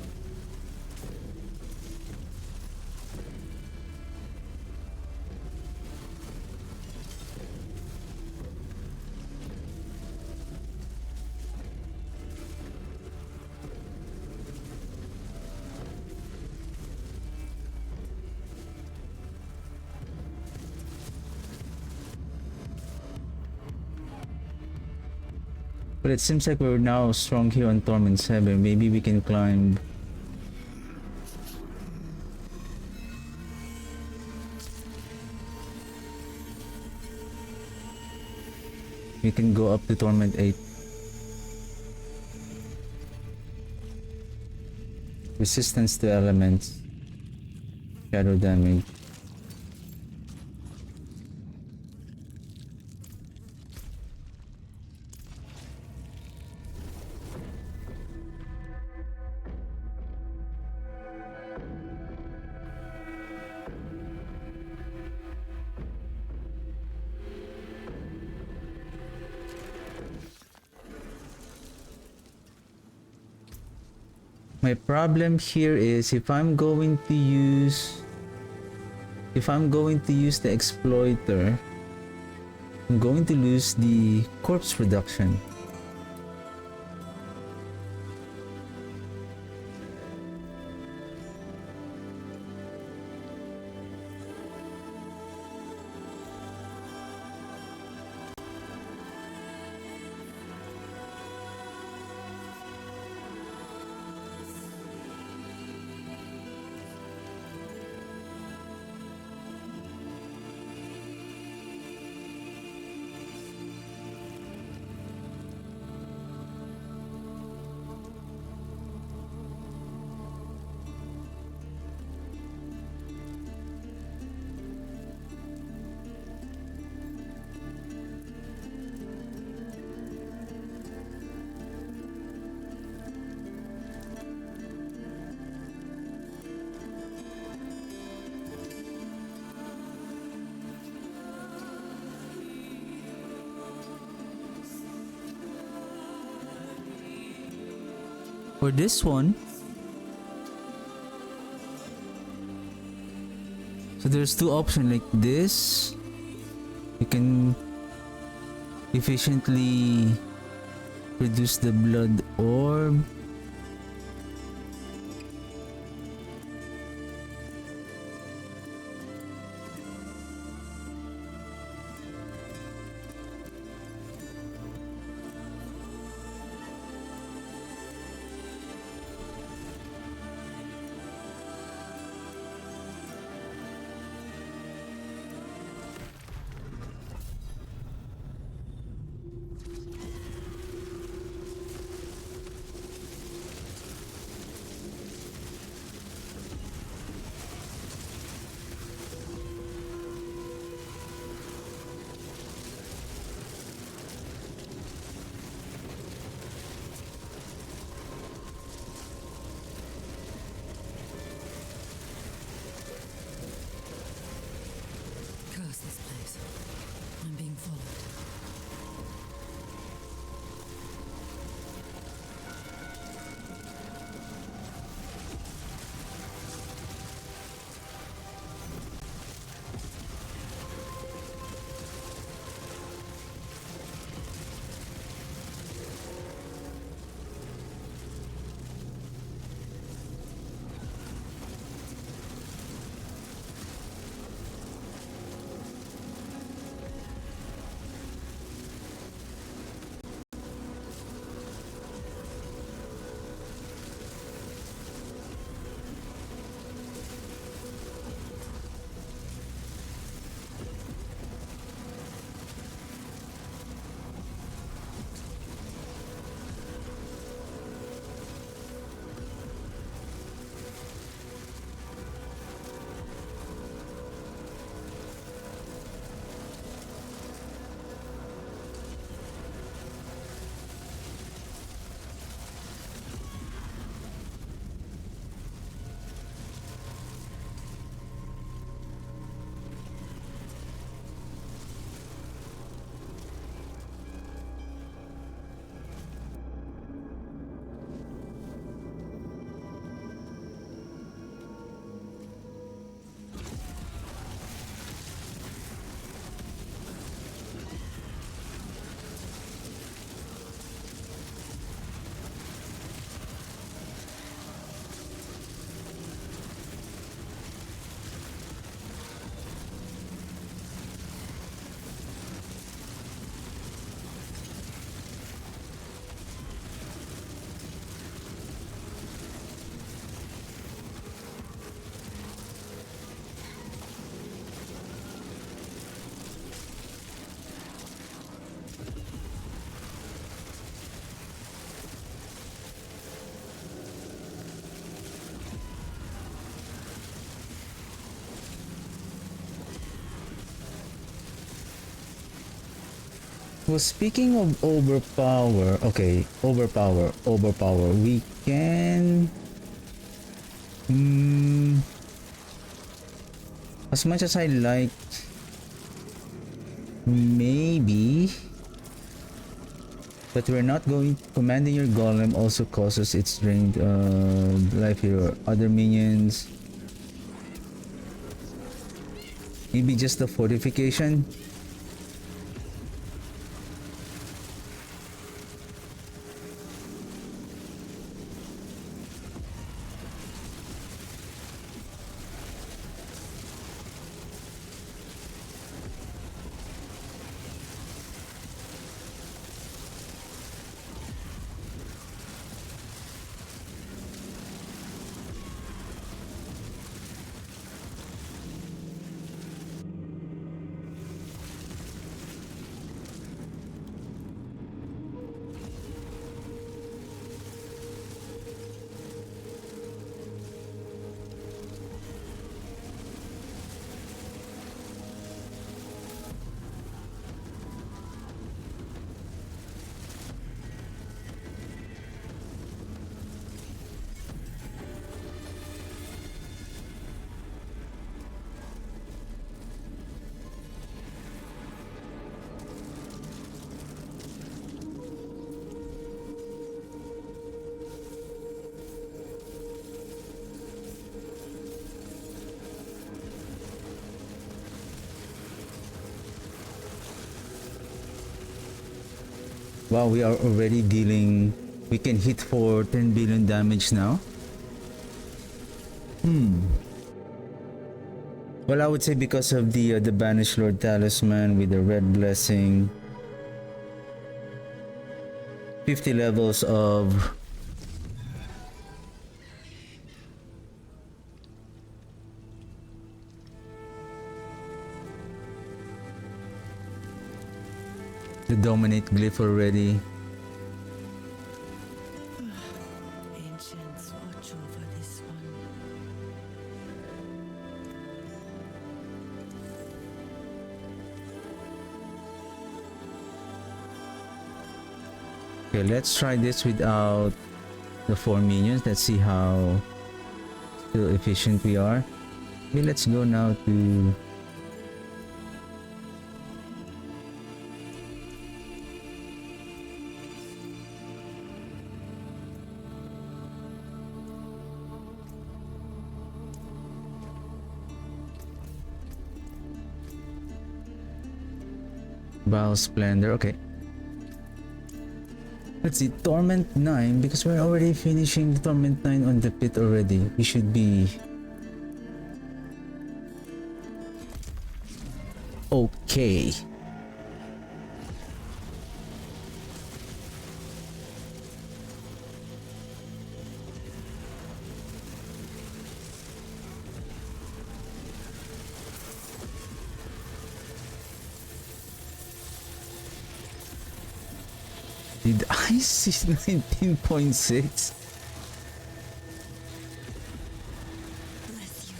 But it seems like we're now strong here on Torment 7. Maybe we can climb. We can go up to Torment 8. Resistance to elements. Shadow damage. My problem here is if I'm going to use the exploiter, I'm going to lose the corpse production. For this one, so there's two options like this. You can efficiently produce the blood orb. Curse this place. I'm being followed. Well, speaking of overpower, okay, overpower. We can, as much as I like, maybe, but we're not going. Commanding your golem also causes its drained life here. Other minions, maybe just the fortification. Wow, we are already dealing. We can hit for 10 billion damage now. Well, I would say because of the Banished Lord Talisman with the Red Blessing, 50 levels of the Dominate Glyph already. Ancients, watch over this one. Okay, let's try this without the 4 minions. Let's see how still efficient we are. Okay, let's go now to Bile Splendor. Okay. Let's see, Torment 9, because we're already finishing the Torment 9 on the pit already. We should be okay. Did I see 19.6? Bless you.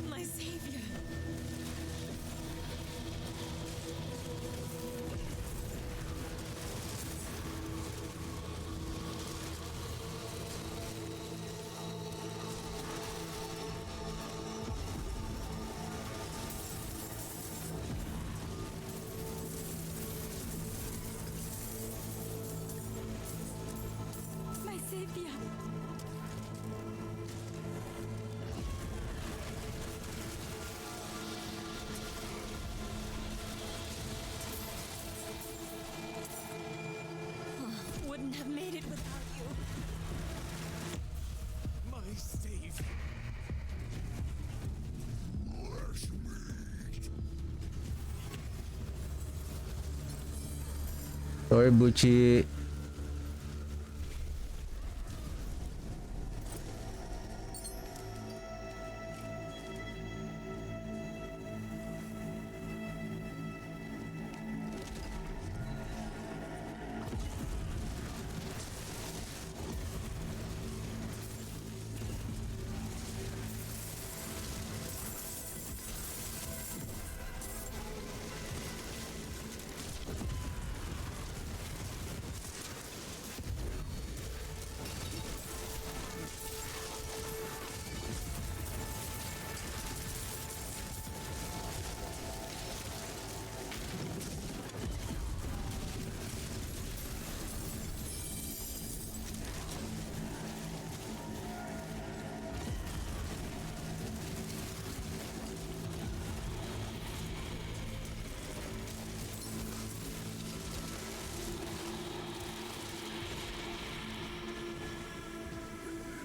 My savior. My savior. Wouldn't have made it without you. My savior. Sorry, Bucci.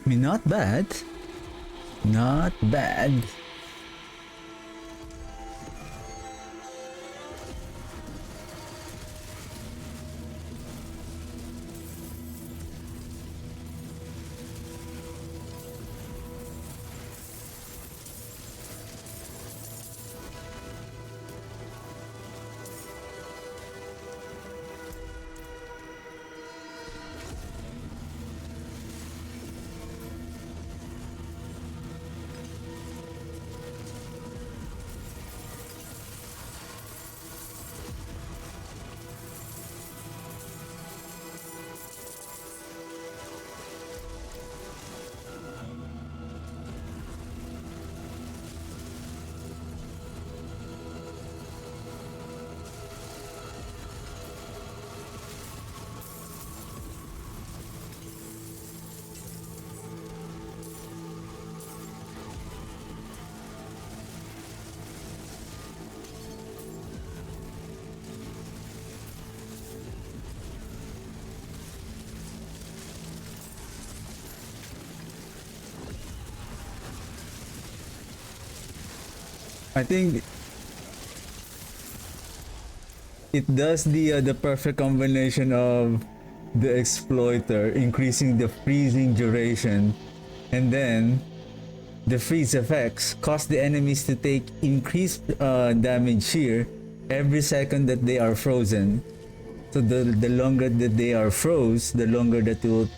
I mean, not bad. Not bad. I think it does the perfect combination of the exploiter increasing the freezing duration, and then the freeze effects cause the enemies to take increased damage here every second that they are frozen. So the longer that they are froze, the longer that will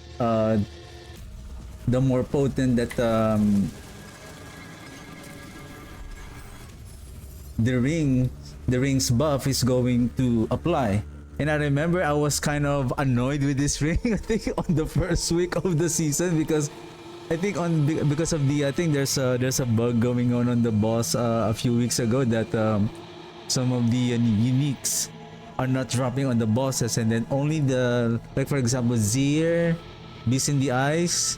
the more potent that the ring the ring's buff is going to apply. And I remember I was kind of annoyed with this ring, I think on the first week of the season, because I think because of the I think there's a bug going on the boss a few weeks ago that some of the uniques are not dropping on the bosses, and then only the, like for example Zir, Beast in the Eyes,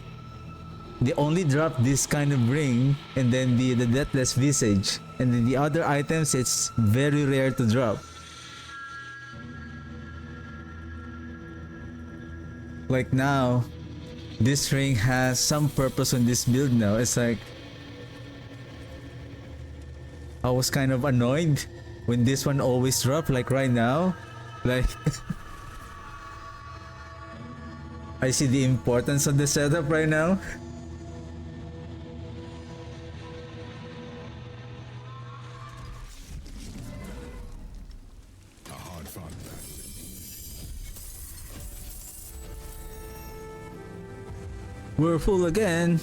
they only drop this kind of ring, and then the Deathless Visage, and then the other items it's very rare to drop. Like now, this ring has some purpose on this build now. It's like I was kind of annoyed when this one always drop, like right now. Like I see the importance of the setup right now. A hard-fought battle. We're full again.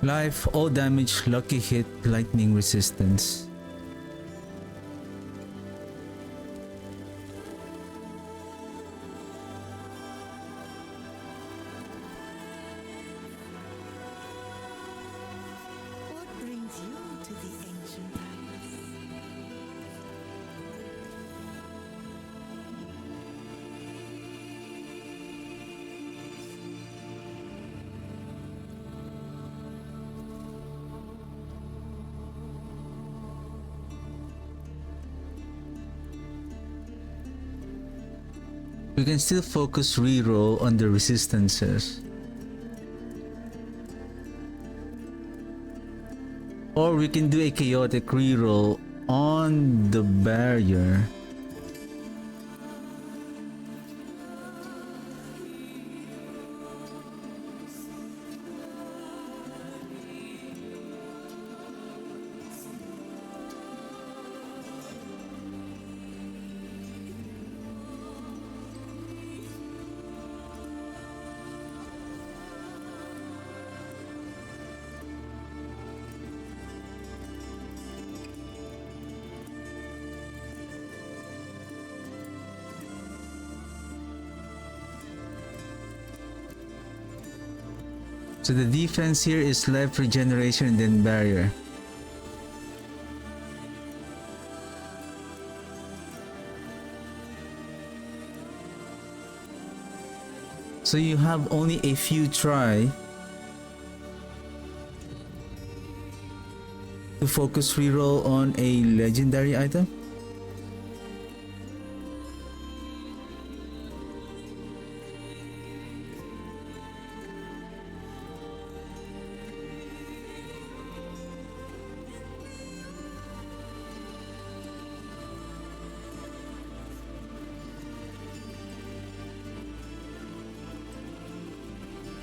Life, all damage, lucky hit, lightning resistance. What brings you to the ancient palace? We can still focus reroll on the resistances. Or we can do a chaotic reroll on the barrier. So the defense here is life regeneration and then barrier. So you have only a few try to focus reroll on a legendary item.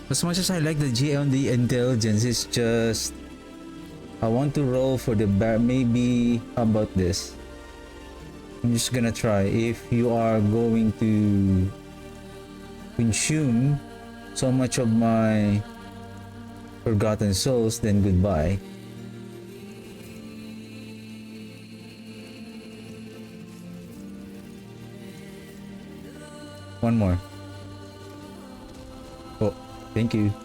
As much as I like the GA on the intelligence, it's just I want to roll for the bar. Maybe how about this? I'm just gonna try. If you are going to consume so much of my forgotten souls, then goodbye. One more. Oh, thank you. What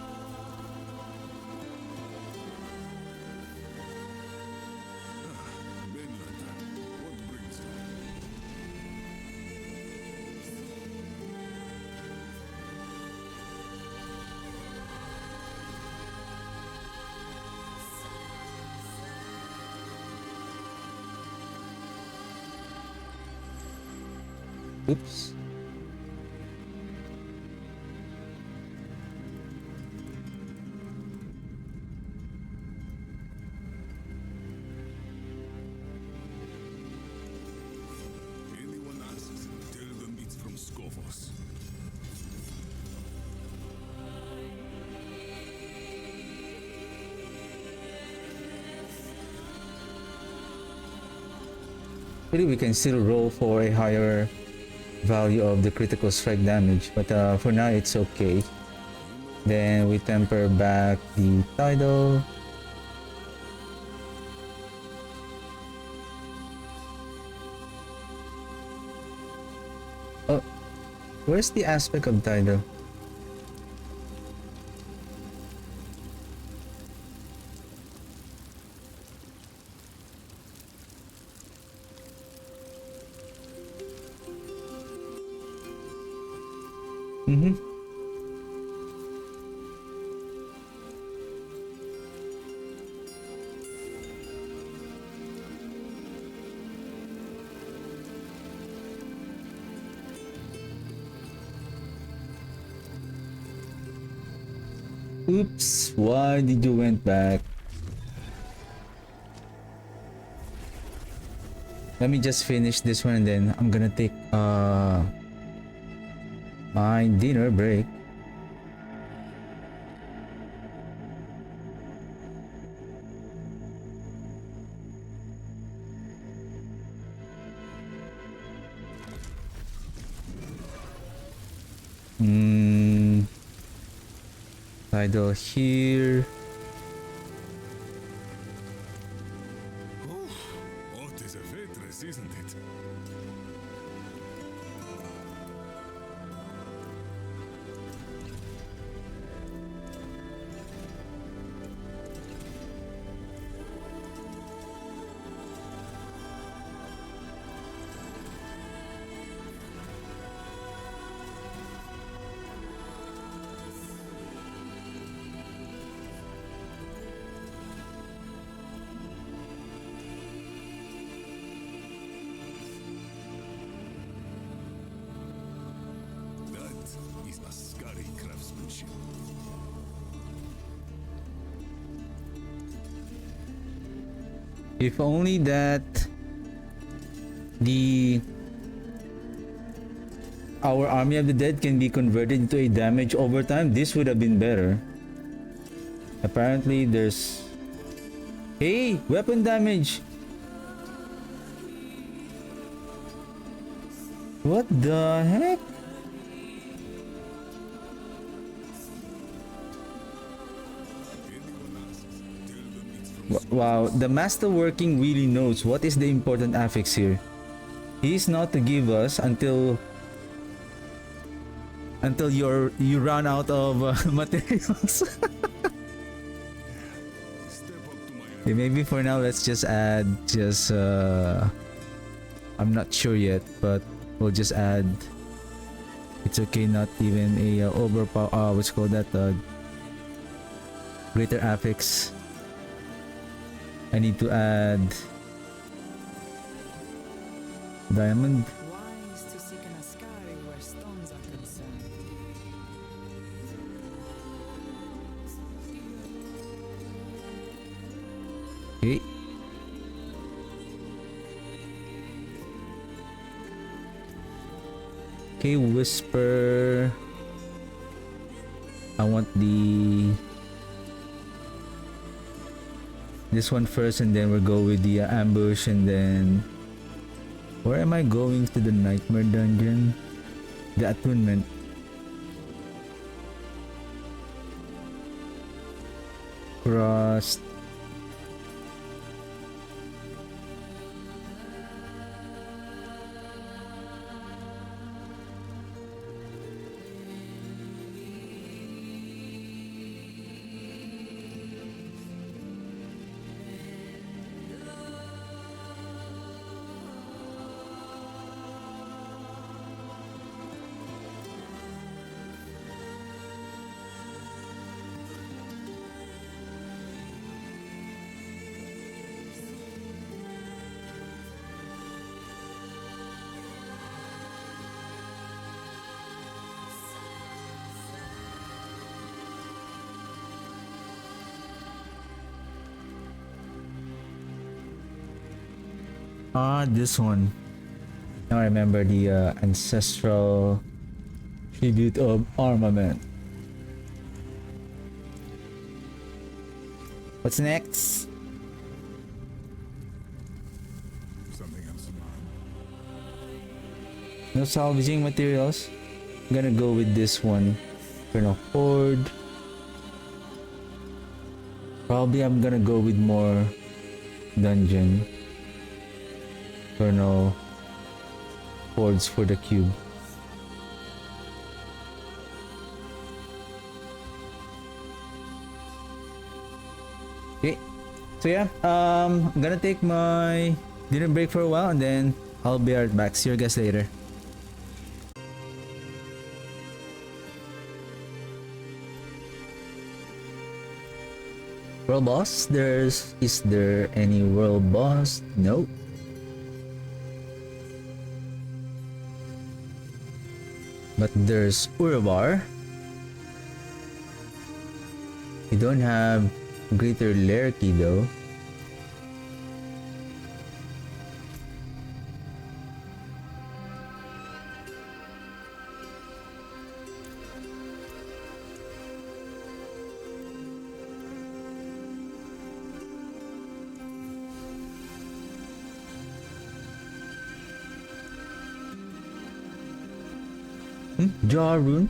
brings you? Oops. Actually, we can still roll for a higher value of the critical strike damage, but for now it's okay. Then we temper back the tidal. Oh, where's the aspect of tidal? Mm-hmm. Oops, why did you went back? Let me just finish this one and then I'm gonna take my dinner break. Tidal here. What is a waitress, isn't it? That is a scary craftsmanship. If only that the our army of the dead can be converted into a damage over time, this would have been better. Apparently there's hey, weapon damage. What the heck? Wow, the masterworking really knows what is the important affix here. He is not to give us until you run out of materials. Okay, maybe for now let's just add I'm not sure yet, but we'll just add. It's okay, not even a overpower. What's called that? Greater affix. I need to add diamond. Wise to seek an Ascari where stones are concerned. Okay. Okay, whisper. I want this one first, and then we'll go with the ambush, and then where am I going to the nightmare dungeon? The attunement. Crossed. Ah, this one. Now I remember the ancestral tribute of armament. What's next? Something else in mind? No salvaging materials. I'm gonna go with this one. Inferno Horde. Probably I'm gonna go with more dungeon. Inferno Hordes for the cube. Okay. So yeah, I'm gonna take my dinner break for a while and then I'll be right back. See you guys later. World boss? Is there any world boss? No. But there's Urabar. We don't have Greater Lerky though. Jarun?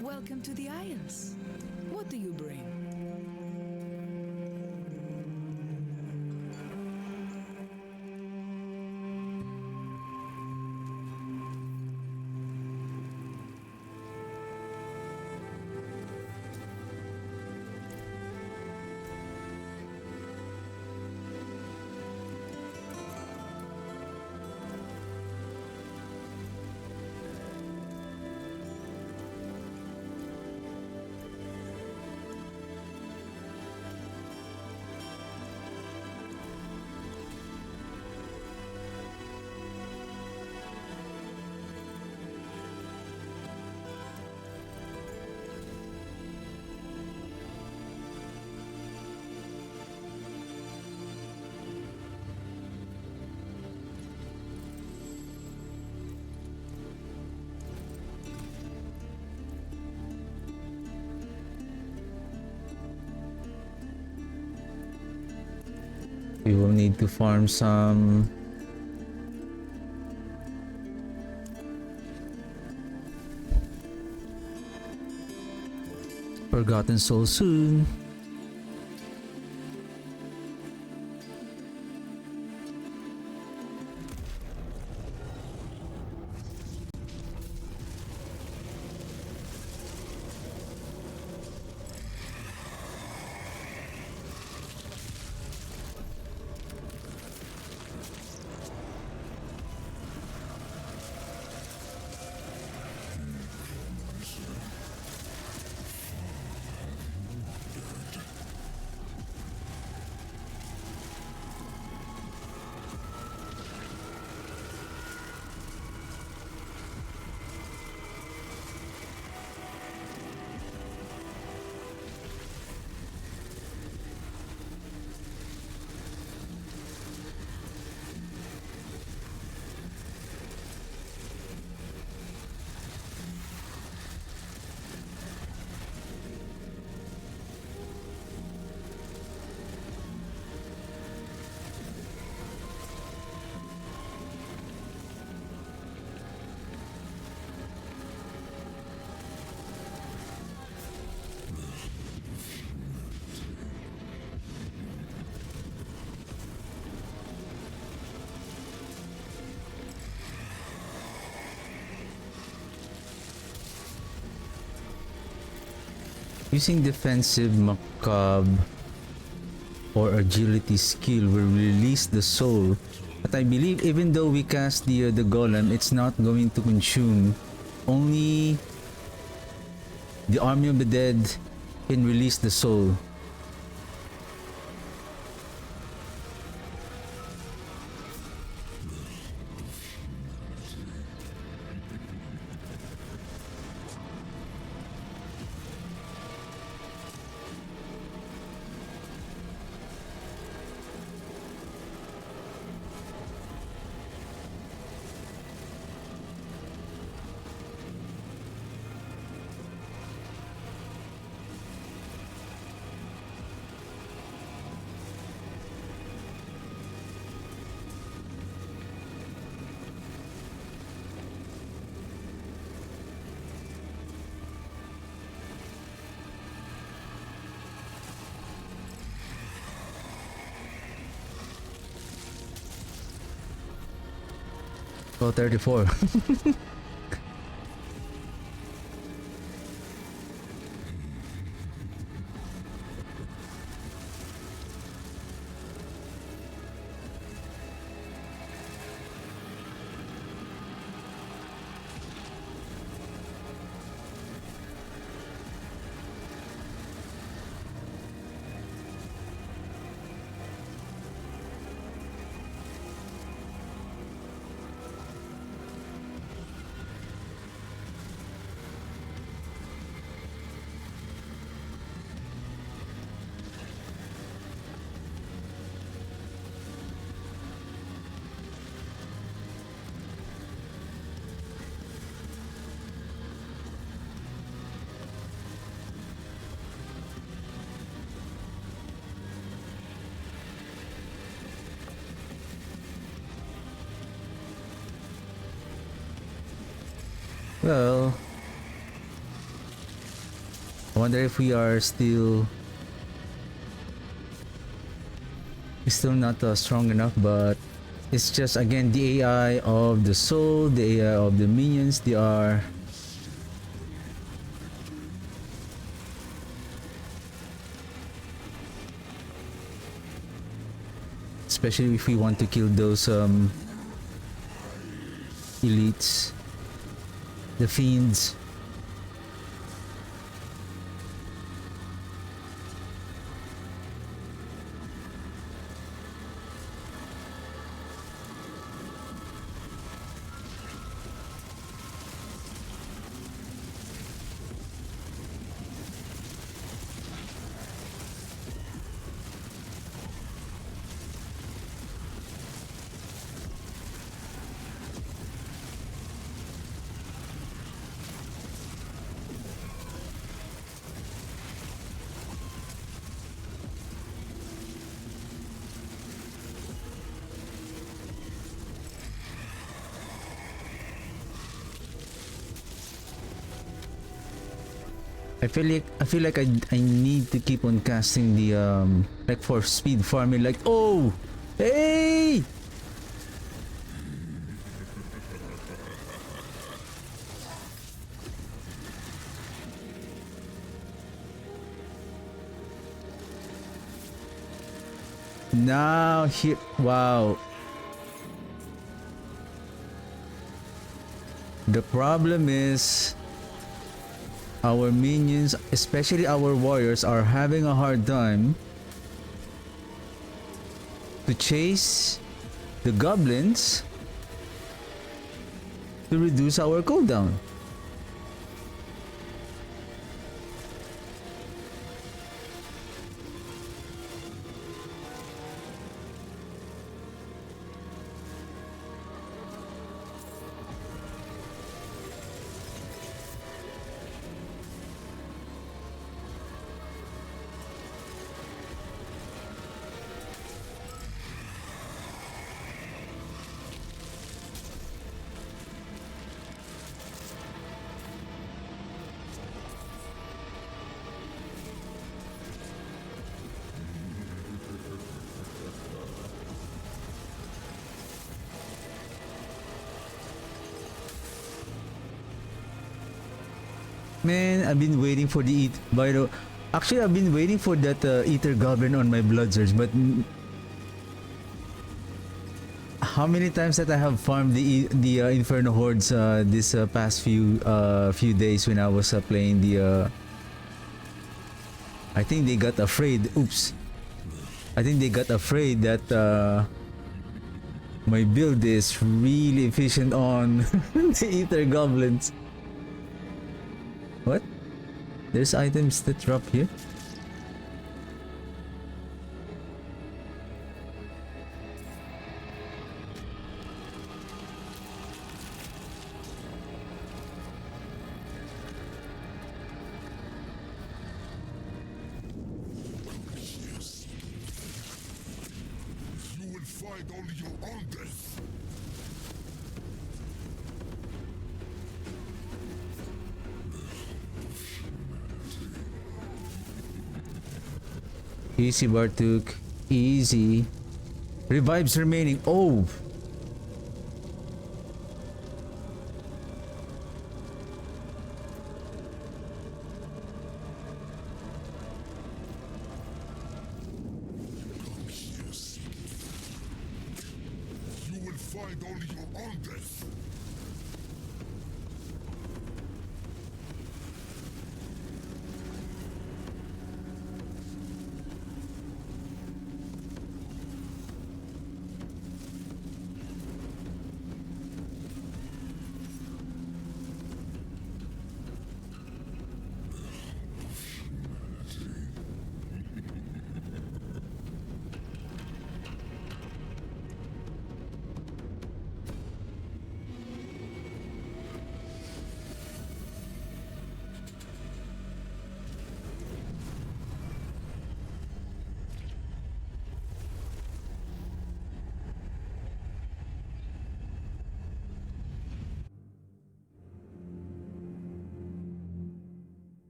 Welcome to the Isles. What do you bring? We will need to farm some Forgotten Soul soon. Using defensive macabre or agility skill will release the soul, but I believe even though we cast the golem, it's not going to consume. Only the army of the dead can release the soul. Oh, 34. Well, I wonder if we are still not strong enough, but it's just again the AI of the soul, the AI of the minions. They are especially if we want to kill those elites, the fiends. I need to keep on casting the like for speed farming, like, oh hey, now here, wow. The problem is our minions, especially our warriors, are having a hard time to chase the goblins to reduce our cooldown. Man, I've been waiting for the actually, I've been waiting for that ether goblin on my blood surge, but how many times that I have farmed the inferno hordes this past few days when I was playing the I think they got afraid. Oops. I think they got afraid that my build is really efficient on the ether goblins. What? There's items that drop here? You will find only your own death. Easy, Bartuk. Easy. Revives remaining. Oh! find only your own death.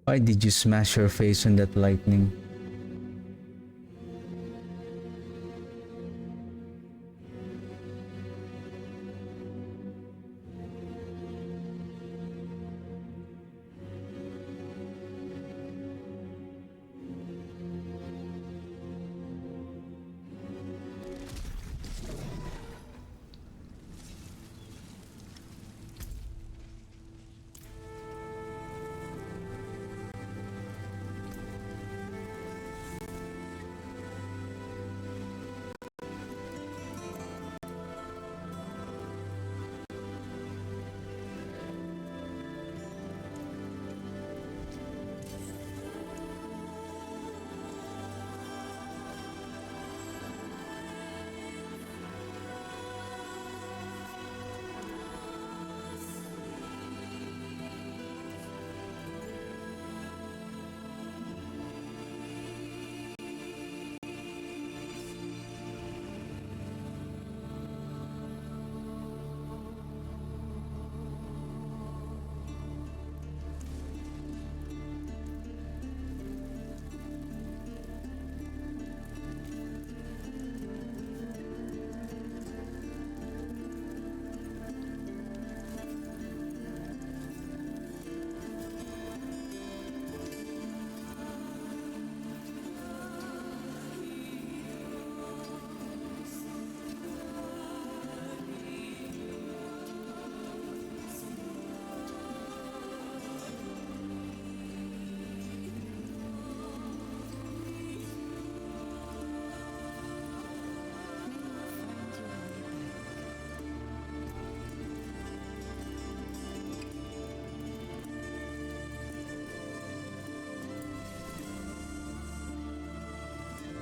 Why did you smash your face on that lightning?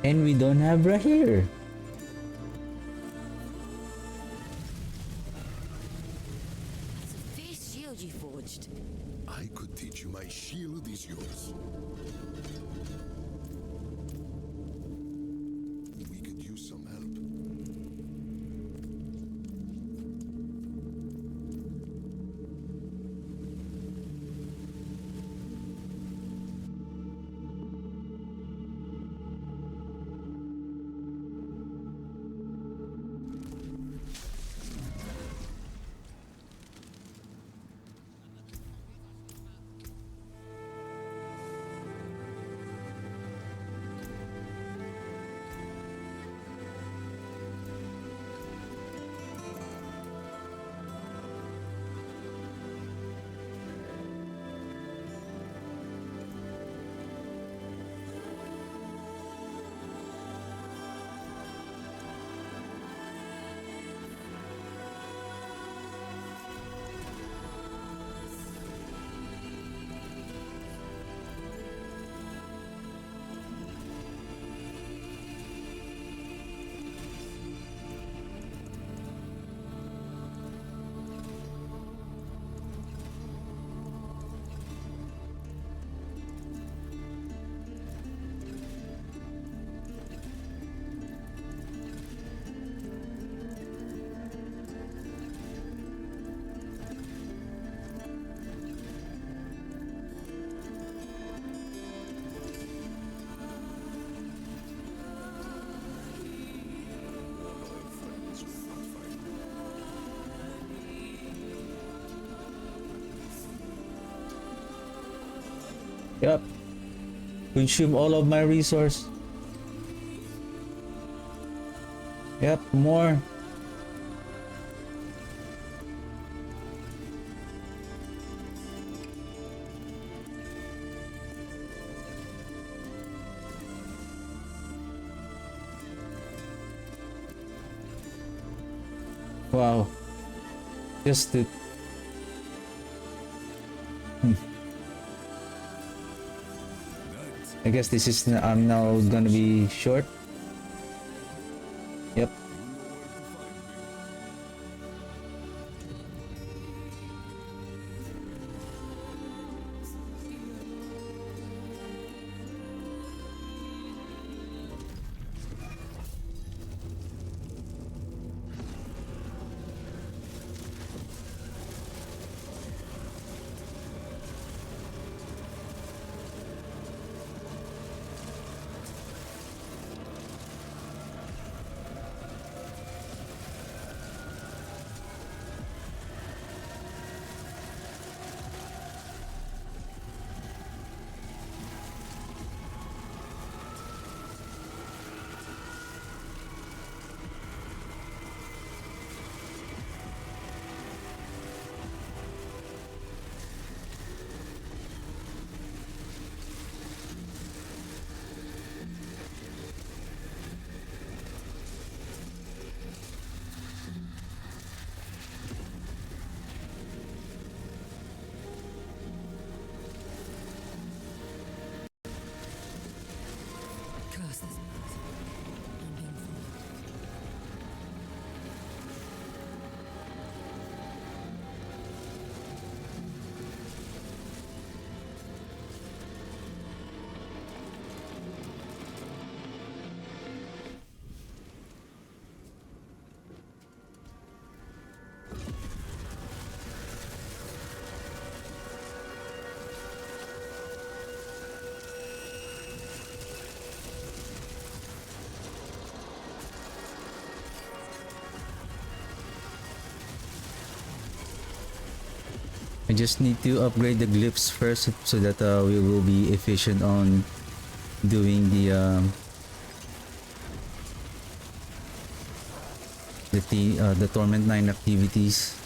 And we don't have Ra here. It's a fierce shield you forged. I could teach you. My shield is yours. We could use some help. Yep. Consume all of my resource. Yep, more. Wow. Just to... I guess this is I'm now gonna be short. Yep. Curse this path. I'm being followed. I just need to upgrade the glyphs first so that we will be efficient on doing the Torment 9 activities.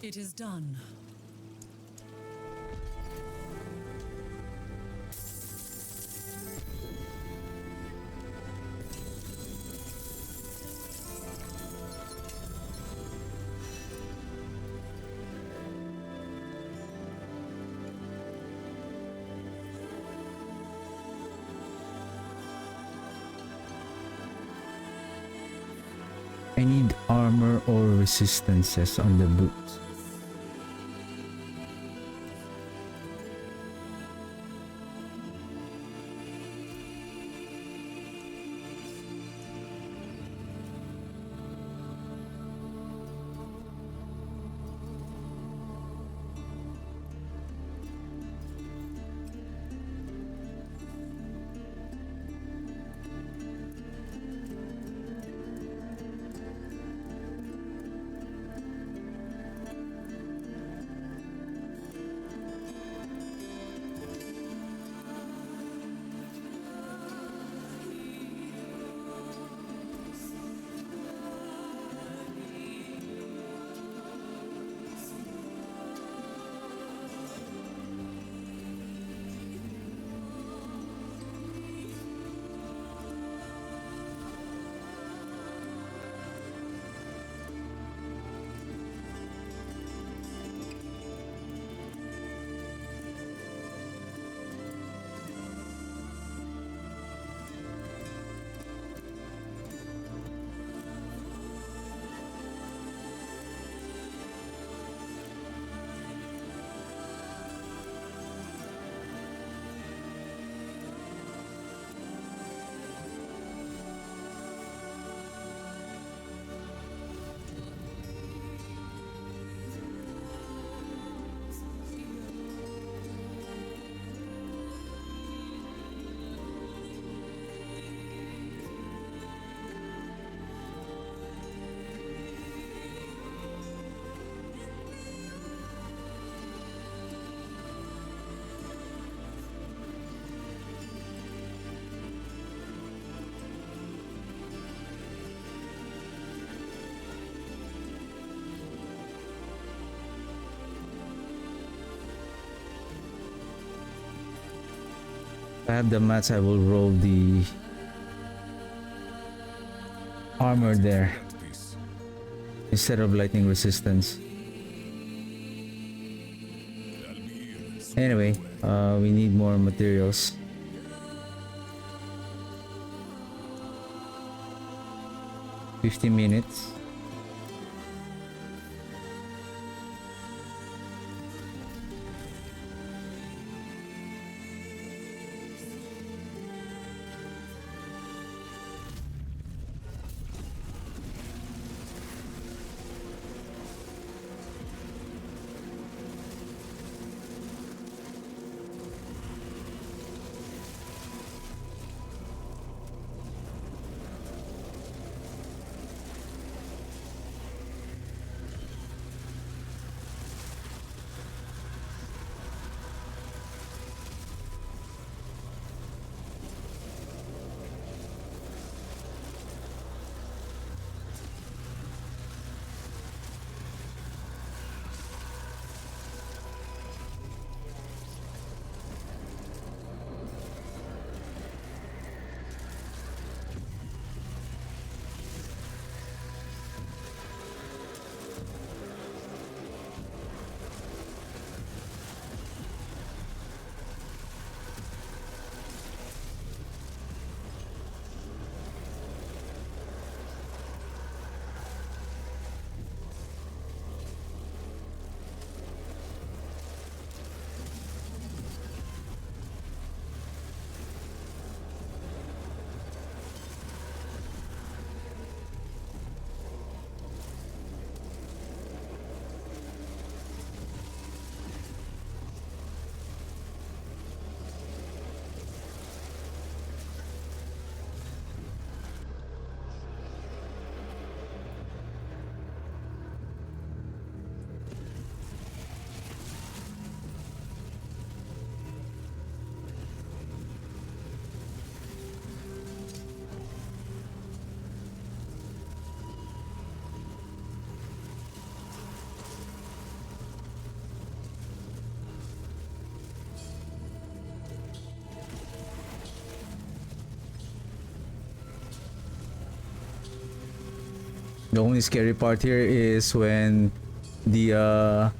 It is done. I need armor or resistances on the boots. If I have the mats, I will roll the armor there Peace. instead of lightning resistance. Anyway, we need more materials. $50. The only scary part here is when the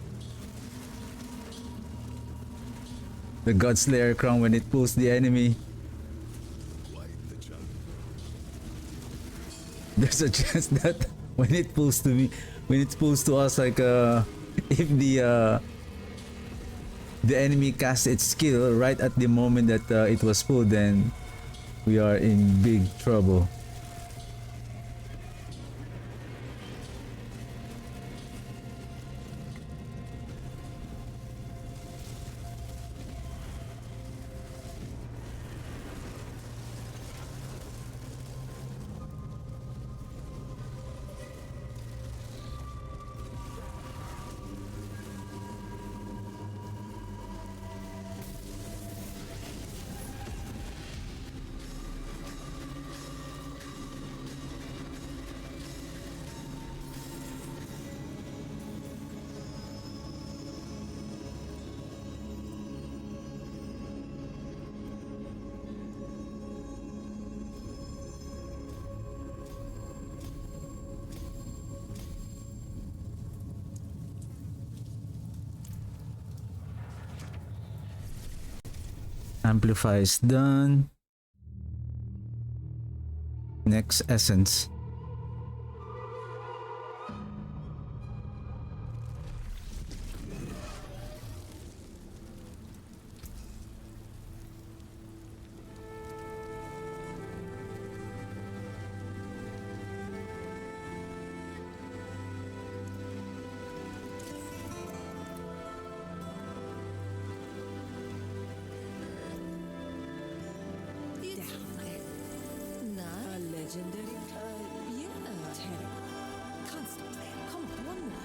God Slayer crown, when it pulls the enemy. There's a chance that when it pulls to me, when it pulls to us, like if the enemy casts its skill right at the moment that it was pulled, then we are in big trouble. Amplify is done. Next essence. A legendary. Yeah. Terrible. Constantly. Come on, one more.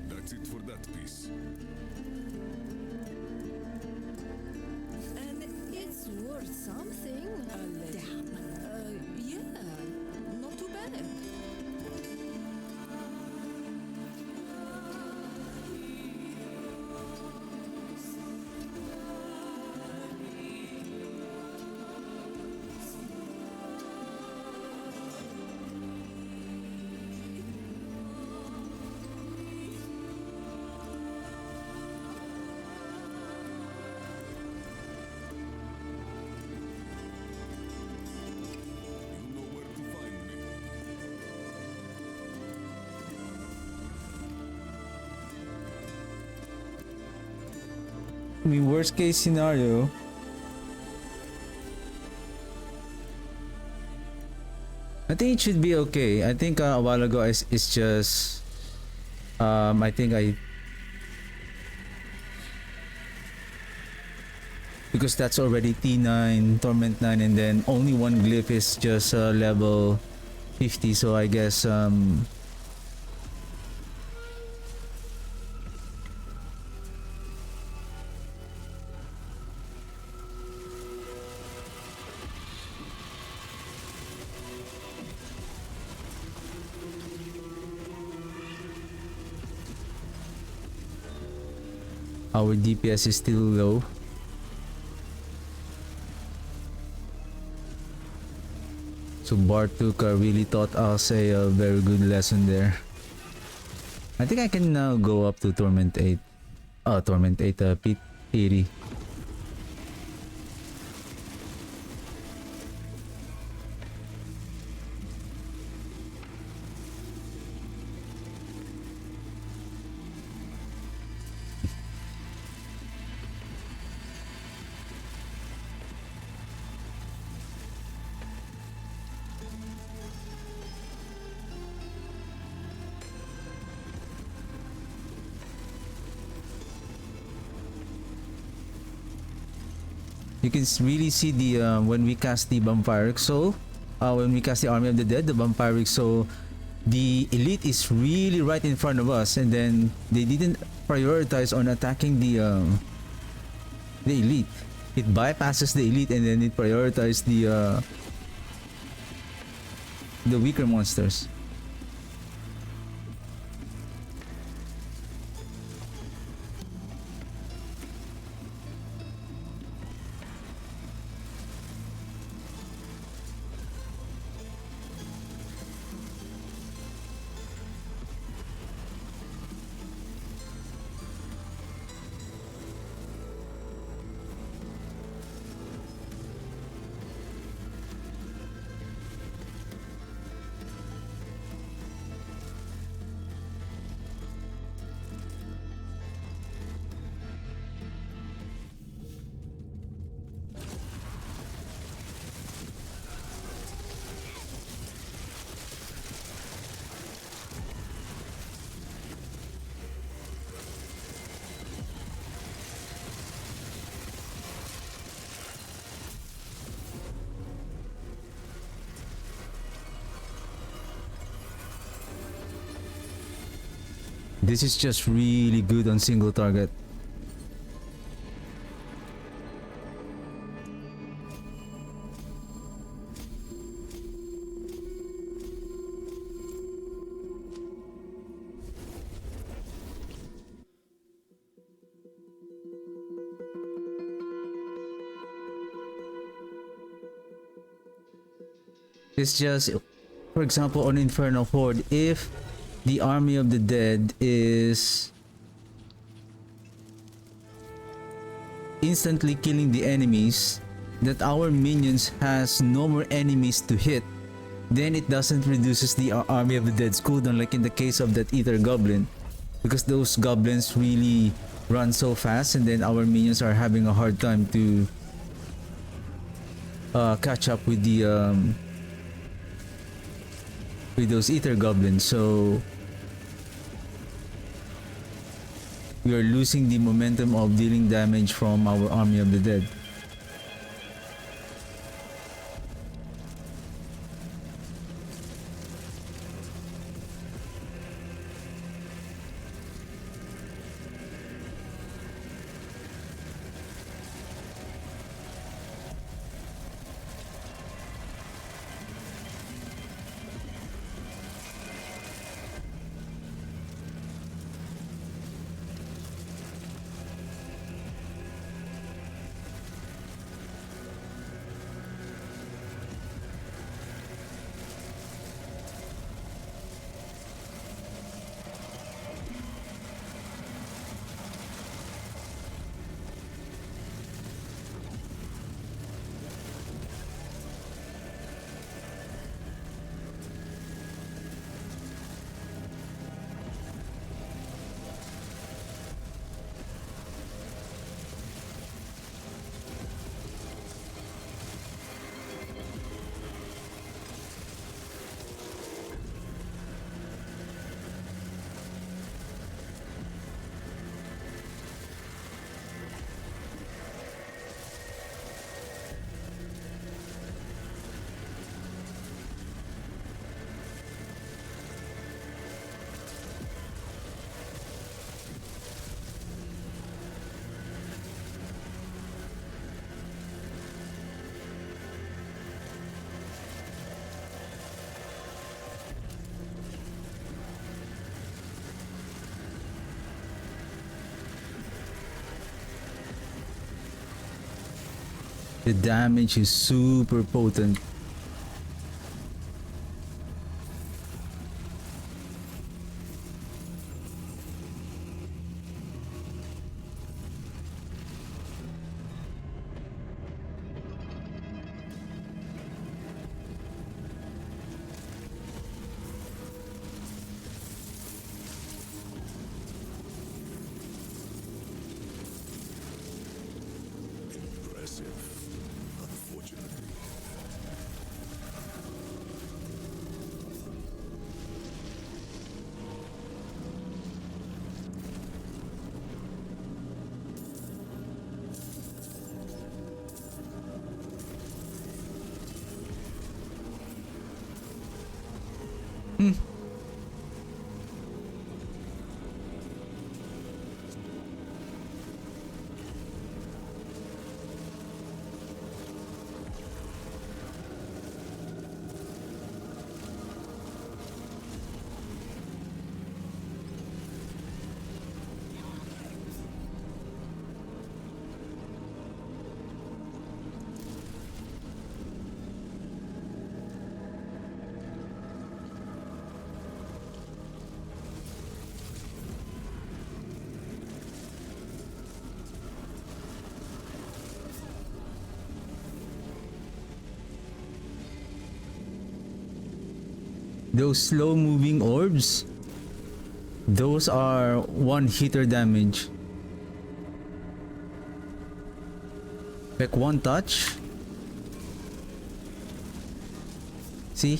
That's it for that piece. And it's worth something. Damn. Yeah. Not too bad. You know where to find me. I mean, worst case scenario, I think it should be okay. I think a while ago it's just I think I, because that's already T9 Torment 9, and then only one glyph is just level 50, so I guess our DPS is still low. So Bartuk really taught us a very good lesson there. I think I can now go up to Torment 8. Oh, Torment 8, Pit 80. You can really see the when we cast the Vampiric Soul, when we cast the Army of the Dead, the Vampiric Soul, the elite is really right in front of us, and then they didn't prioritize on attacking the elite. It bypasses the elite and then it prioritized the weaker monsters. This is just really good on single target. It's just, for example, on Infernal Horde, if the army of the dead is instantly killing the enemies, that our minions has no more enemies to hit, then it doesn't reduces the army of the dead's cooldown, like in the case of that Ether Goblin, because those goblins really run so fast, and then our minions are having a hard time to catch up with the with those Ether Goblins. So we are losing the momentum of dealing damage from our army of the dead. The damage is super potent. Impressive, unfortunately. Those slow moving orbs, those are one hitter damage. Like one touch. See?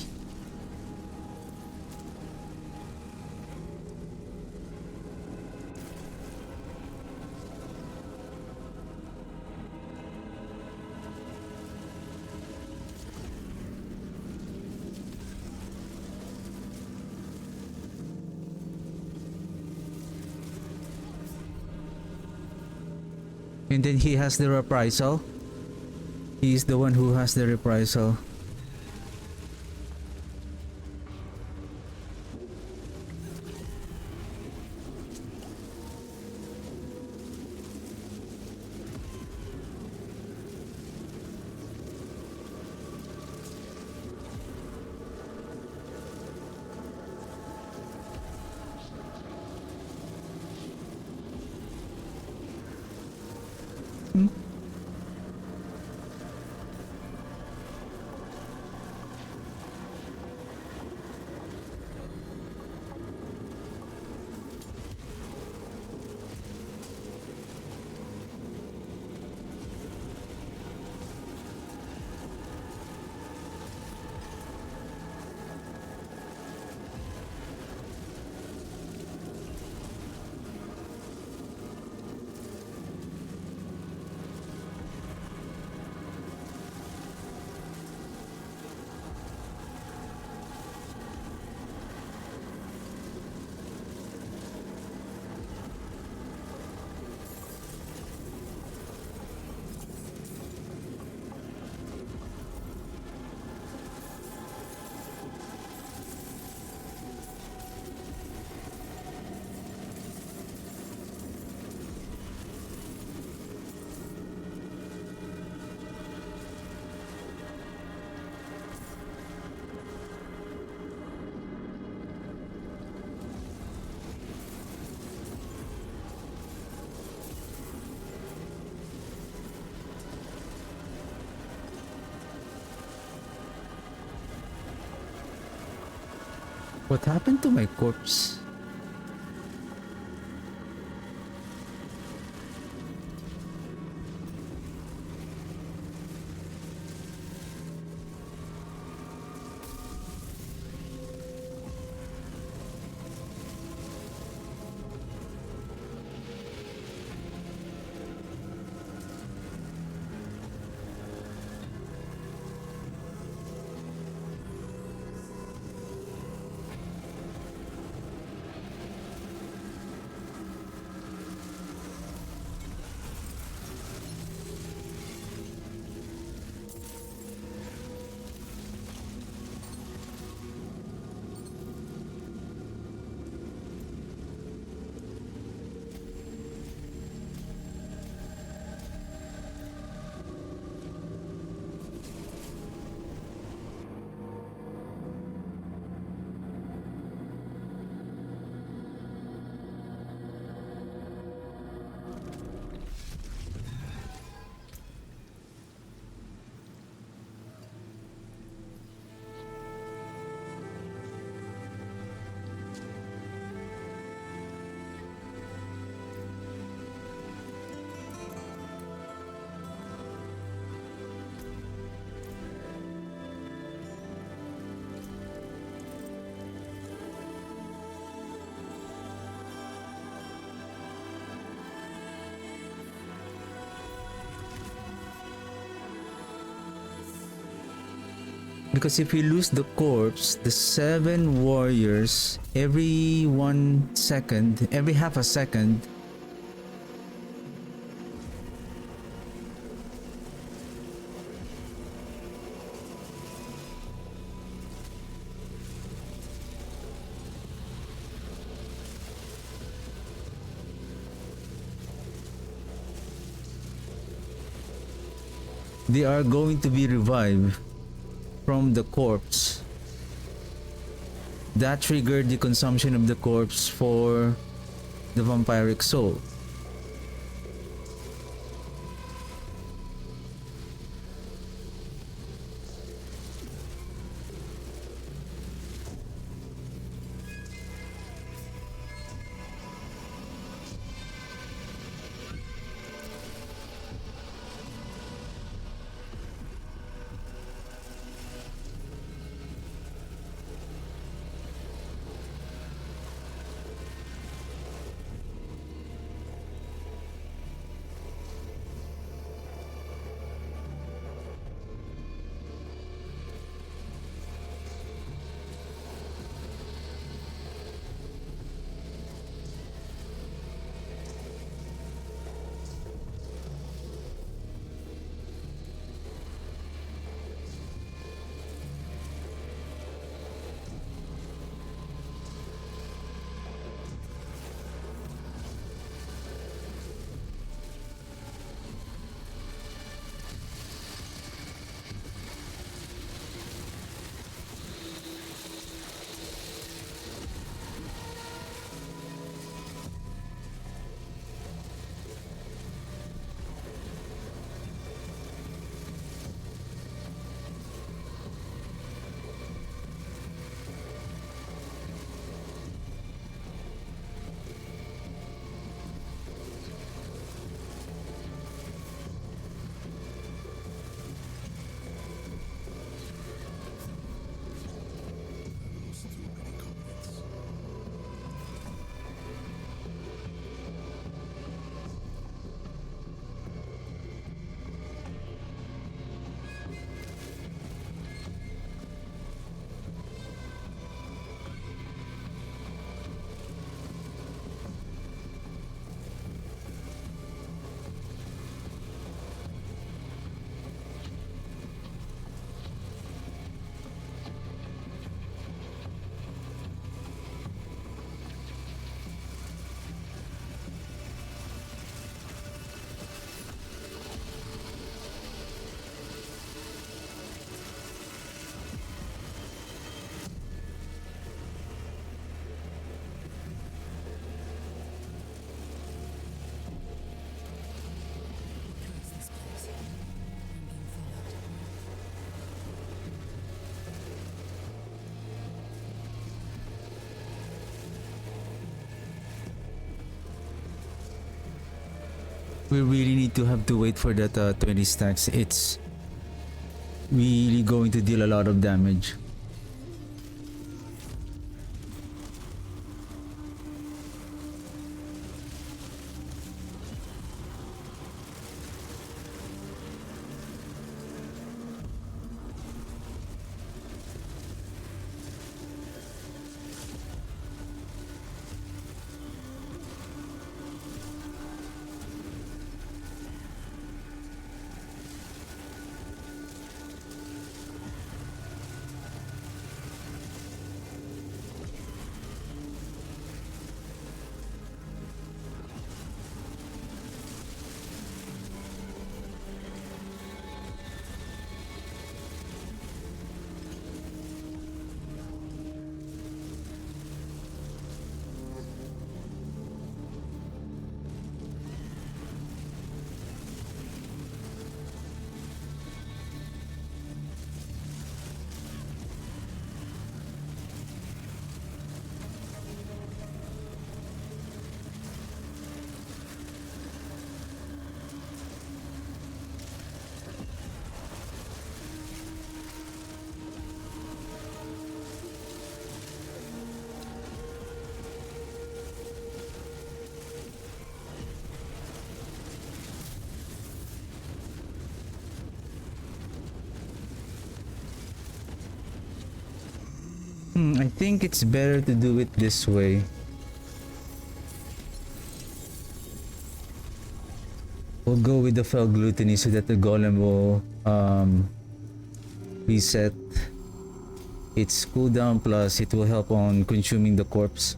And then he has the reprisal. He's the one who has the reprisal. What happened to my corpse? Because if we lose the corpse, the 7 warriors, every 1 second, every half a second, they are going to be revived from the corpse. That triggered the consumption of the corpse for the vampiric soul. we really need to have to wait for that 20 stacks. It's really going to deal a lot of damage. I think it's better to do it this way. We'll go with the fell gluttony so that the golem will reset its cooldown, plus it will help on consuming the corpse.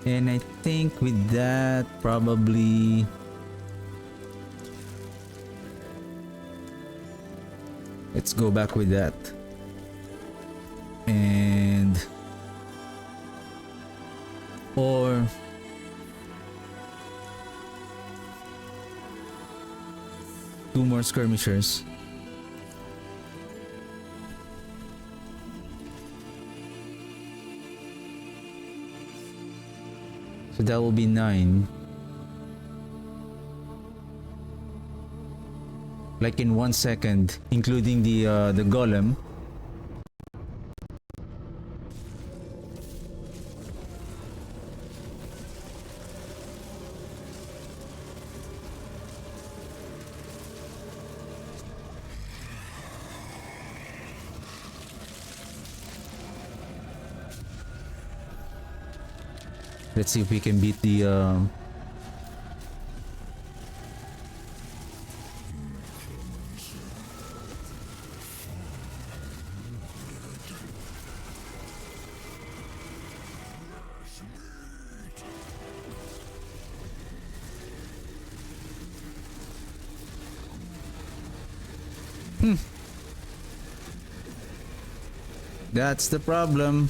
And I think with that, probably let's go back with that. And or two more skirmishers. So that will be 9. Like in 1 second, including the golem. Let's see if we can beat the That's the problem.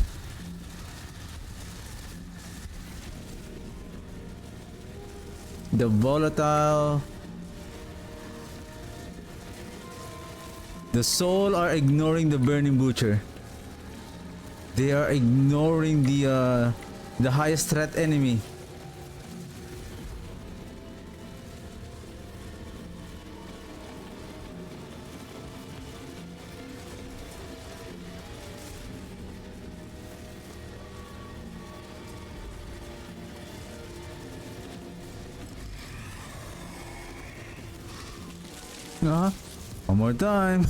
The volatile, the soul are ignoring the burning butcher. They are ignoring the highest threat enemy. One more time.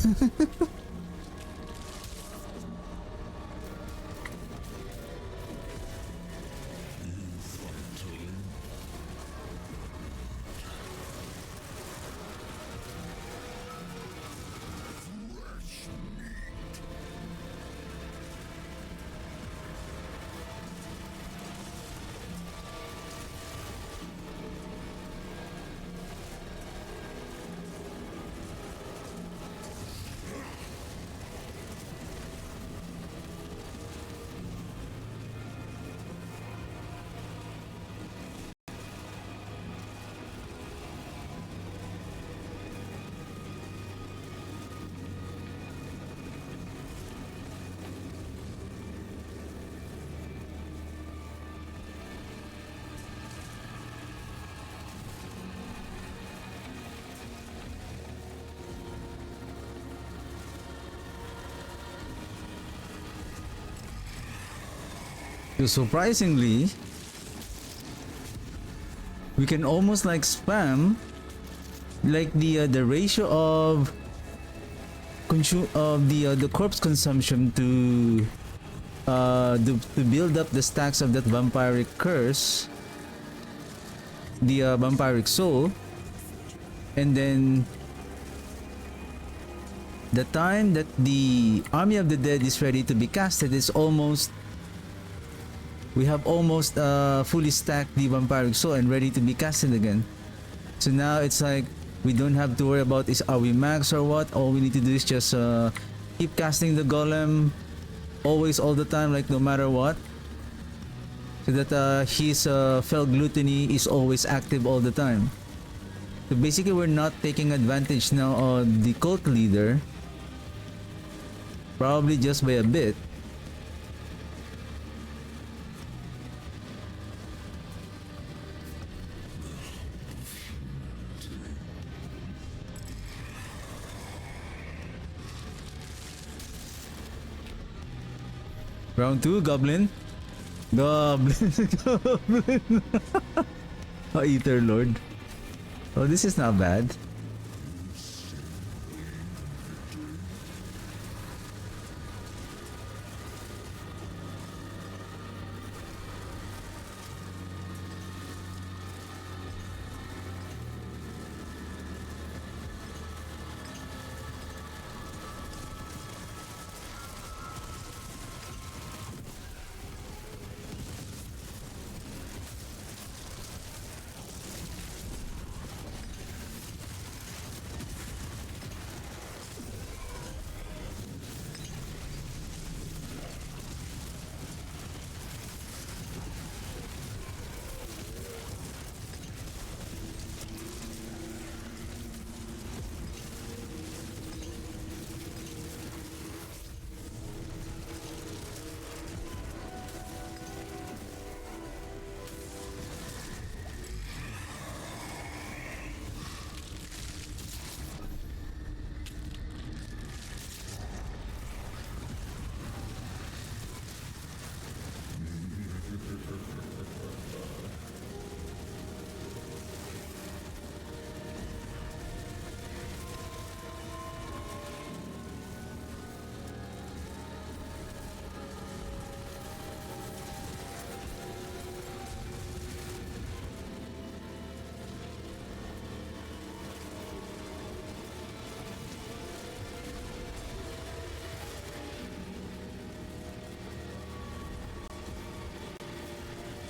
So surprisingly, we can almost like spam like the ratio of the corpse consumption to build up the stacks of that vampiric curse, the vampiric soul, and then the time that the army of the dead is ready to be casted is almost, we have almost fully stacked the vampiric soul and ready to be casted again. So now it's like we don't have to worry about are we max or what. All we need to do is just keep casting the golem always, all the time, like no matter what, so that his fell gluttony is always active all the time. So basically we're not taking advantage now of the cult leader, probably just by a bit. Round 2, Goblin. Goblin. Goblin. Oh, Ether Lord. Oh, this is not bad.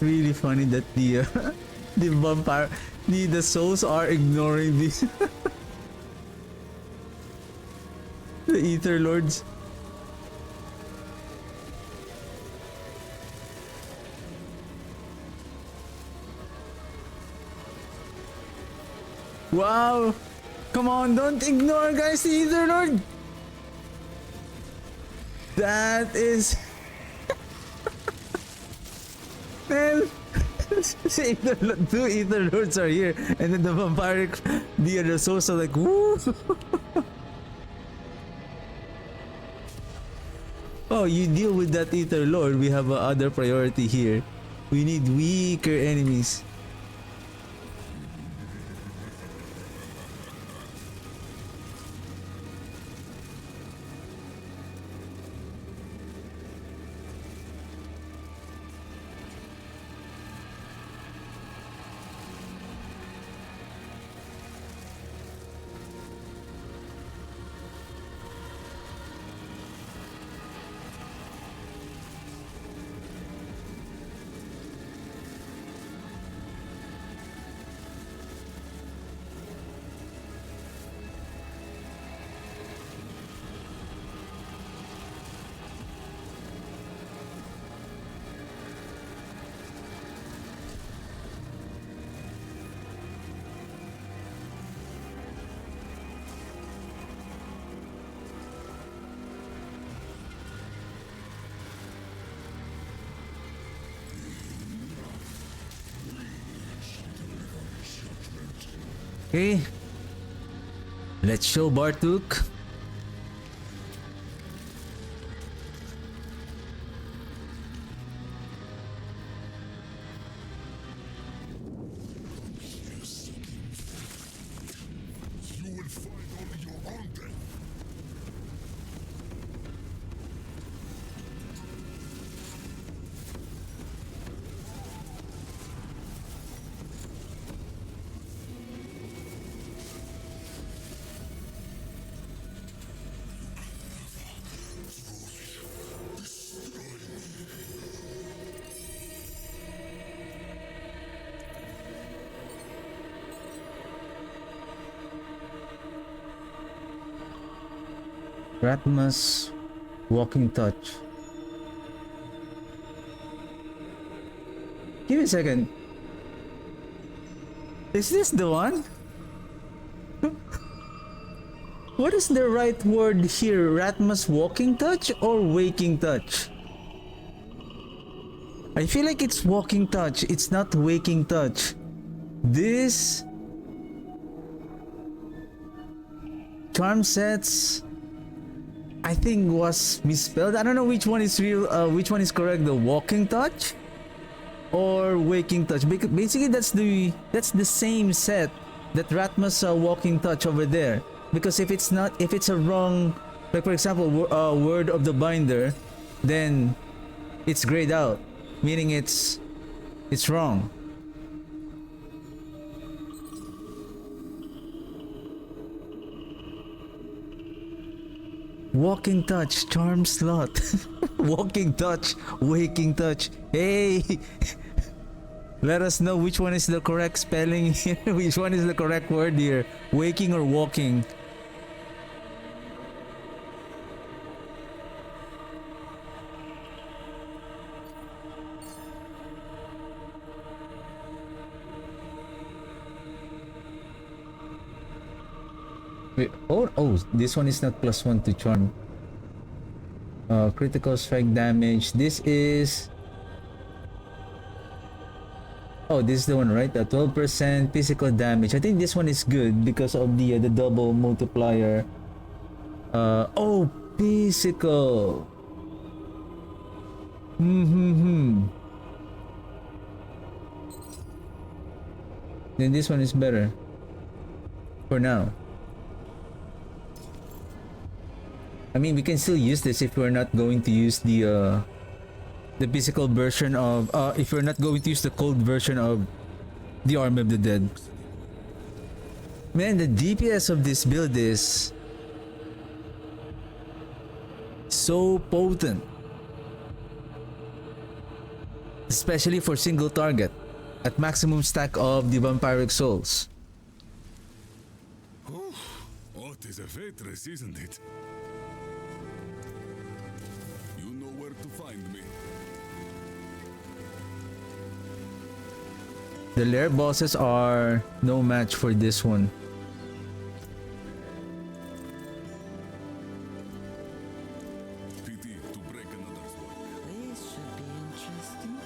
Really funny that the the vampire, the souls are ignoring the the Ether Lords. Wow! Come on, don't ignore, guys, the Ether Lord. That is. Man, two Ether Lords are here, and then the vampiric, the other souls are like, woo! Oh, you deal with that Ether Lord. We have other priority here. We need weaker enemies. Okay, let's show Bartuk. Ratmas walking touch. Give me a second. Is this the one? What is the right word here? Ratmas walking touch or waking touch? I feel like it's walking touch. It's not waking touch. This charm sets, I think, was misspelled. I don't know which one is real. Which one is correct? The walking touch or waking touch? Basically, that's the same set that Ratmas walking touch over there. Because if it's a wrong, like for example, word of the binder, then it's grayed out, meaning it's wrong. Walking touch, charm slot. Walking touch, waking touch. Hey, let us know which one is the correct spelling here. Which one is the correct word here? Waking or walking? Wait, oh, this one is not +1 to charm. Critical strike damage. This is... Oh, this is the one, right? 12% physical damage. I think this one is good because of the double multiplier. Oh, physical. Then this one is better. For now. I mean, we can still use this if we're not going to use the physical version of if we're not going to use the cold version of the Army of the Dead. Man, the DPS of this build is so potent, especially for single target at maximum stack of the vampiric souls. Oh, what is a waitress, isn't it? You know where to find me. The lair bosses are no match for this one. Pity to break another sword. This should be interesting.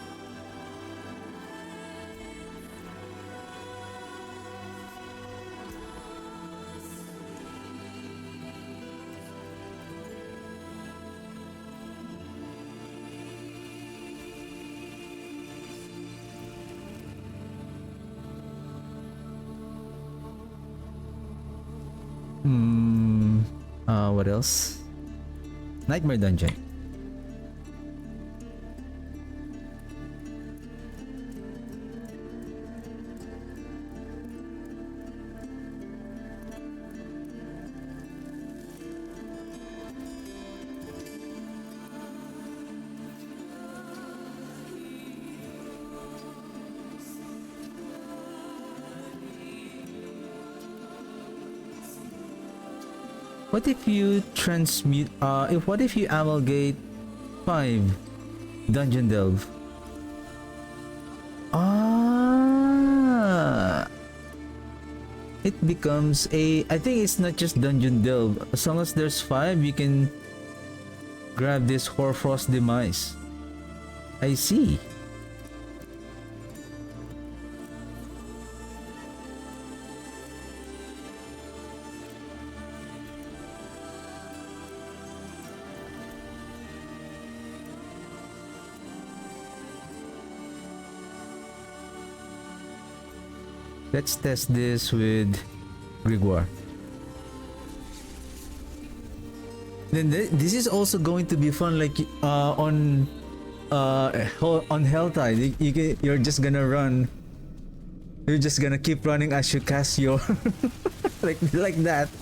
What else? Nightmare Dungeon. What if you transmute, what if you amalgate 5 Dungeon Delve? It becomes I think it's not just Dungeon Delve. As long as there's 5, you can grab this Hoarfrost Demise. I see. Let's test this with Grigor. Then this is also going to be fun, like on Helltide. You're just gonna run. You're just gonna keep running as you cast your like that.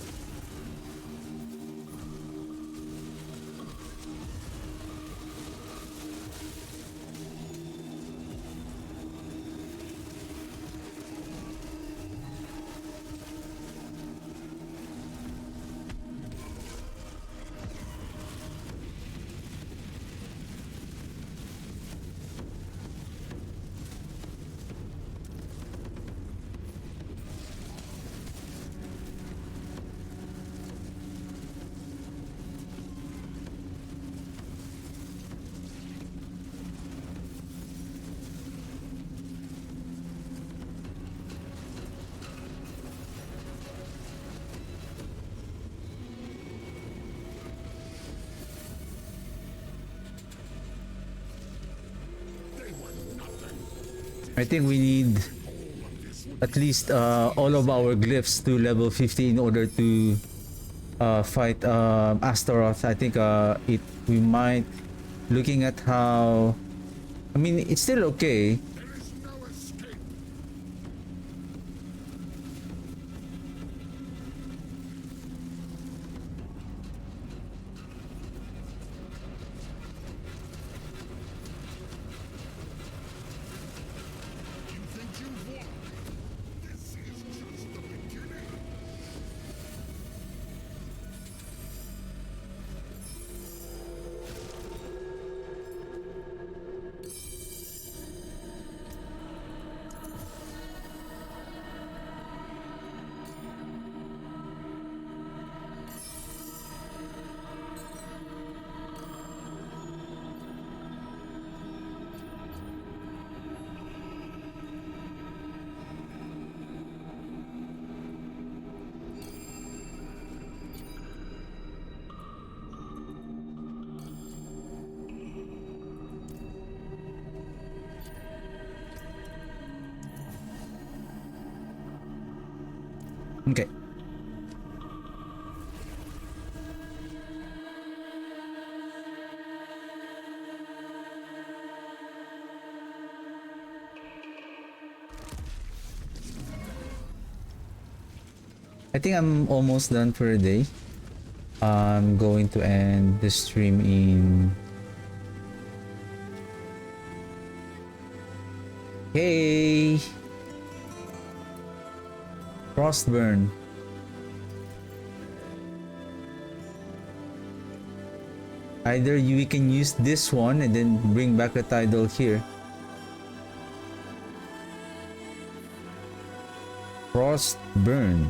I think we need at least all of our glyphs to level 50 in order to fight Astaroth. I think we might, looking at how, I mean, it's still okay. Okay. I think I'm almost done for a day. I'm going to end the stream in... Hey! Frostburn. Either we can use this one and then bring back the title here. Frostburn.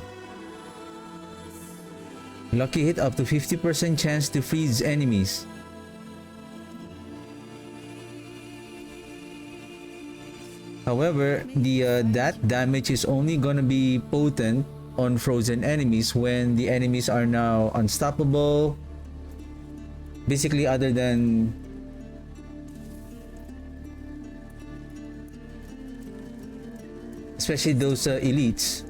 Lucky hit, up to 50% chance to freeze enemies. However, that damage is only gonna be potent on frozen enemies when the enemies are now unstoppable. Basically, other than especially those elites.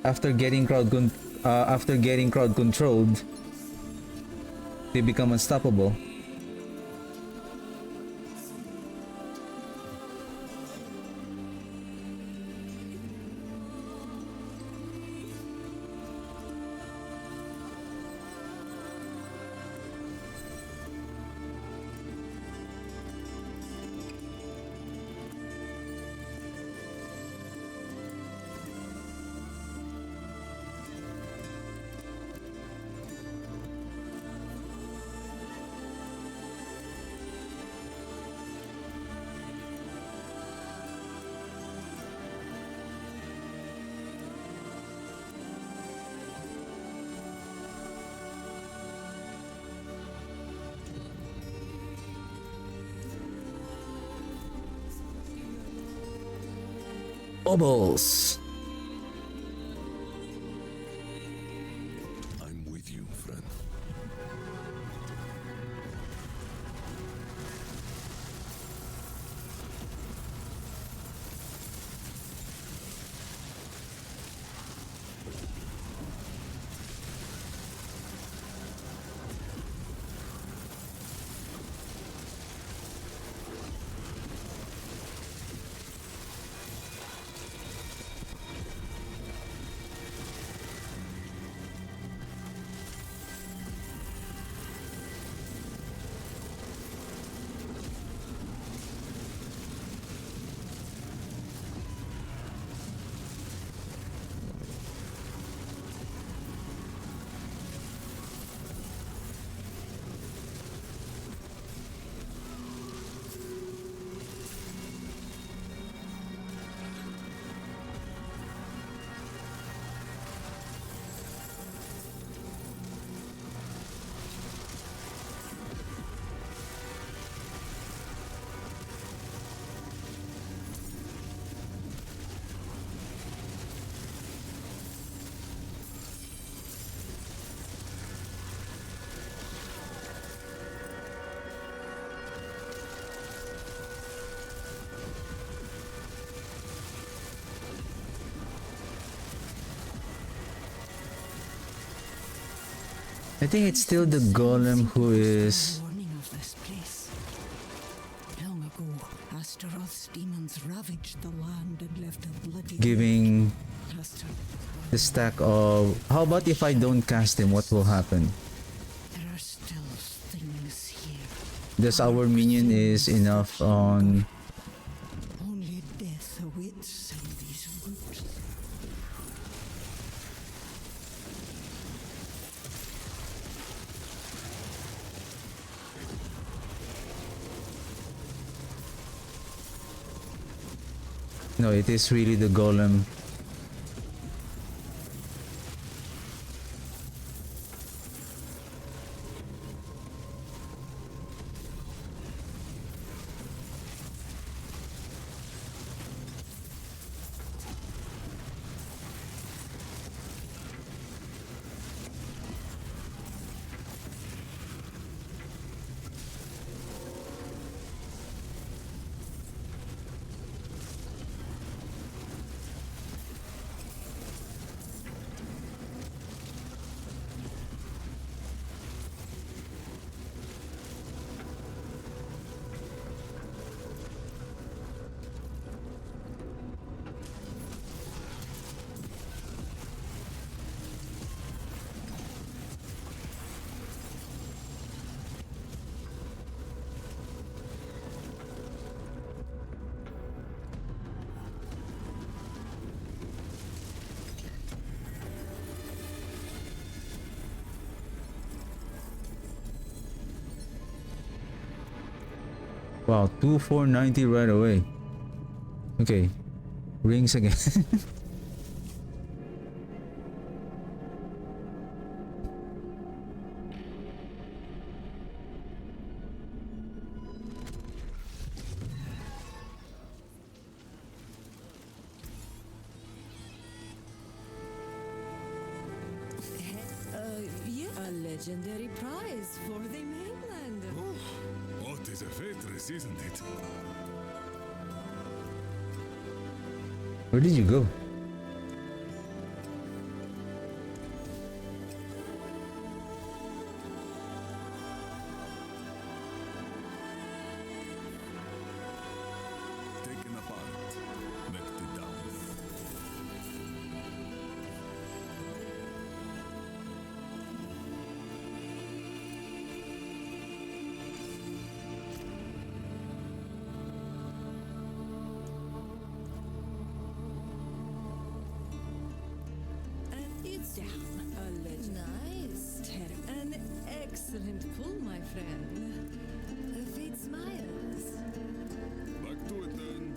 After getting crowd controlled, they become unstoppable. Bubbles. I'm with you, friend. I think it's still the golem who is Warning of this place. Long ago, Astaroth's demons ravaged the land and left a bloody giving plastered. the stack of... How about if I don't cast him, what will happen? There are still things here. Does our minion is enough on... Only death awaits in these woods. No, it is really the golem. Wow, 2490 right away. Okay, rings again. Yeah, a legendary prize for the mainland. What is a faitress, isn't it? Where did you go? Taken apart, melted down. It's down. A legend. Nice. An excellent pull, my friend. Fate smiles. Back to it then.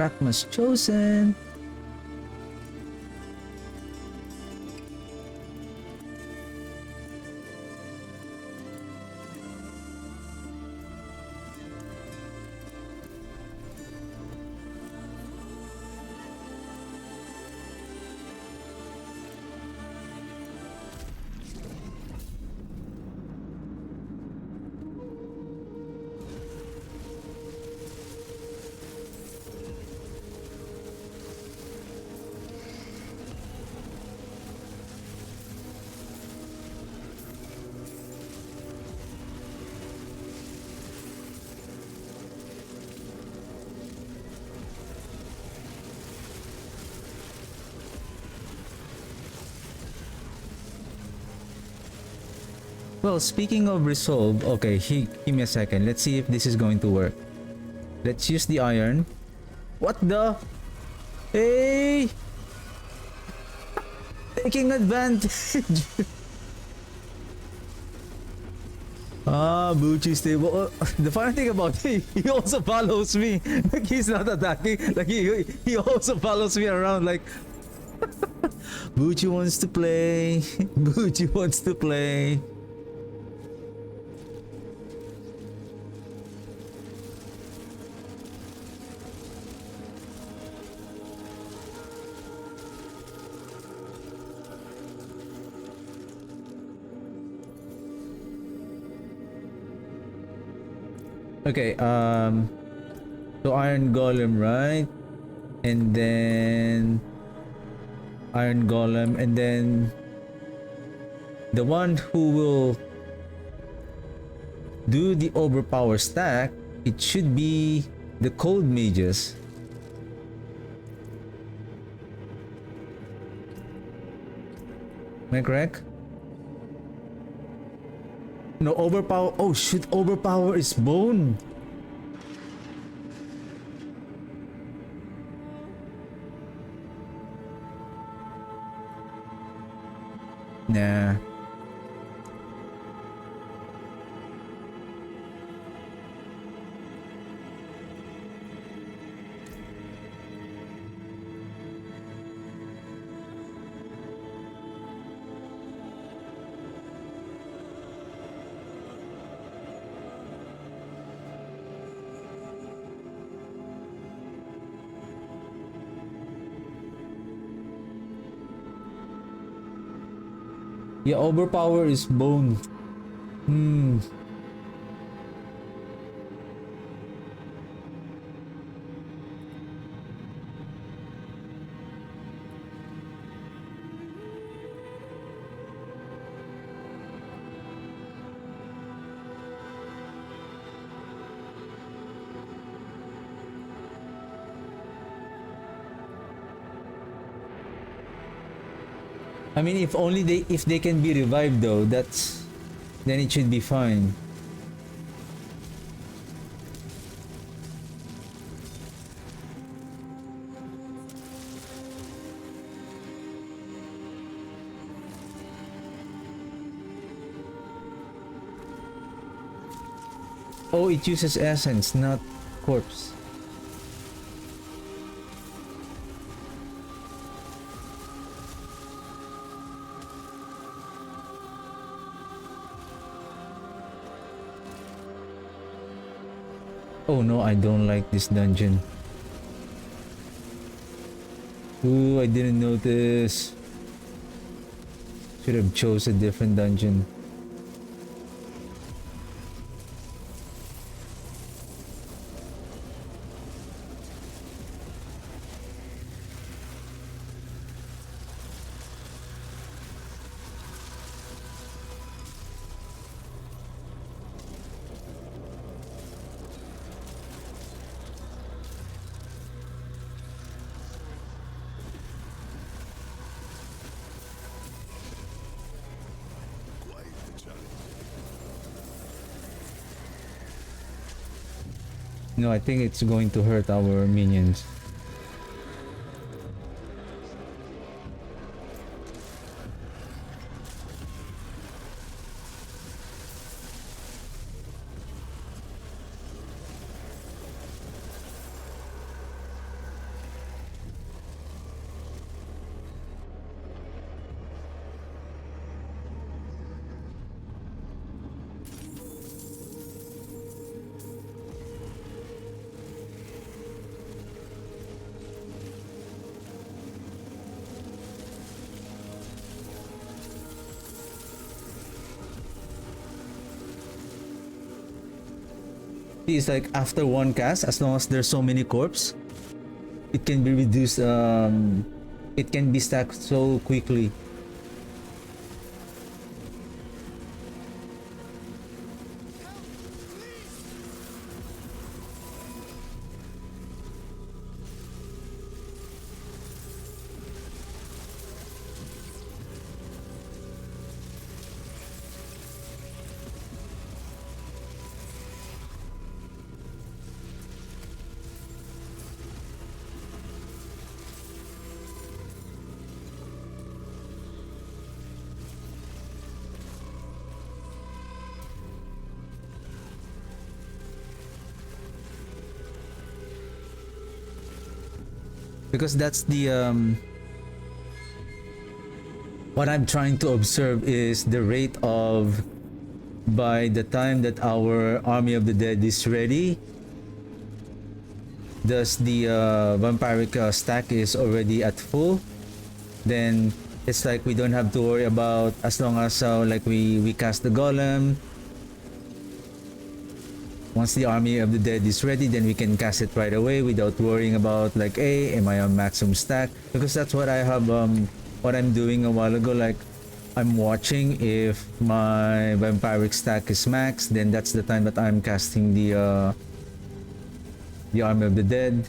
Rakma's chosen. Well, speaking of resolve, okay, give me a second. Let's see if this is going to work. Let's use the iron. What the? Hey! Taking advantage! Ah, Bucci stable. The funny thing about him, he also follows me. Like he's not attacking. Like he also follows me around. Like Bucci wants to play. Bucci wants to play. Okay, so Iron Golem, right? And then Iron Golem, and then the one who will do the overpower stack, it should be the Cold Mages. Am I correct? No, overpower. Oh shit, overpower is bone. Nah. Yeah, overpower is bone. Hmm. I mean, if they can be revived though, then it should be fine. Oh, it uses essence, not corpse. Oh no, I don't like this dungeon. Ooh, I didn't notice. Should have chose a different dungeon. No, I think it's going to hurt our minions. It's like after one cast, as long as there's so many corpse, it can be reduced. It can be stacked so quickly. Because that's the what I'm trying to observe is the rate of, by the time that our army of the dead is ready, thus the vampiric stack is already at full, then it's like we don't have to worry about, as long as like we cast the golem, Once the Army of the Dead is ready, then we can cast it right away without worrying about like, hey, am I on maximum stack? Because that's what I have, what I'm doing a while ago. Like, I'm watching if my vampiric stack is max, then that's the time that I'm casting the Army of the Dead.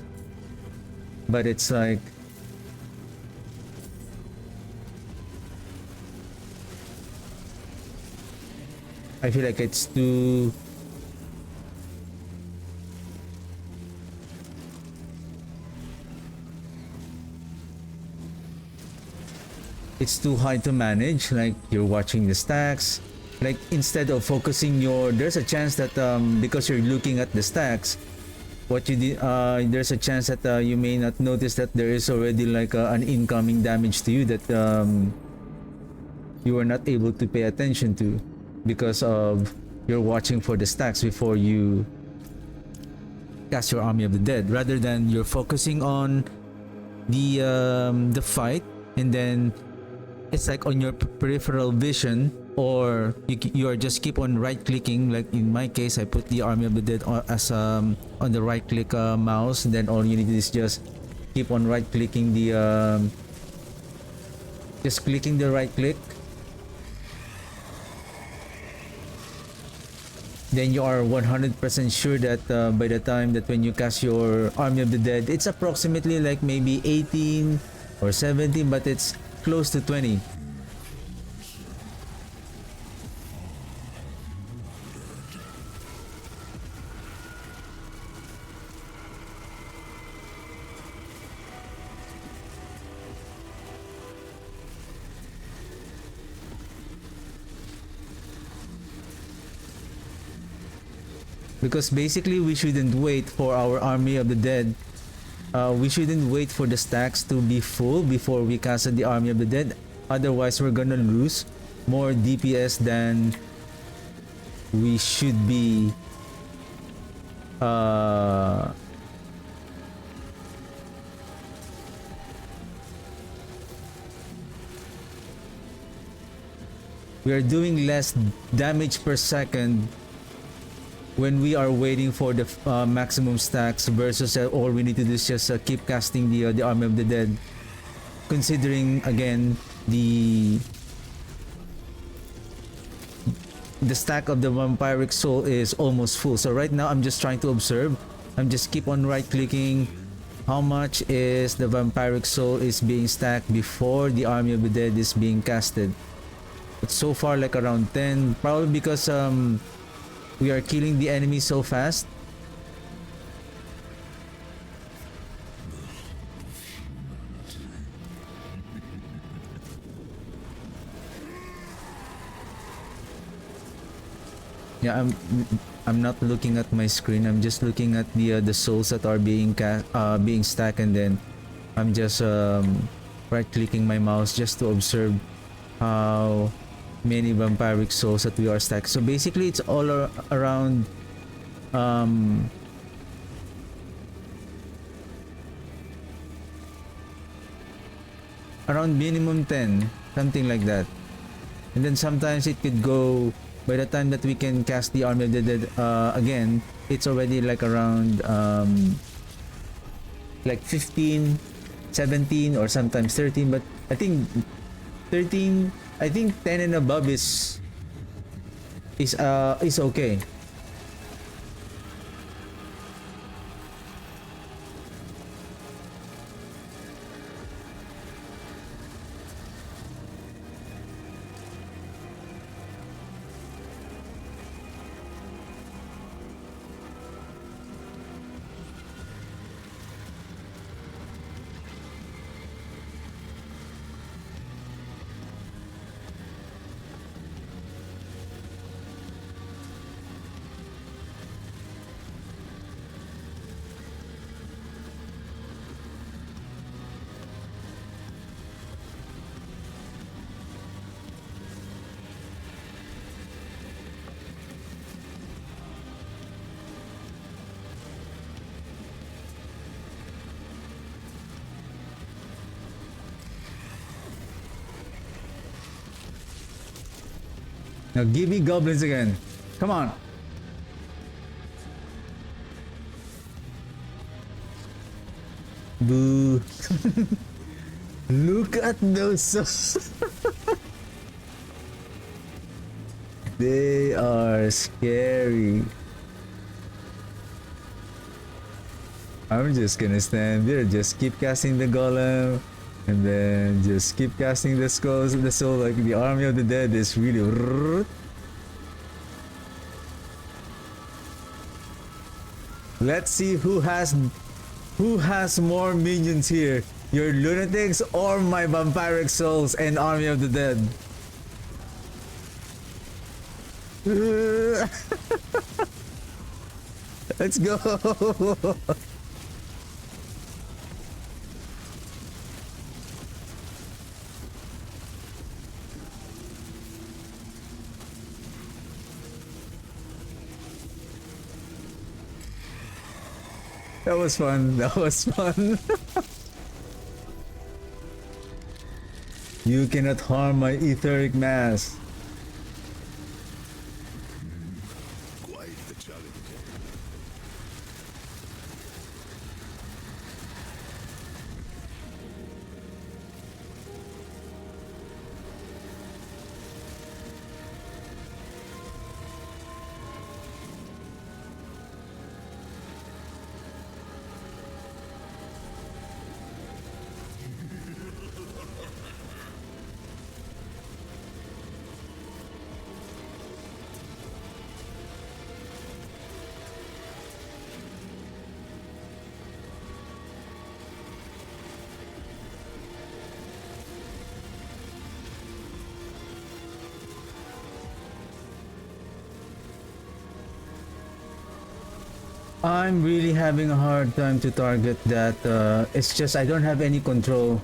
But it's like, I feel like it's too hard to manage. Like, you're watching the stacks, like instead of focusing there's a chance that because you're looking at the stacks, what you did, there's a chance that you may not notice that there is already like an incoming damage to you that you were not able to pay attention to because of you're watching for the stacks before you cast your Army of the Dead, rather than you're focusing on the fight, and then it's like on your peripheral vision, or you are just keep on right clicking. Like in my case, I put the Army of the Dead as on the right click mouse, and then all you need is just keep on right clicking the just clicking the right click. Then you are 100% sure that by the time that when you cast your Army of the Dead, it's approximately like maybe 18 or 17, but it's close to 20. Because basically we shouldn't wait for our Army of the Dead. We shouldn't wait for the stacks to be full before we cast the Army of the Dead. Otherwise, we're gonna lose more DPS than we should be. We are doing less damage per second when we are waiting for the maximum stacks versus all we need to do is just keep casting the Army of the Dead, considering again the stack of the vampiric soul is almost full. So right now I'm just trying to observe. I'm just keep on right clicking how much is the vampiric soul is being stacked before the Army of the Dead is being casted. It's so far like around 10, probably because we are killing the enemy so fast. Yeah, I'm not looking at my screen. I'm just looking at the souls that are being stacked, and then I'm just right clicking my mouse just to observe how many vampiric souls that we are stacked. So basically it's all around around minimum 10, something like that. And then sometimes it could go, by the time that we can cast the Army of the Dead again, it's already like around like 15, 17, or sometimes 13. But I think 13, I think 10 and above is okay. Now give me goblins again. Come on. Boo. Look at those souls. They are scary. I'm just gonna stand there, just keep casting the golem, and then just keep casting the skulls of the soul. Like the army of the dead is really. Let's see who has more minions here. Your lunatics or my vampiric souls and army of the dead. Let's go. That was fun. That was fun. You cannot harm my etheric mass. Quite the challenge. I'm really having a hard time to target that. It's just I don't have any control.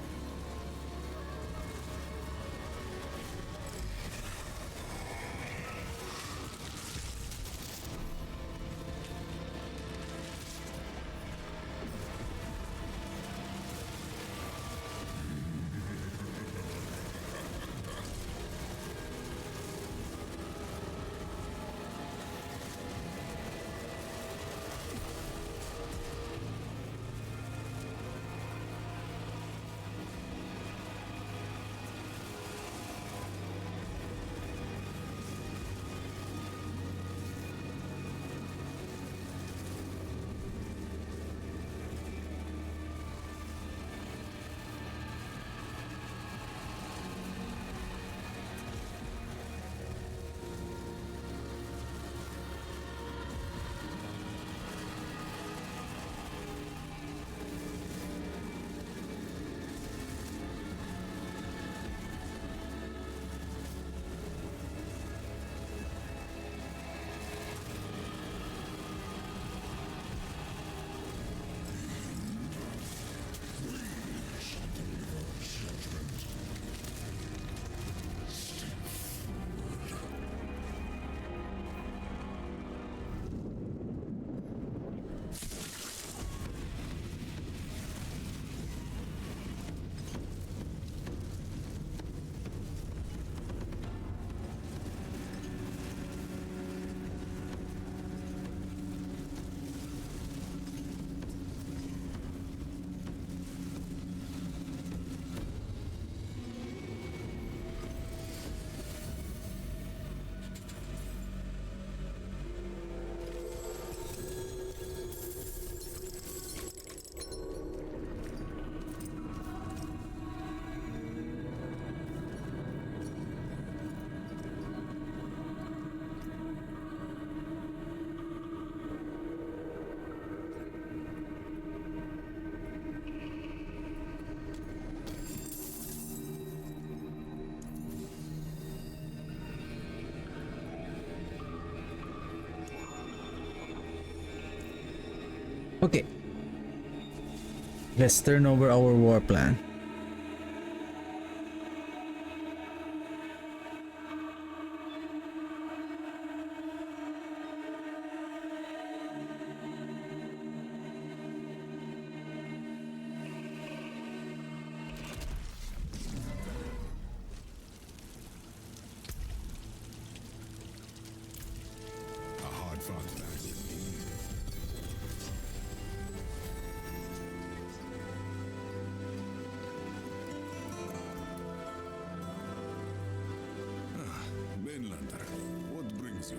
Okay. Let's turn over our war plan. A hard fought match indeed. Inlander, what brings you?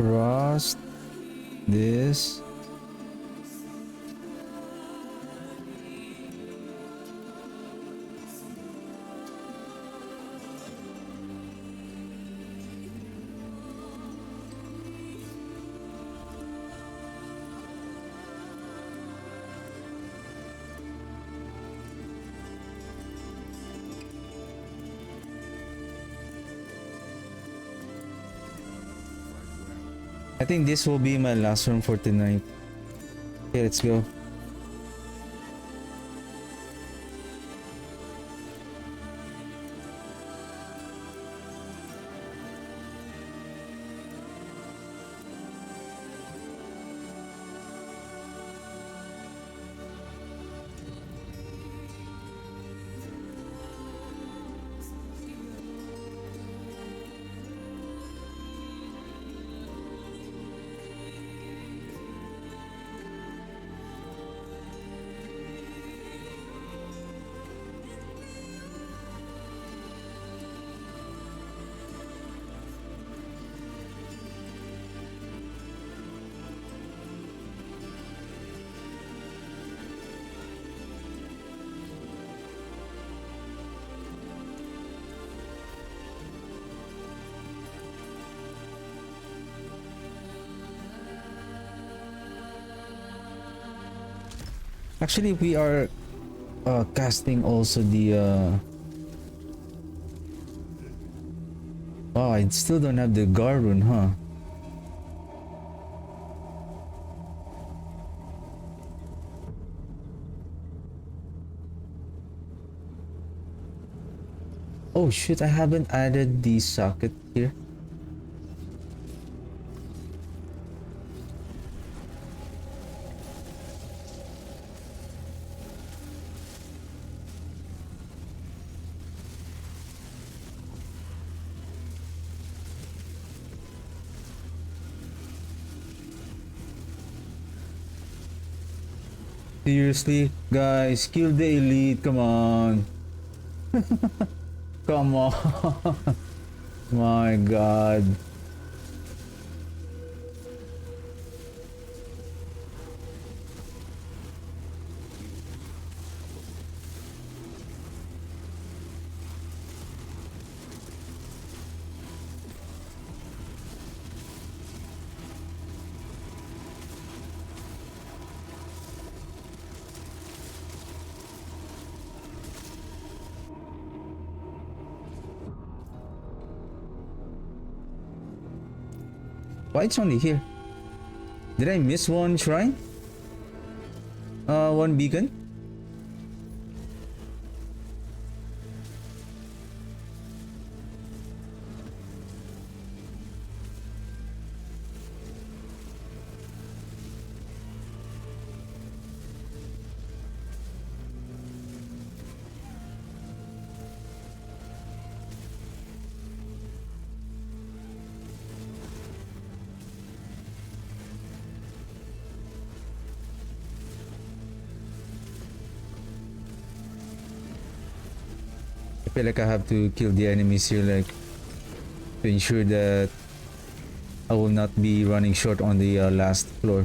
Cross this. I think this will be my last one for tonight. Okay, let's go. Actually, we are casting also the oh, I still don't have the Garun, huh? Oh shit, I haven't added the socket here. Seriously, guys, kill the elite, come on. Come on. My god. Why it's only here? Did I miss one shrine? One beacon? I feel like I have to kill the enemies here, like, to ensure that I will not be running short on the last floor.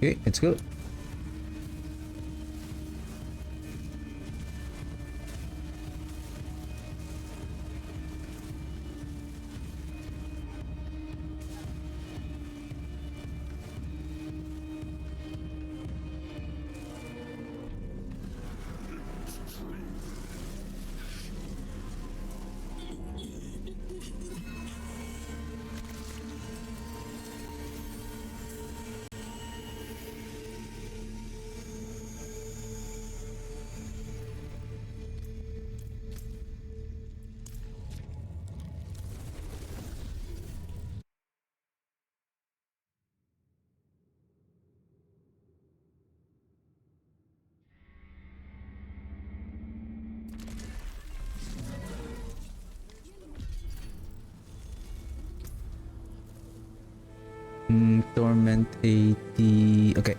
Okay, let's go. Torment 80. Okay.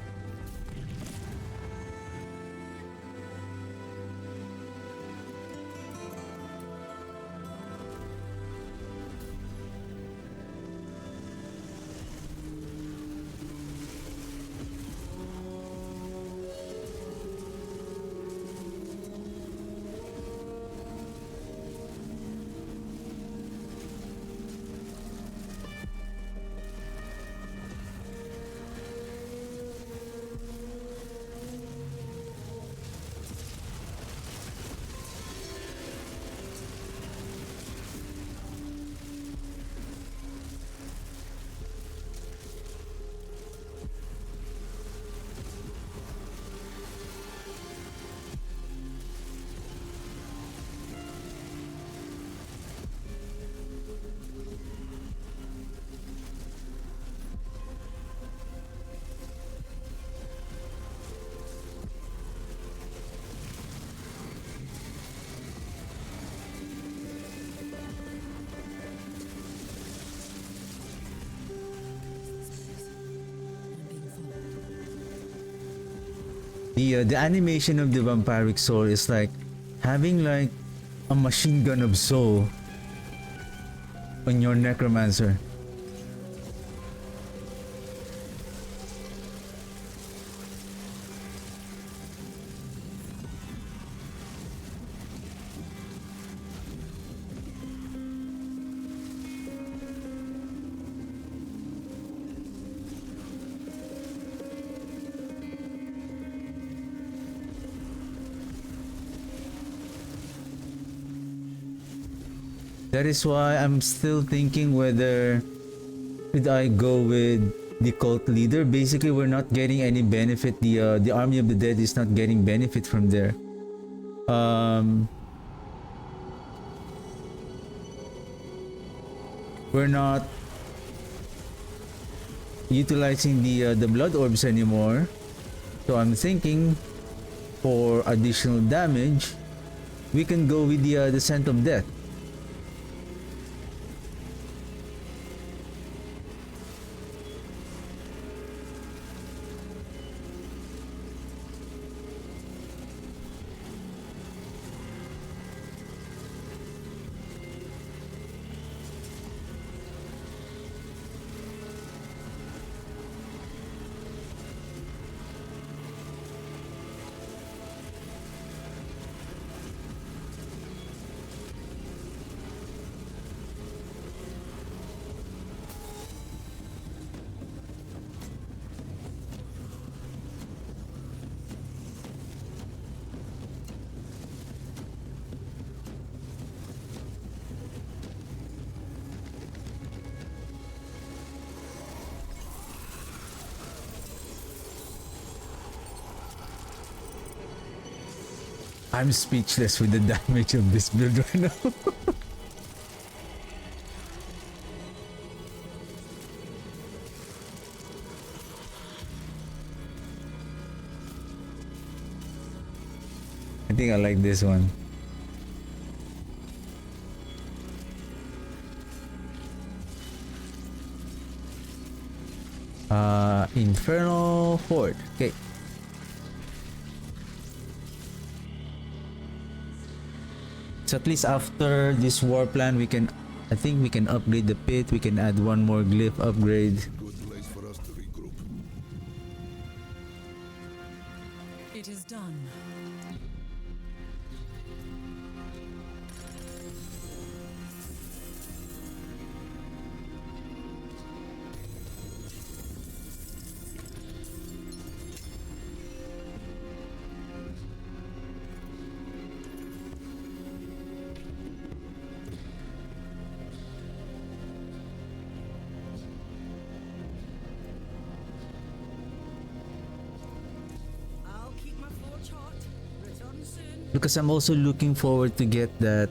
The animation of the vampiric soul is like having like a machine gun of soul on your necromancer. That is why I'm still thinking whether should I go with the cult leader. Basically, we're not getting any benefit. The army of the dead is not getting benefit from there. We're not utilizing the blood orbs anymore. So I'm thinking for additional damage, we can go with the scent of death. I'm speechless with the damage of this build right now. I think I like this one. Infernal Horde. Okay. So at least after this war plan, we can, I think we can upgrade the pit. We can add one more glyph upgrade. Good place for us to regroup. is done. I'll keep my forge hot. Return soon. Because I'm also looking forward to get that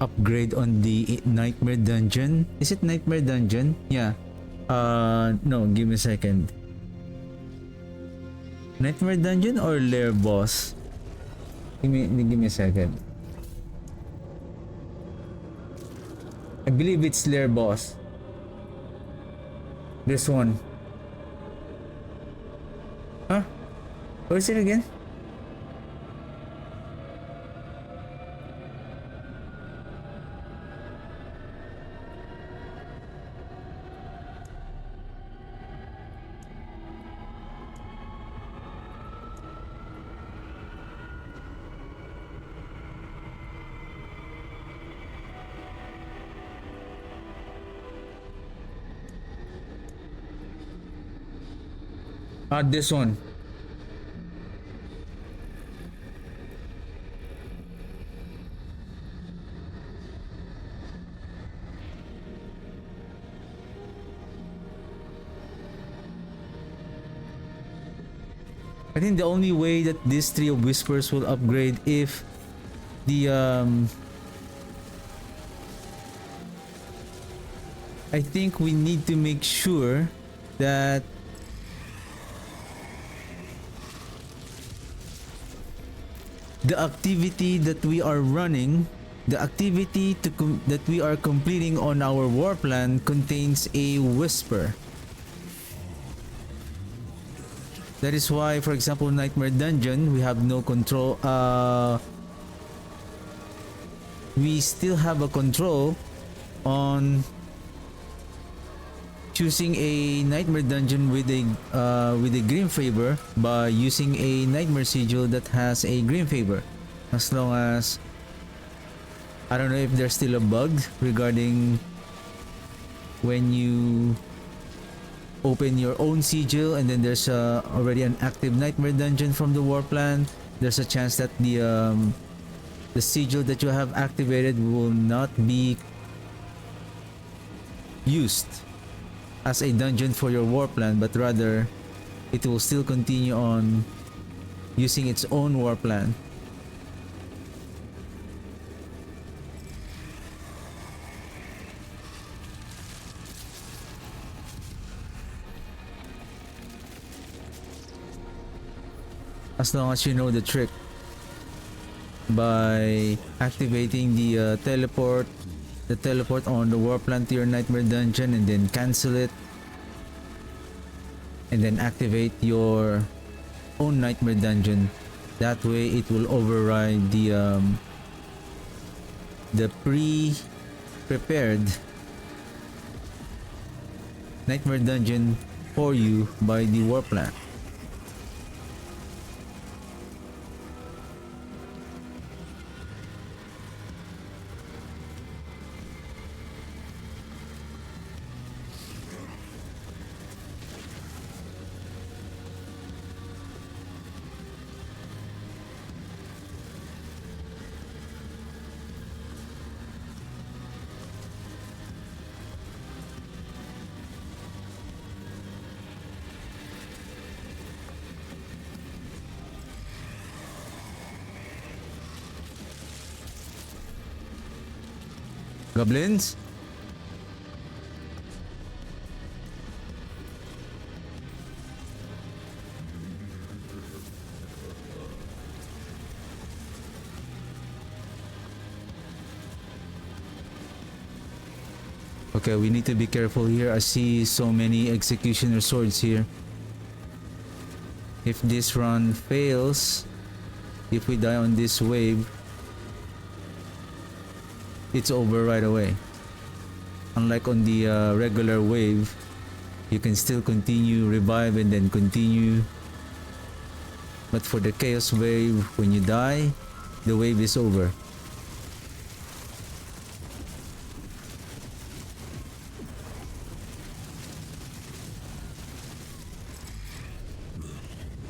upgrade on the Nightmare Dungeon. Is it Nightmare Dungeon? Yeah. No, give me a second. Nightmare Dungeon or Lair Boss? Give me a second. I believe it's Lair Boss. This one. Huh? Where is it again? This one. I think the only way that this Tree of Whispers will upgrade if the I think we need to make sure that the activity that we are running, the activity that we are completing on our war plan contains a whisper. That is why, for example, Nightmare Dungeon, we have no control. We still have a control on choosing a Nightmare Dungeon with a green favor by using a Nightmare Sigil that has a green favor, as long as I don't know if there's still a bug regarding when you open your own sigil and then there's already an active Nightmare Dungeon from the war plan. There's a chance that the sigil that you have activated will not be used as a dungeon for your war plan, but rather it will still continue on using its own war plan. As long as you know the trick by activating the teleport on the war plan to your Nightmare Dungeon and then cancel it and then activate your own Nightmare Dungeon. That way it will override the pre-prepared Nightmare Dungeon for you by the war plan. Goblins? Okay, we need to be careful here. I see so many executioner swords here. If this run fails, if we die on this wave, it's over right away. Unlike on the regular wave, you can still continue, revive, and then continue. But for the chaos wave, when you die, the wave is over.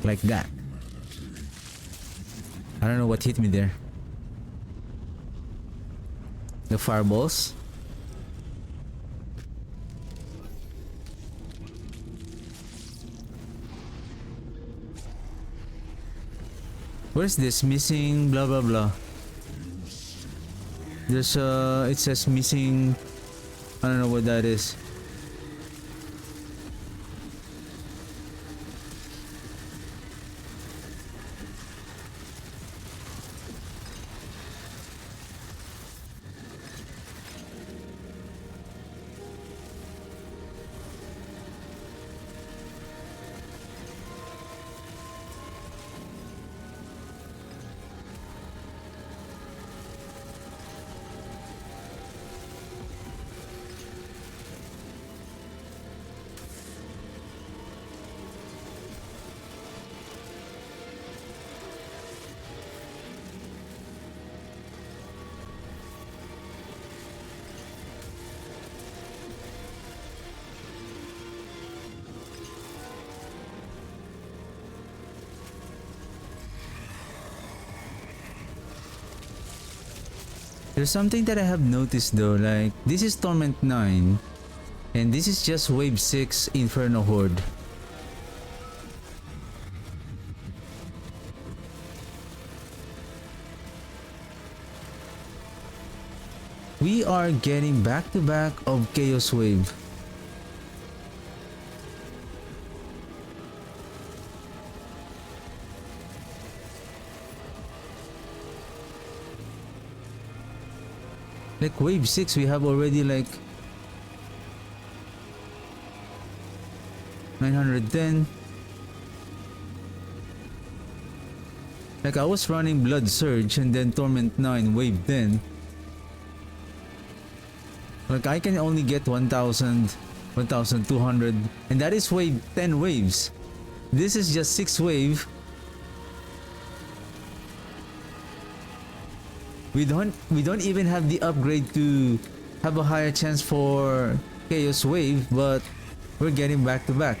Like that. I don't know what hit me there. The fireballs. What is this? Missing blah blah blah. There's it says missing. I don't know what that is. There's something that I have noticed though, like this is Torment 9 and this is just Wave 6 Inferno Horde. We are getting back to back of Chaos Wave. Like wave 6 we have already like 910. Like I was running Blood Surge and then Torment 9 wave 10. Like I can only get 1000, 1200 and that is wave 10 waves. This is just 6 wave. We don't even have the upgrade to have a higher chance for Chaos Wave, but we're getting back to back.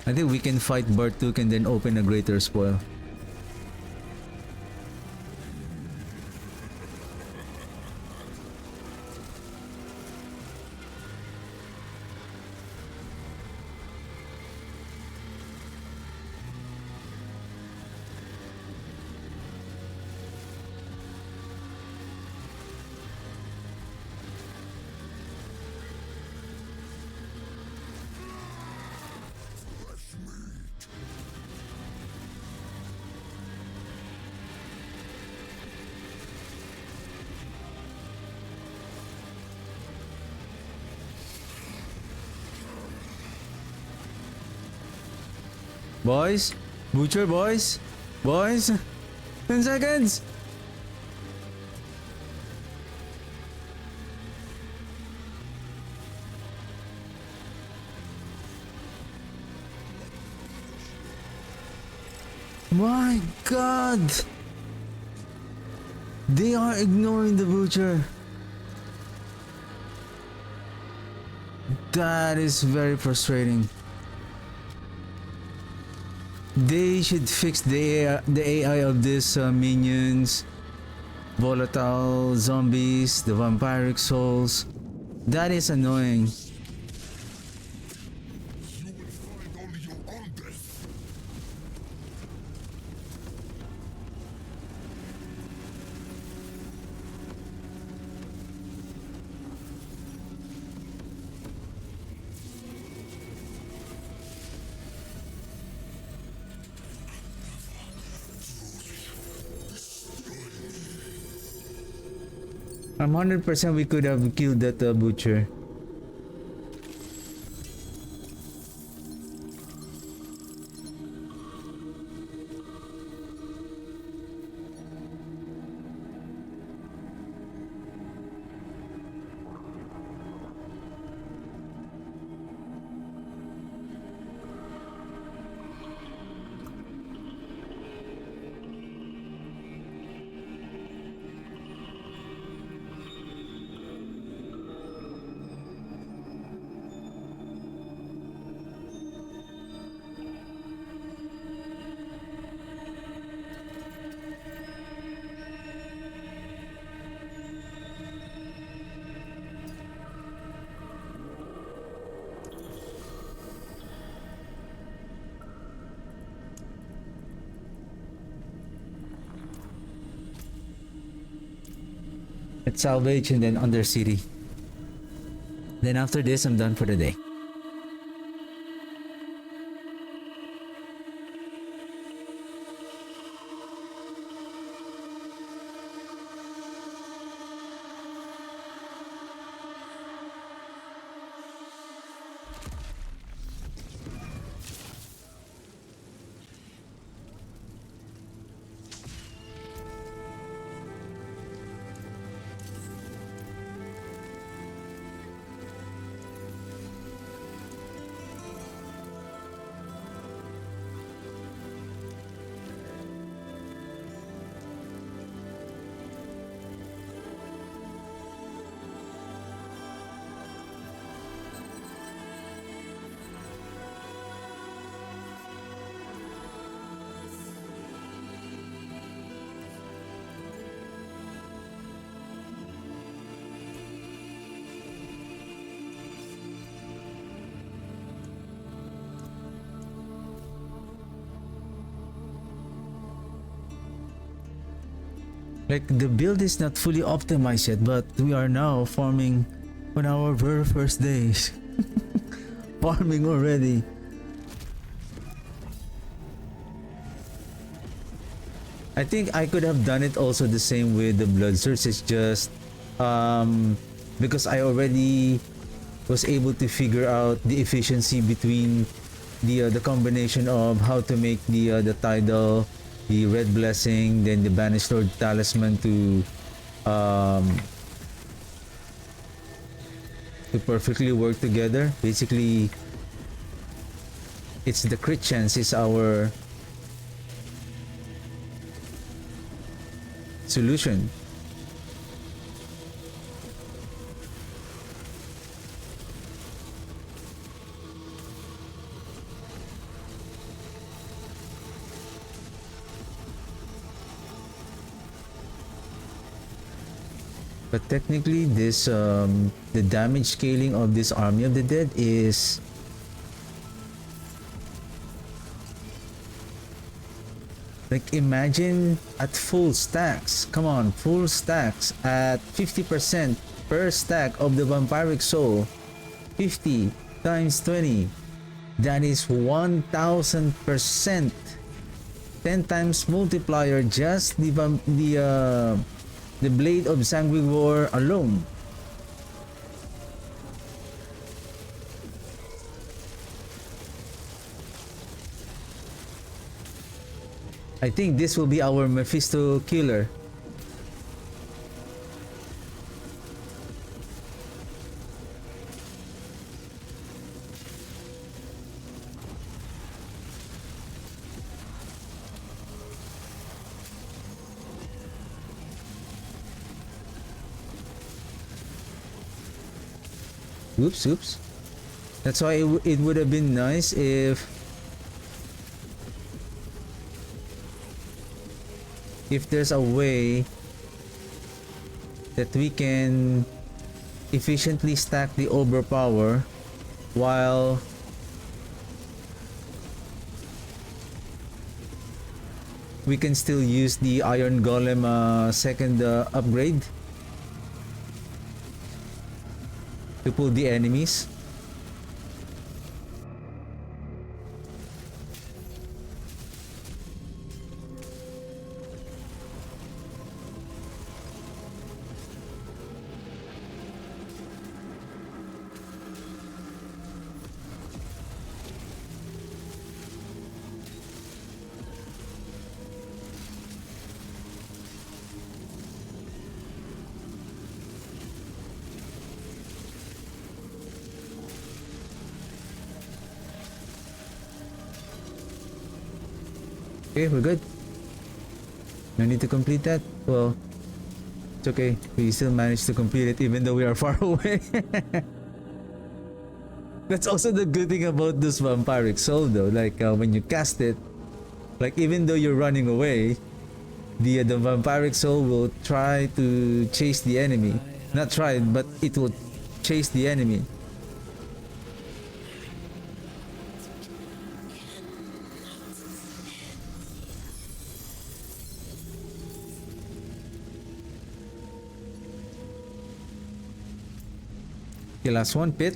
I think we can fight Bartuk and then open a greater spoil. Boys, Butcher boys, 10 seconds. My God, they are ignoring the Butcher. That is very frustrating. They should fix the AI of these minions, volatile zombies, the vampiric souls. That is annoying. You will find only your own death. I'm 100% we could have killed that Butcher. at salvage and then Undercity. Then after this, I'm done for the day. Like the build is not fully optimized yet, but we are now farming on our very first days. Farming already. I think I could have done it also the same with the blood search. It's just because I already was able to figure out the efficiency between the combination of how to make the tidal, the red blessing, then the banished lord talisman to perfectly work together. Basically, it's the crit chance is our solution. But technically, this the damage scaling of this army of the dead is like, imagine at full stacks. Come on, full stacks at 50% per stack of the vampiric soul. 50 times 20. That is 1000%. 10 times multiplier just the blade of Sanguivore alone. I think this will be our Mephisto killer. Oops. That's why it would have been nice if there's a way that we can efficiently stack the overpower while we can still use the Iron Golem second upgrade to pull the enemies. Okay, we're good. No need to complete that. Well, it's okay. We still managed to complete it even though we are far away. That's also the good thing about this vampiric soul though. Like when you cast it, like even though you're running away, the vampiric soul will try to chase the enemy. Not try, but it will chase the enemy. Okay, last one, pit.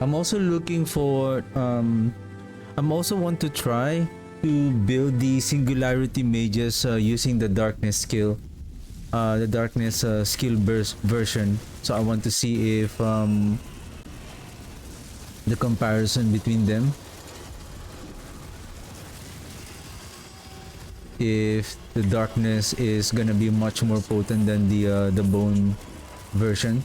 I'm also looking for I'm also want to try to build the singularity mages using the darkness skill. The darkness skill burst version. So I want to see if the comparison between them, if the darkness is gonna be much more potent than the bone version.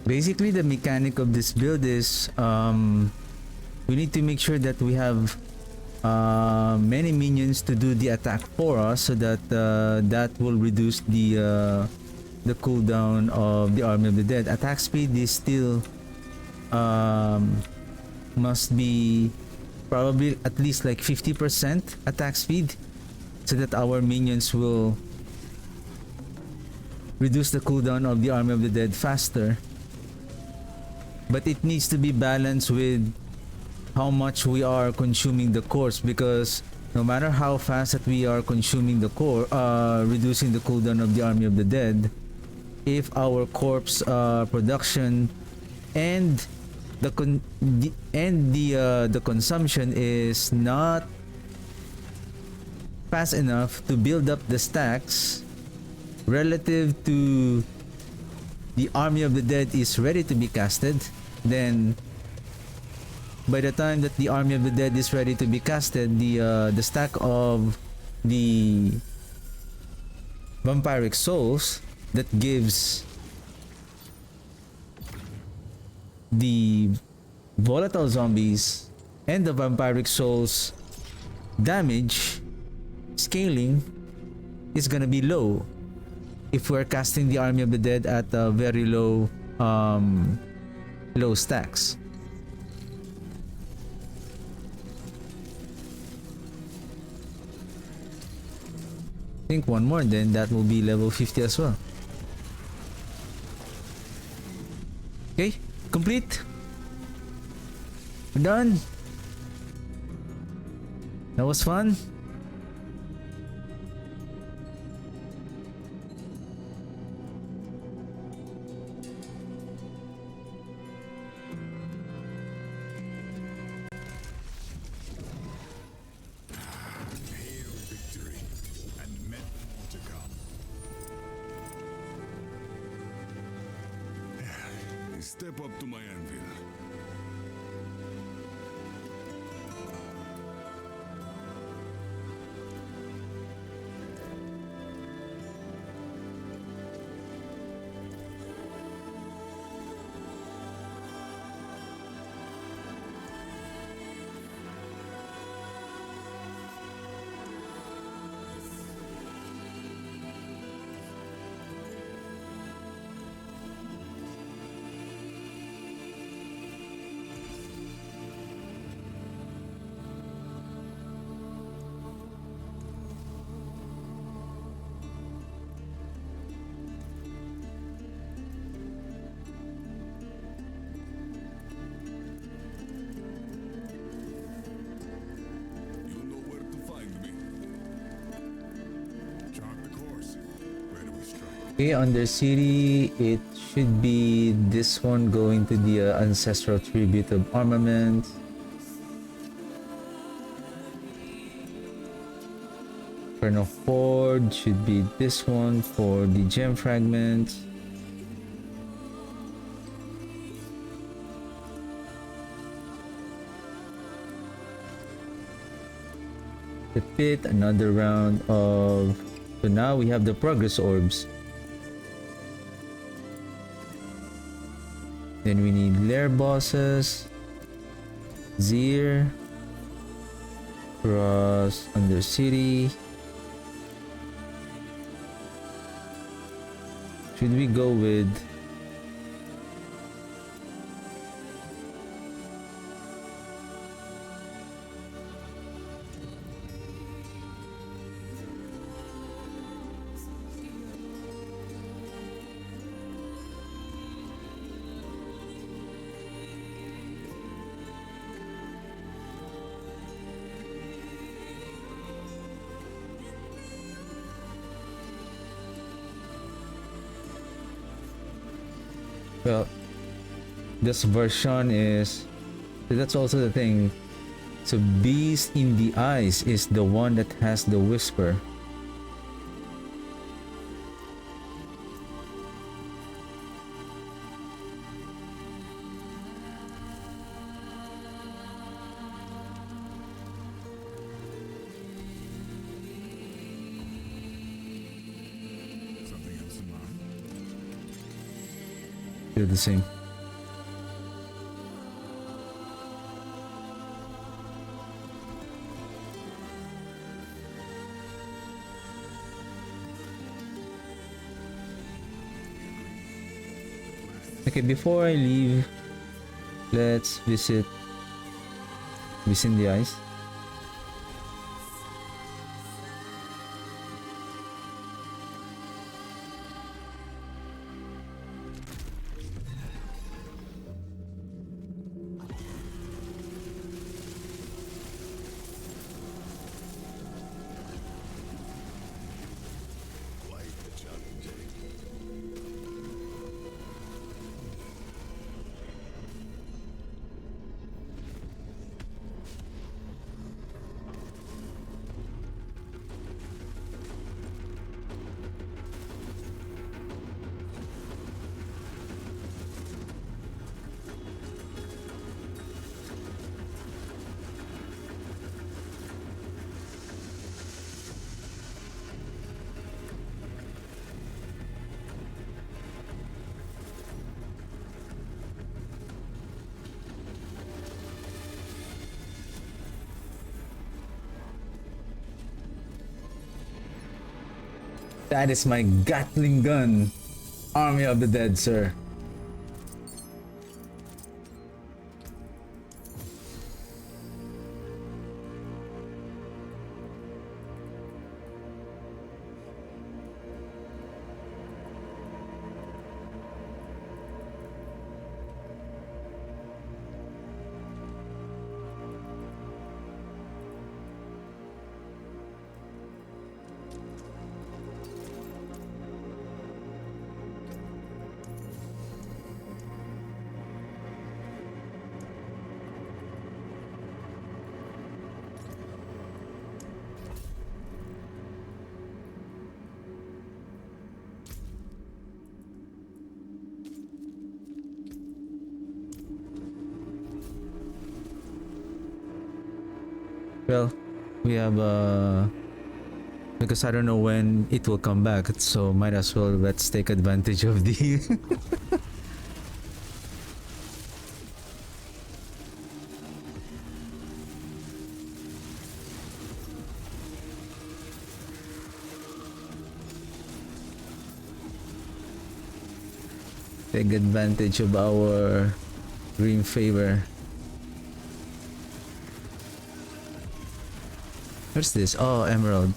Basically, the mechanic of this build is we need to make sure that we have many minions to do the attack for us, so that that will reduce the cooldown of the Army of the Dead. Attack speed is still must be probably at least like 50% attack speed, so that our minions will reduce the cooldown of the Army of the Dead faster. But it needs to be balanced with how much we are consuming the cores, because no matter how fast that we are consuming the core, reducing the cooldown of the Army of the Dead, if our corpse production and the consumption is not fast enough to build up the stacks relative to the Army of the Dead is ready to be casted, then by the time that the Army of the Dead is ready to be casted, the stack of the vampiric souls that gives the volatile zombies and the vampiric souls damage scaling is gonna be low if we're casting the Army of the Dead at very low low stacks. I think one more, then that will be level 50 as well. Okay, complete. We're done. That was fun. Step up to my anvil. You know where to find me. Chart the course. Where do we strike? Okay, under city, it should be this one going to the ancestral tribute of armament. Inferno Ford should be this one for the gem fragment. The pit, another round of... So now we have the progress orbs. Then we need lair bosses, Zir, Cross, Undercity. Should we go with... Well, this version is... That's also the thing. So Beast in the Eyes is the one that has the whisper. Something else in mind? They're the same. Okay, before I leave, let's visit in the Eyes. That is my Gatling gun. Army of the Dead, sir. Well, we have because I don't know when it will come back, so might as well let's take advantage of the take advantage of our green favor. What's this? Oh, emerald.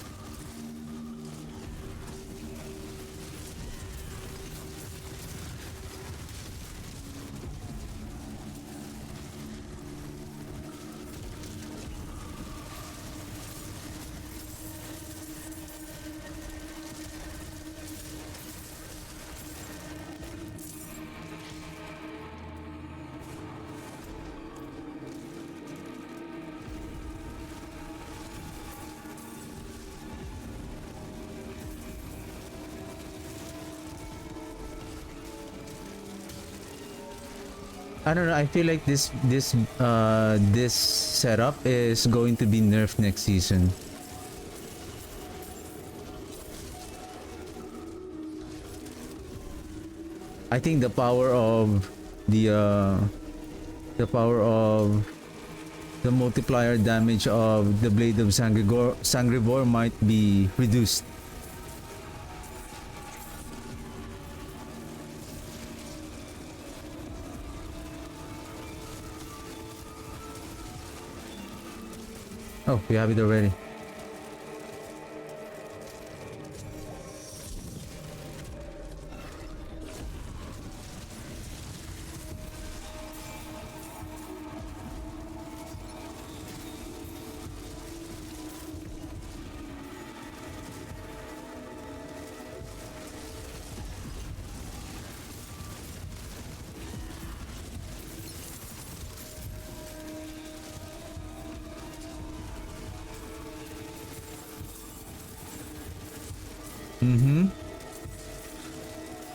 I don't know. I feel like this setup is going to be nerfed next season. I think the power of the multiplier damage of the blade of Sangrivore might be reduced. Oh, we have it already.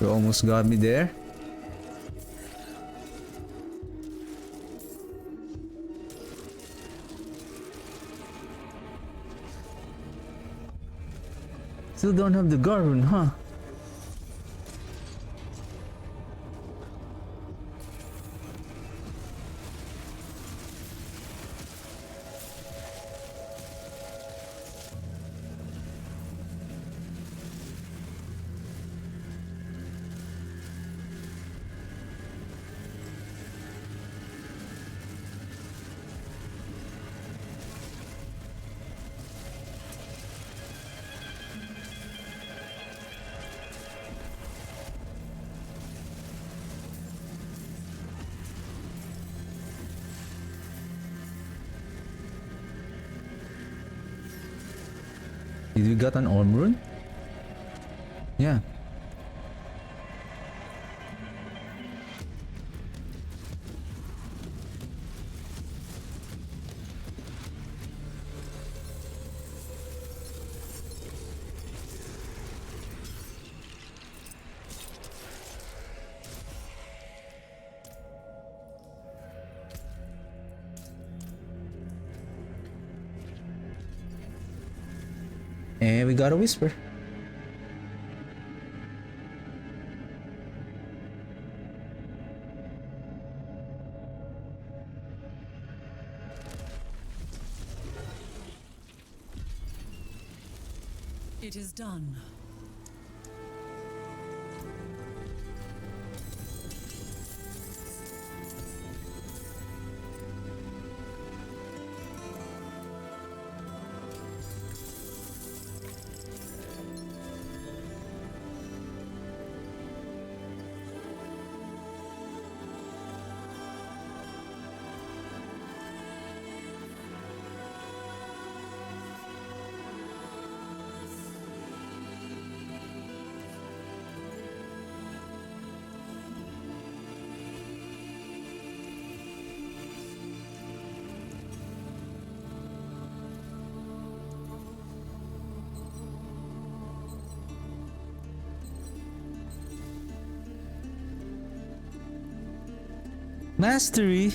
You almost got me there. Still don't have the Garun, huh? Did we got an orb rune? Yeah. And we got a whisper. It is done. Mastery.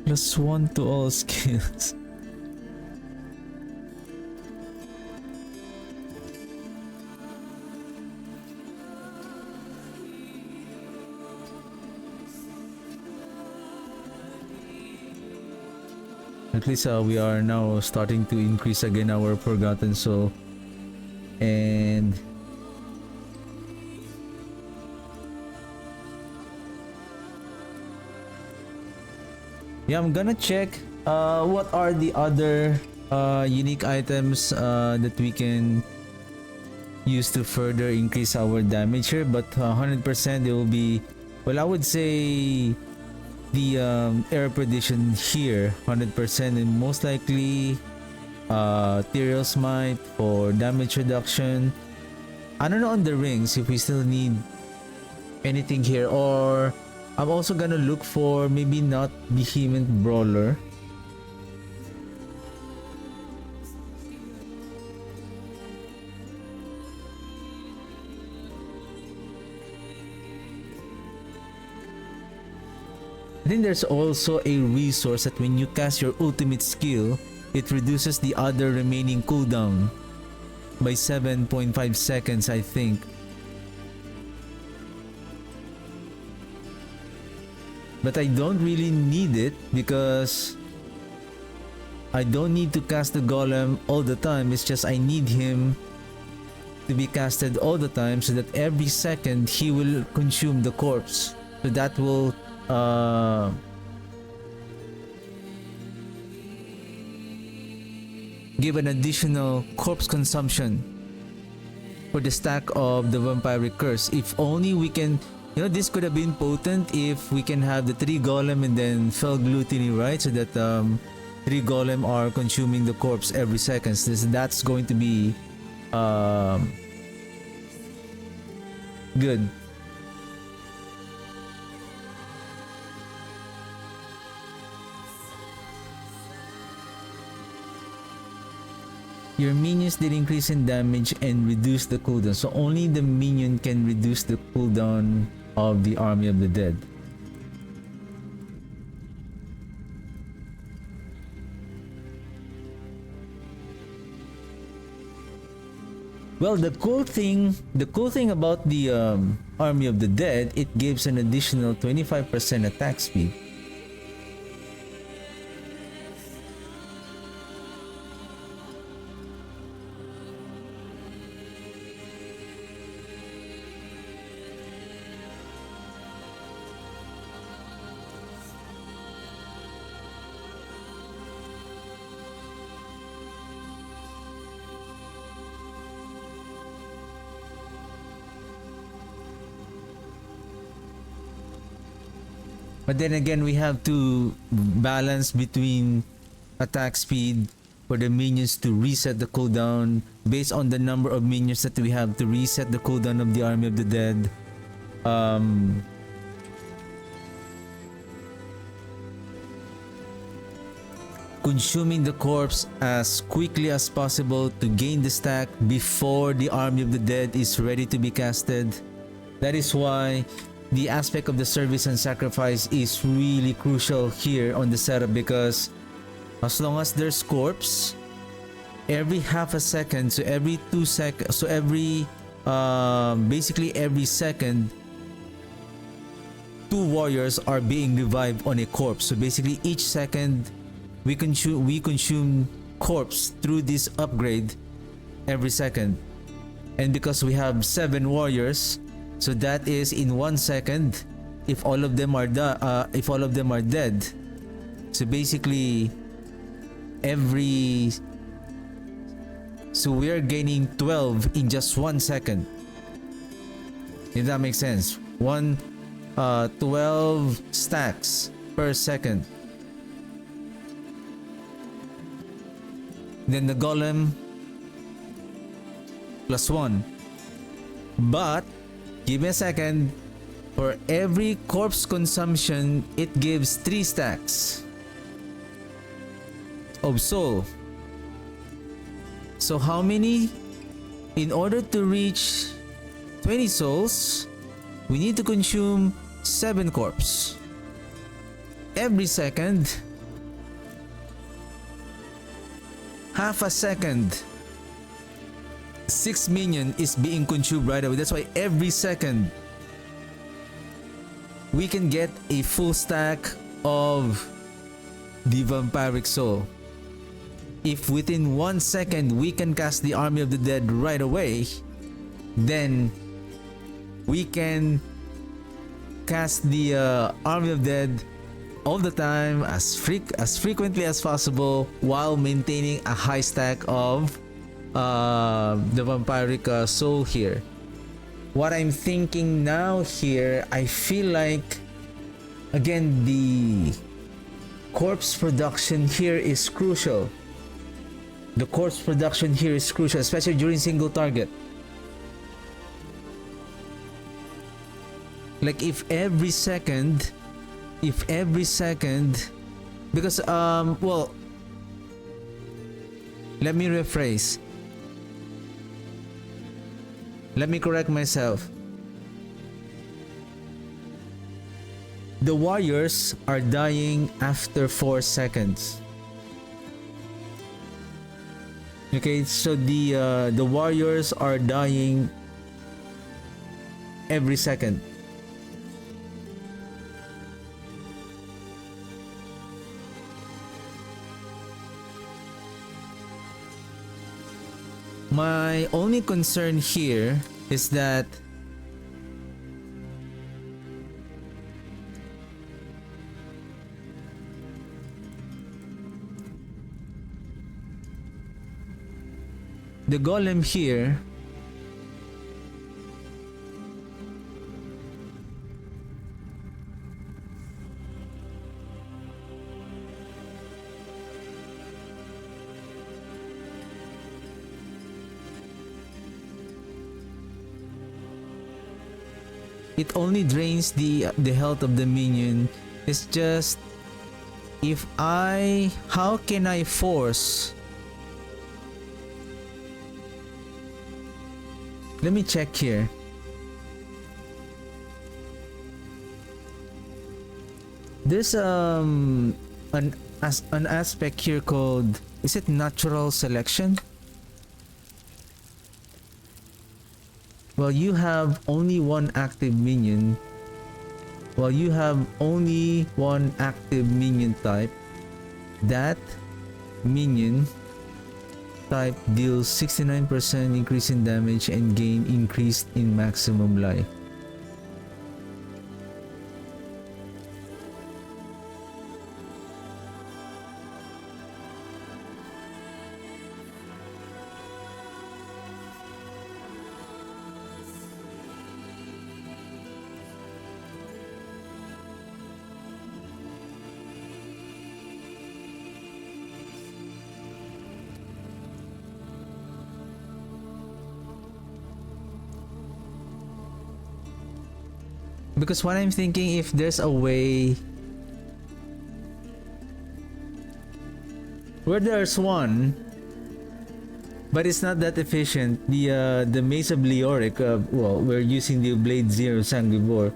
+1 to all skills. At least we are now starting to increase again our Forgotten Soul. And yeah, I'm gonna check what are the other unique items that we can use to further increase our damage here, but 100% it will be, well, I would say the air perdition here 100%, and most likely ethereal smite for damage reduction. I don't know on the rings if we still need anything here, or I'm also gonna look for maybe not Behemoth Brawler. I think there's also a resource that when you cast your ultimate skill, it reduces the other remaining cooldown by 7.5 seconds, I think. But I don't really need it because I don't need to cast the golem all the time. It's just I need him to be casted all the time so that every second he will consume the corpse. So that will give an additional corpse consumption for the stack of the vampiric curse. If only we can, you know, this could have been potent if we can have the 3 golem and then fell gluttony, right? So that 3 golem are consuming the corpse every second. So that's going to be good. Your minions did increase in damage and reduce the cooldown. So only the minion can reduce the cooldown of the Army of the Dead. Well, the cool thing about the Army of the Dead, it gives an additional 25% attack speed. But then again, we have to balance between attack speed for the minions to reset the cooldown based on the number of minions that we have to reset the cooldown of the Army of the Dead. Consuming the corpse as quickly as possible to gain the stack before the Army of the Dead is ready to be casted. That is why the aspect of the service and sacrifice is really crucial here on the setup, because as long as there's corpse, every half a second, so every 2 seconds, so every basically every second, 2 warriors are being revived on a corpse. So basically each second we consume corpse through this upgrade every second. And because we have 7 warriors, so that is in 1 second if all of them are dead. So basically so we are gaining 12 in just 1 second. If that makes sense. 12 stacks per second. Then the golem +1. But give me a second. For every corpse consumption, it gives 3 stacks of soul. So how many? In order to reach 20 souls, we need to consume 7 corpse every second half a second, 6 minion is being consumed right away. That's why every second we can get a full stack of the Vampiric Soul. If within 1 second we can cast the Army of the Dead right away, then we can cast the Army of Dead all the time, as frequently as possible, while maintaining a high stack of the Vampiric Soul here. What I'm thinking now here, I feel like, again, the corpse production here is crucial. The corpse production here is crucial, especially during single target. Like if every second, because well, let me rephrase. Let me correct myself. The warriors are dying after 4 seconds. Okay, so the warriors are dying every second. My only concern here is that the golem here it only drains the health of the minion. It's just, how can I force? Let me check here. There's an aspect here called, is it natural selection? Well, you have only one active minion. Well, you have only one active minion type. That minion type deals 69% increase in damage and gain increased in maximum life. Because what I'm thinking, if there's a way where there's one, but it's not that efficient, the Mace of Leoric, well, we're using the Blade Zero Sanguivore.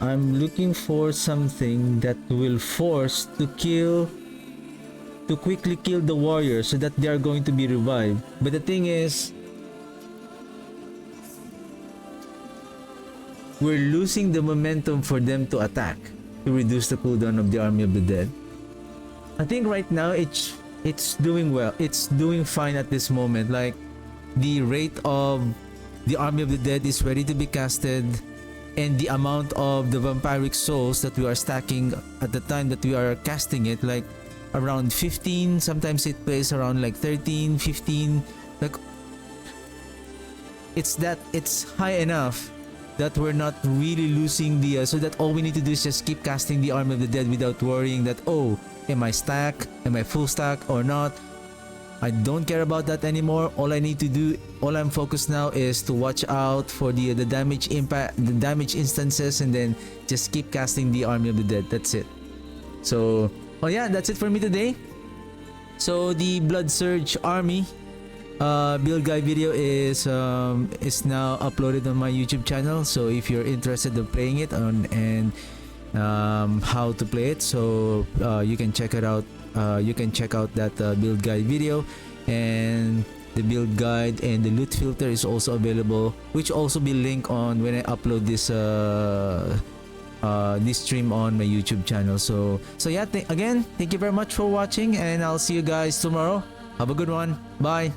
I'm looking for something that will force to quickly kill the warriors so that they are going to be revived. But the thing is, we're losing the momentum for them to attack to reduce the cooldown of the Army of the Dead. I think right now it's doing well. It's doing fine at this moment. Like, the rate of the Army of the Dead is ready to be casted, and the amount of the Vampiric Souls that we are stacking at the time that we are casting it, like around 15, sometimes it plays around like 13, 15, like it's high enough that we're not really losing so that all we need to do is just keep casting the Army of the Dead without worrying that, oh, am I full stack or not. I don't care about that anymore. All I'm focused now is to watch out for the damage impact, the damage instances, and then just keep casting the Army of the Dead. That's it. So, well, yeah, that's it for me today. So the Blood Surge Army build guide video is now uploaded on my YouTube channel. So if you're interested in playing it and how to play it. So you can check it out. You can check out that build guide video, and the build guide and the loot filter is also available, which also be linked on when I upload this stream on my YouTube channel. So yeah, again, thank you very much for watching, and I'll see you guys tomorrow. Have a good one. Bye.